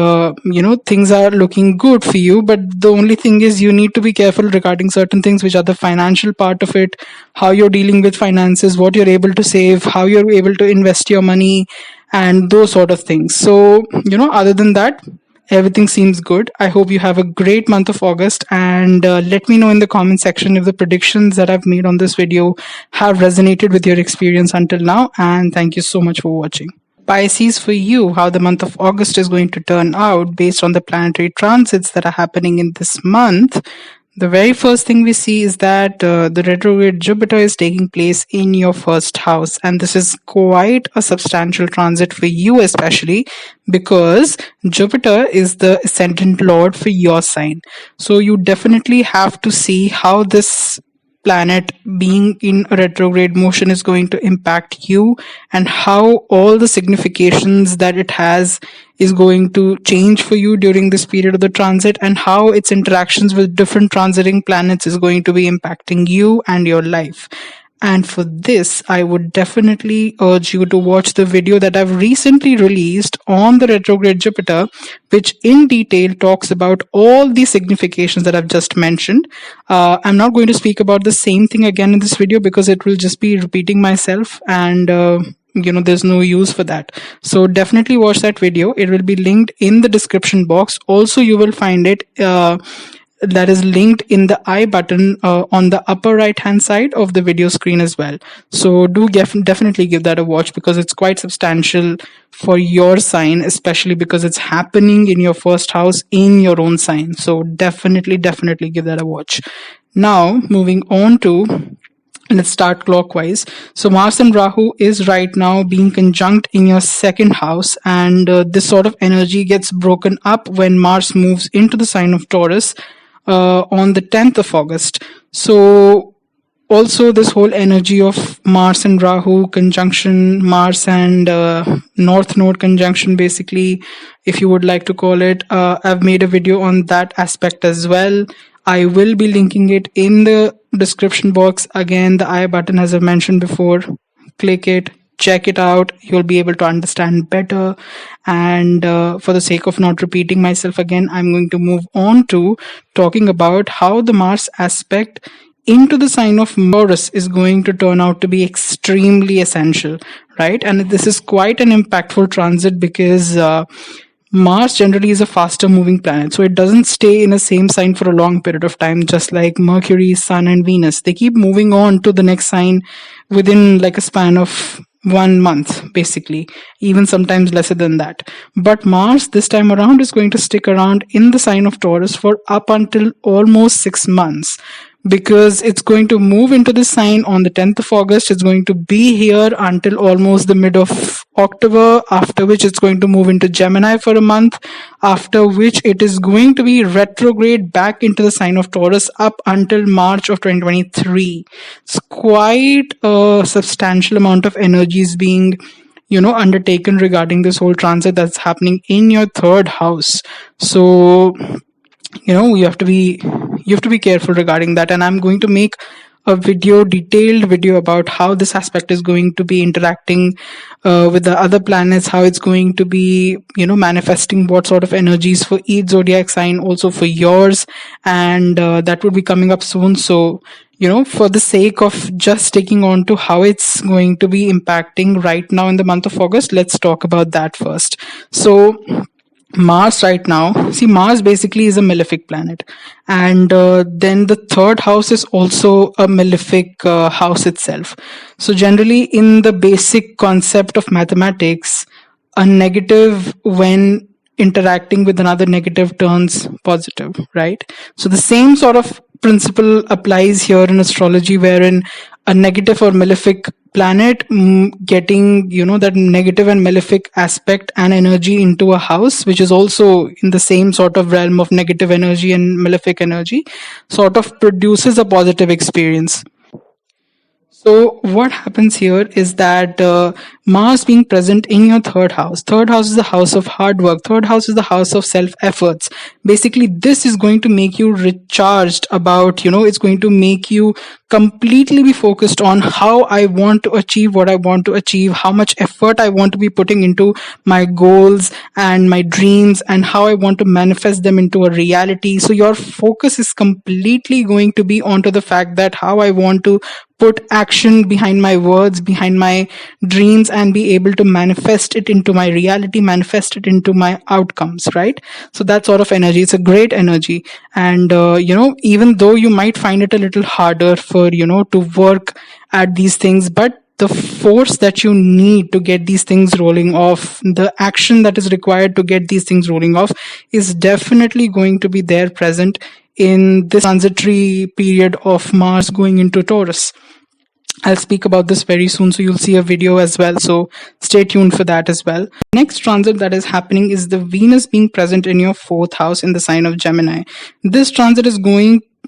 things are looking good for you. But the only thing is, you need to be careful regarding certain things, which are the financial part of it, how you're dealing with finances, what you're able to save, how you're able to invest your money, and those sort of things. So, other than that, everything seems good. I hope you have a great month of August, and let me know in the comment section if the predictions that I've made on this video have resonated with your experience until now. And thank you so much for watching. Pisces, for you, how the month of August is going to turn out based on the planetary transits that are happening in this month. The very first thing we see is that the retrograde Jupiter is taking place in your 1st house, and this is quite a substantial transit for you, especially because Jupiter is the ascendant lord for your sign. So you definitely have to see how this planet being in a retrograde motion is going to impact you, and how all the significations that it has is going to change for you during this period of the transit, and how its interactions with different transiting planets is going to be impacting you and your life. And for this, I would definitely urge you to watch the video that I've recently released on the retrograde Jupiter, which in detail talks about all the significations that I've just mentioned. I'm not going to speak about the same thing again in this video, because it will just be repeating myself, and there's no use for that. So definitely watch that video. It will be linked in the description box. Also, you will find it that is linked in the I button on the upper right hand side of the video screen as well. So do definitely give that a watch, because it's quite substantial for your sign, especially because it's happening in your 1st house in your own sign. So definitely give that a watch. Now, moving on to, let's start clockwise. So Mars and Rahu is right now being conjunct in your 2nd house, and this sort of energy gets broken up when Mars moves into the sign of Taurus on the 10th of August. So also this whole energy of Mars and Rahu conjunction, Mars and North Node conjunction, basically, if you would like to call it, I've made a video on that aspect as well. I will be linking it in the description box. Again, the I button, as I mentioned before, click it, check it out. You'll be able to understand better. And for the sake of not repeating myself again, I'm going to move on to talking about how the Mars aspect into the sign of Taurus is going to turn out to be extremely essential, right? And this is quite an impactful transit, because Mars generally is a faster moving planet, so it doesn't stay in the same sign for a long period of time, just like Mercury, Sun, and Venus. They keep moving on to the next sign within like a span of 1 month, basically, even sometimes lesser than that. But Mars this time around is going to stick around in the sign of Taurus for up until almost 6 months, because it's going to move into the sign on the 10th of August. It's going to be here until almost the mid of October, after which it's going to move into Gemini for a month, after which it is going to be retrograde back into the sign of Taurus up until March of 2023. It's quite a substantial amount of energies being undertaken regarding this whole transit that's happening in your third house. So you have to be careful regarding that, and I'm going to make a detailed video about how this aspect is going to be interacting with the other planets, how it's going to be manifesting what sort of energies for each zodiac sign, also for yours, and that will be coming up soon. So for the sake of just sticking on to how it's going to be impacting right now in the month of August, let's talk about that first. So Mars right now, see, Mars basically is a malefic planet, and then the third house is also a malefic house itself. So generally, in the basic concept of mathematics, a negative, when interacting with another negative, turns positive, right? So the same sort of principle applies here in astrology, wherein a negative or malefic planet getting that negative and malefic aspect and energy into a house, which is also in the same sort of realm of negative energy and malefic energy, sort of produces a positive experience. So what happens here is that Mars being present in your third house is the house of hard work. Third house is the house of self efforts. Basically, this is going to make you recharged about, it's going to make you completely be focused on how I want to achieve what I want to achieve, how much effort I want to be putting into my goals and my dreams, and how I want to manifest them into a reality. So your focus is completely going to be onto the fact that how I want to put action behind my words, behind my dreams, and be able to manifest it into my reality, manifest it into my outcomes, right? So that sort of energy, it's a great energy. And, even though you might find it a little harder for, to work at these things, but the force that you need to get these things rolling off, the action that is required to get these things rolling off, is definitely going to be there present in this transitory period of Mars going into Taurus. I'll speak about this very soon, so you'll see a video as well, so stay tuned for that as well. Next transit that is happening is the Venus being present in your fourth house in the sign of Gemini. This transit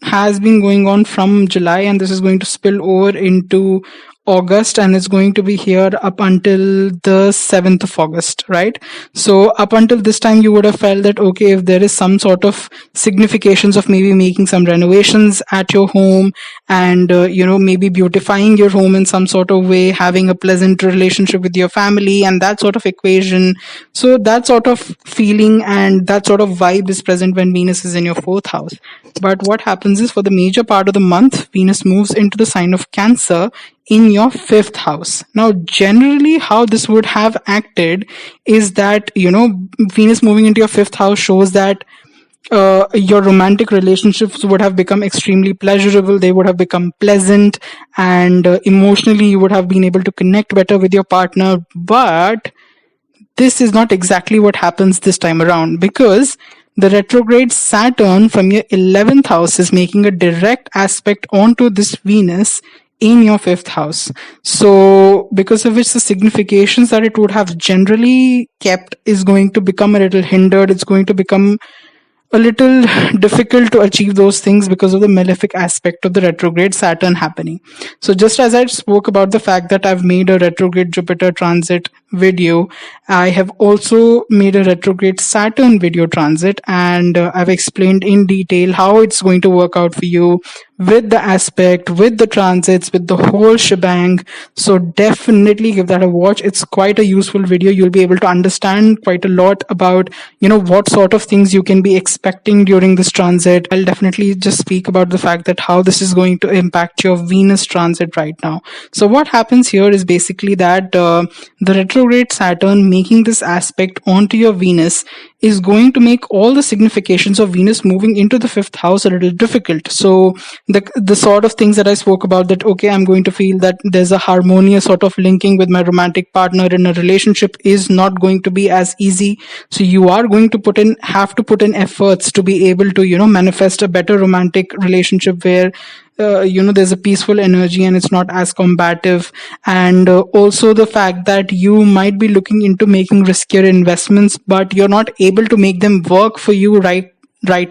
has been going on from July, and this is going to spill over into August, and it's going to be here up until the 7th of August, right? So up until this time, you would have felt that, okay, if there is some sort of significations of maybe making some renovations at your home and, maybe beautifying your home in some sort of way, having a pleasant relationship with your family and that sort of equation. So that sort of feeling and that sort of vibe is present when Venus is in your fourth house. But what happens is, for the major part of the month, Venus moves into the sign of Cancer in your fifth house. Now, generally, how this would have acted is that, Venus moving into your fifth house shows that your romantic relationships would have become extremely pleasurable. They would have become pleasant, and emotionally, you would have been able to connect better with your partner. But this is not exactly what happens this time around, because the retrograde Saturn from your 11th house is making a direct aspect onto this Venus in your fifth house. So because of which the significations that it would have generally kept is going to become a little hindered. It's going to become a little difficult to achieve those things because of the malefic aspect of the retrograde Saturn happening. So just as I spoke about the fact that I've made a retrograde Jupiter transit video, I have also made a retrograde Saturn video transit, and I've explained in detail how it's going to work out for you with the aspect, with the transits, with the whole shebang. So definitely give that a watch. It's quite a useful video. You'll be able to understand quite a lot about, what sort of things you can be expecting during this transit. I'll definitely just speak about the fact that how this is going to impact your Venus transit right now. So what happens here is basically that the retrograde retrograde Saturn making this aspect onto your Venus is going to make all the significations of Venus moving into the fifth house a little difficult. So the sort of things that I spoke about, that okay, I'm going to feel that there's a harmonious sort of linking with my romantic partner in a relationship, is not going to be as easy. So you are going to have to put in efforts to be able to, manifest a better romantic relationship where there's a peaceful energy and it's not as combative. And also the fact that you might be looking into making riskier investments, but you're not able to make them work for you right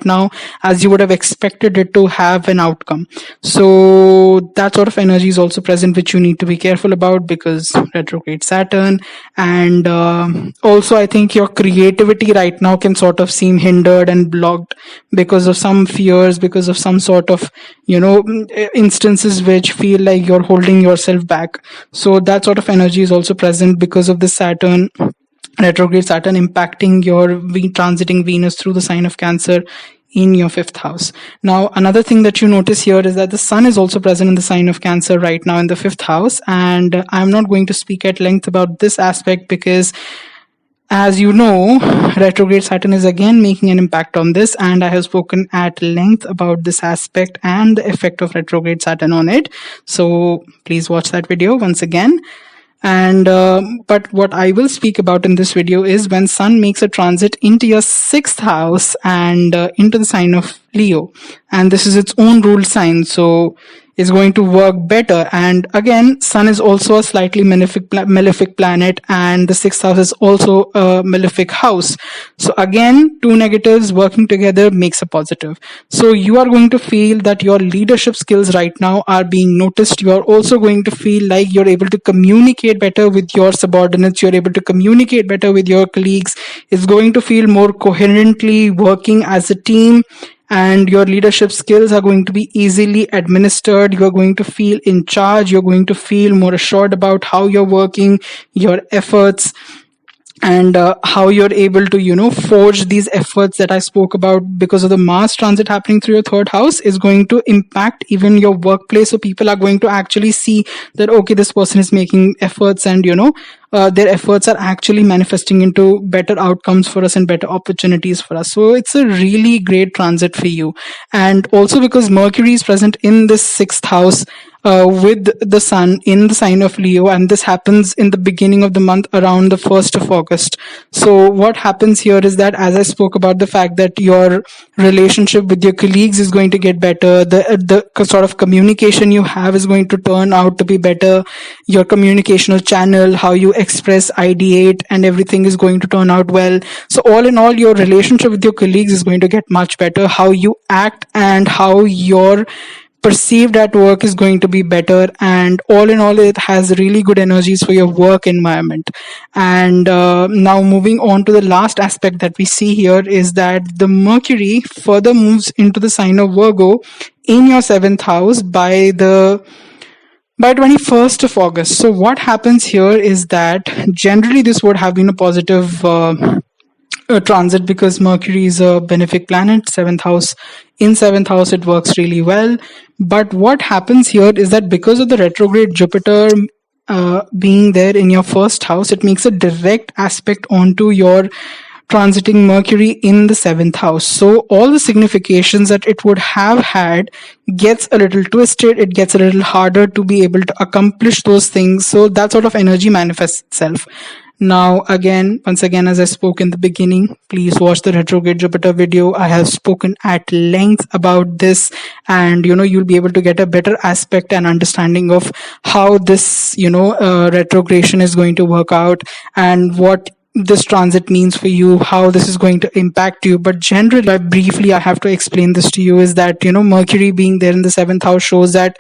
now as you would have expected it to have an outcome. So that sort of energy is also present, which you need to be careful about because retrograde Saturn. And also I think your creativity right now can sort of seem hindered and blocked because of some fears, because of some sort of instances which feel like you're holding yourself back. So that sort of energy is also present because of the retrograde Saturn impacting your transiting Venus through the sign of Cancer in your fifth house. Now, another thing that you notice here is that the sun is also present in the sign of Cancer right now in the fifth house. And I'm not going to speak at length about this aspect because, as you know, retrograde Saturn is again making an impact on this, and I have spoken at length about this aspect and the effect of retrograde Saturn on it. So please watch that video once again. And but what I will speak about in this video is when Sun makes a transit into your sixth house and into the sign of Leo, and this is its own ruled sign, so is going to work better. And again, Sun is also a slightly malefic planet, and the sixth house is also a malefic house. So again, two negatives working together makes a positive. So you are going to feel that your leadership skills right now are being noticed. You are also going to feel like you're able to communicate better with your subordinates. You're able to communicate better with your colleagues. It's going to feel more coherently working as a team, and your leadership skills are going to be easily administered. You're going to feel in charge. You're going to feel more assured about how you're working, your efforts, and how you're able to, forge these efforts that I spoke about. Because of the Mars transit happening through your third house is going to impact even your workplace. So people are going to actually see that, okay, this person is making efforts, and, their efforts are actually manifesting into better outcomes for us and better opportunities for us. So it's a really great transit for you. And also because Mercury is present in this sixth house with the sun in the sign of Leo, and this happens in the beginning of the month around the 1st of August. So what happens here is that, as I spoke about the fact that your relationship with your colleagues is going to get better, the sort of communication you have is going to turn out to be better, your communicational channel, how you express, ideate, and everything is going to turn out well. So all in all, your relationship with your colleagues is going to get much better. How you act and how you're perceived at work is going to be better, and all in all, it has really good energies for your work environment. And now moving on to the last aspect that we see here is that the Mercury further moves into the sign of Virgo in your seventh house by 21st of August. So what happens here is that generally this would have been a positive transit because Mercury is a benefic planet, seventh house. In seventh house, it works really well. But what happens here is that because of the retrograde Jupiter being there in your first house, it makes a direct aspect onto your transiting Mercury in the seventh house. So all the significations that it would have had gets a little twisted. It gets a little harder to be able to accomplish those things. So that sort of energy manifests itself. Now, once again, as I spoke in the beginning, please watch the retrograde Jupiter video. I have spoken at length about this, and you'll be able to get a better aspect and understanding of how this retrogression is going to work out and what this transit means for you, how this is going to impact you. But generally, briefly, I have to explain this to you is that Mercury being there in the seventh house shows that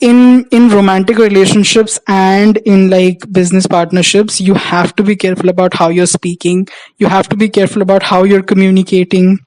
in romantic relationships and in like business partnerships, you have to be careful about how you're speaking. You have to be careful about how you're communicating.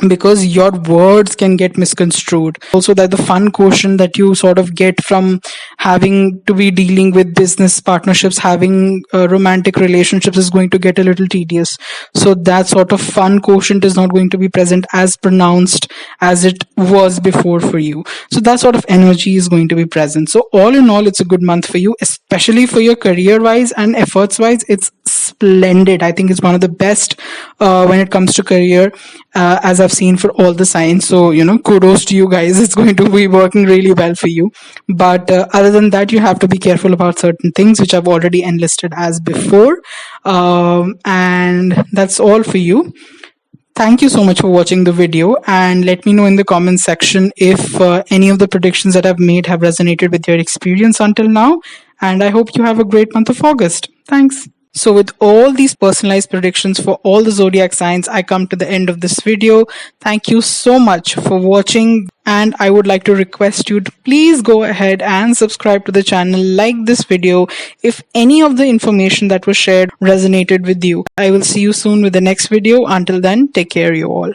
because your words can get misconstrued. Also, that the fun quotient that you sort of get from having to be dealing with business partnerships, having romantic relationships, is going to get a little tedious. So that sort of fun quotient is not going to be present as pronounced as it was before for you. So that sort of energy is going to be present. So all in all, it's a good month for you, especially for your career wise and efforts wise. It's splendid. I think it's one of the best when it comes to career, as I've seen for all the signs. So, kudos to you guys. It's going to be working really well for you. But other than that, you have to be careful about certain things, which I've already enlisted as before. And that's all for you. Thank you so much for watching the video, and let me know in the comments section if any of the predictions that I've made have resonated with your experience until now. And I hope you have a great month of August. Thanks. So with all these personalized predictions for all the zodiac signs, I come to the end of this video. Thank you so much for watching, and I would like to request you to please go ahead and subscribe to the channel, like this video if any of the information that was shared resonated with you. I will see you soon with the next video. Until then, take care, you all.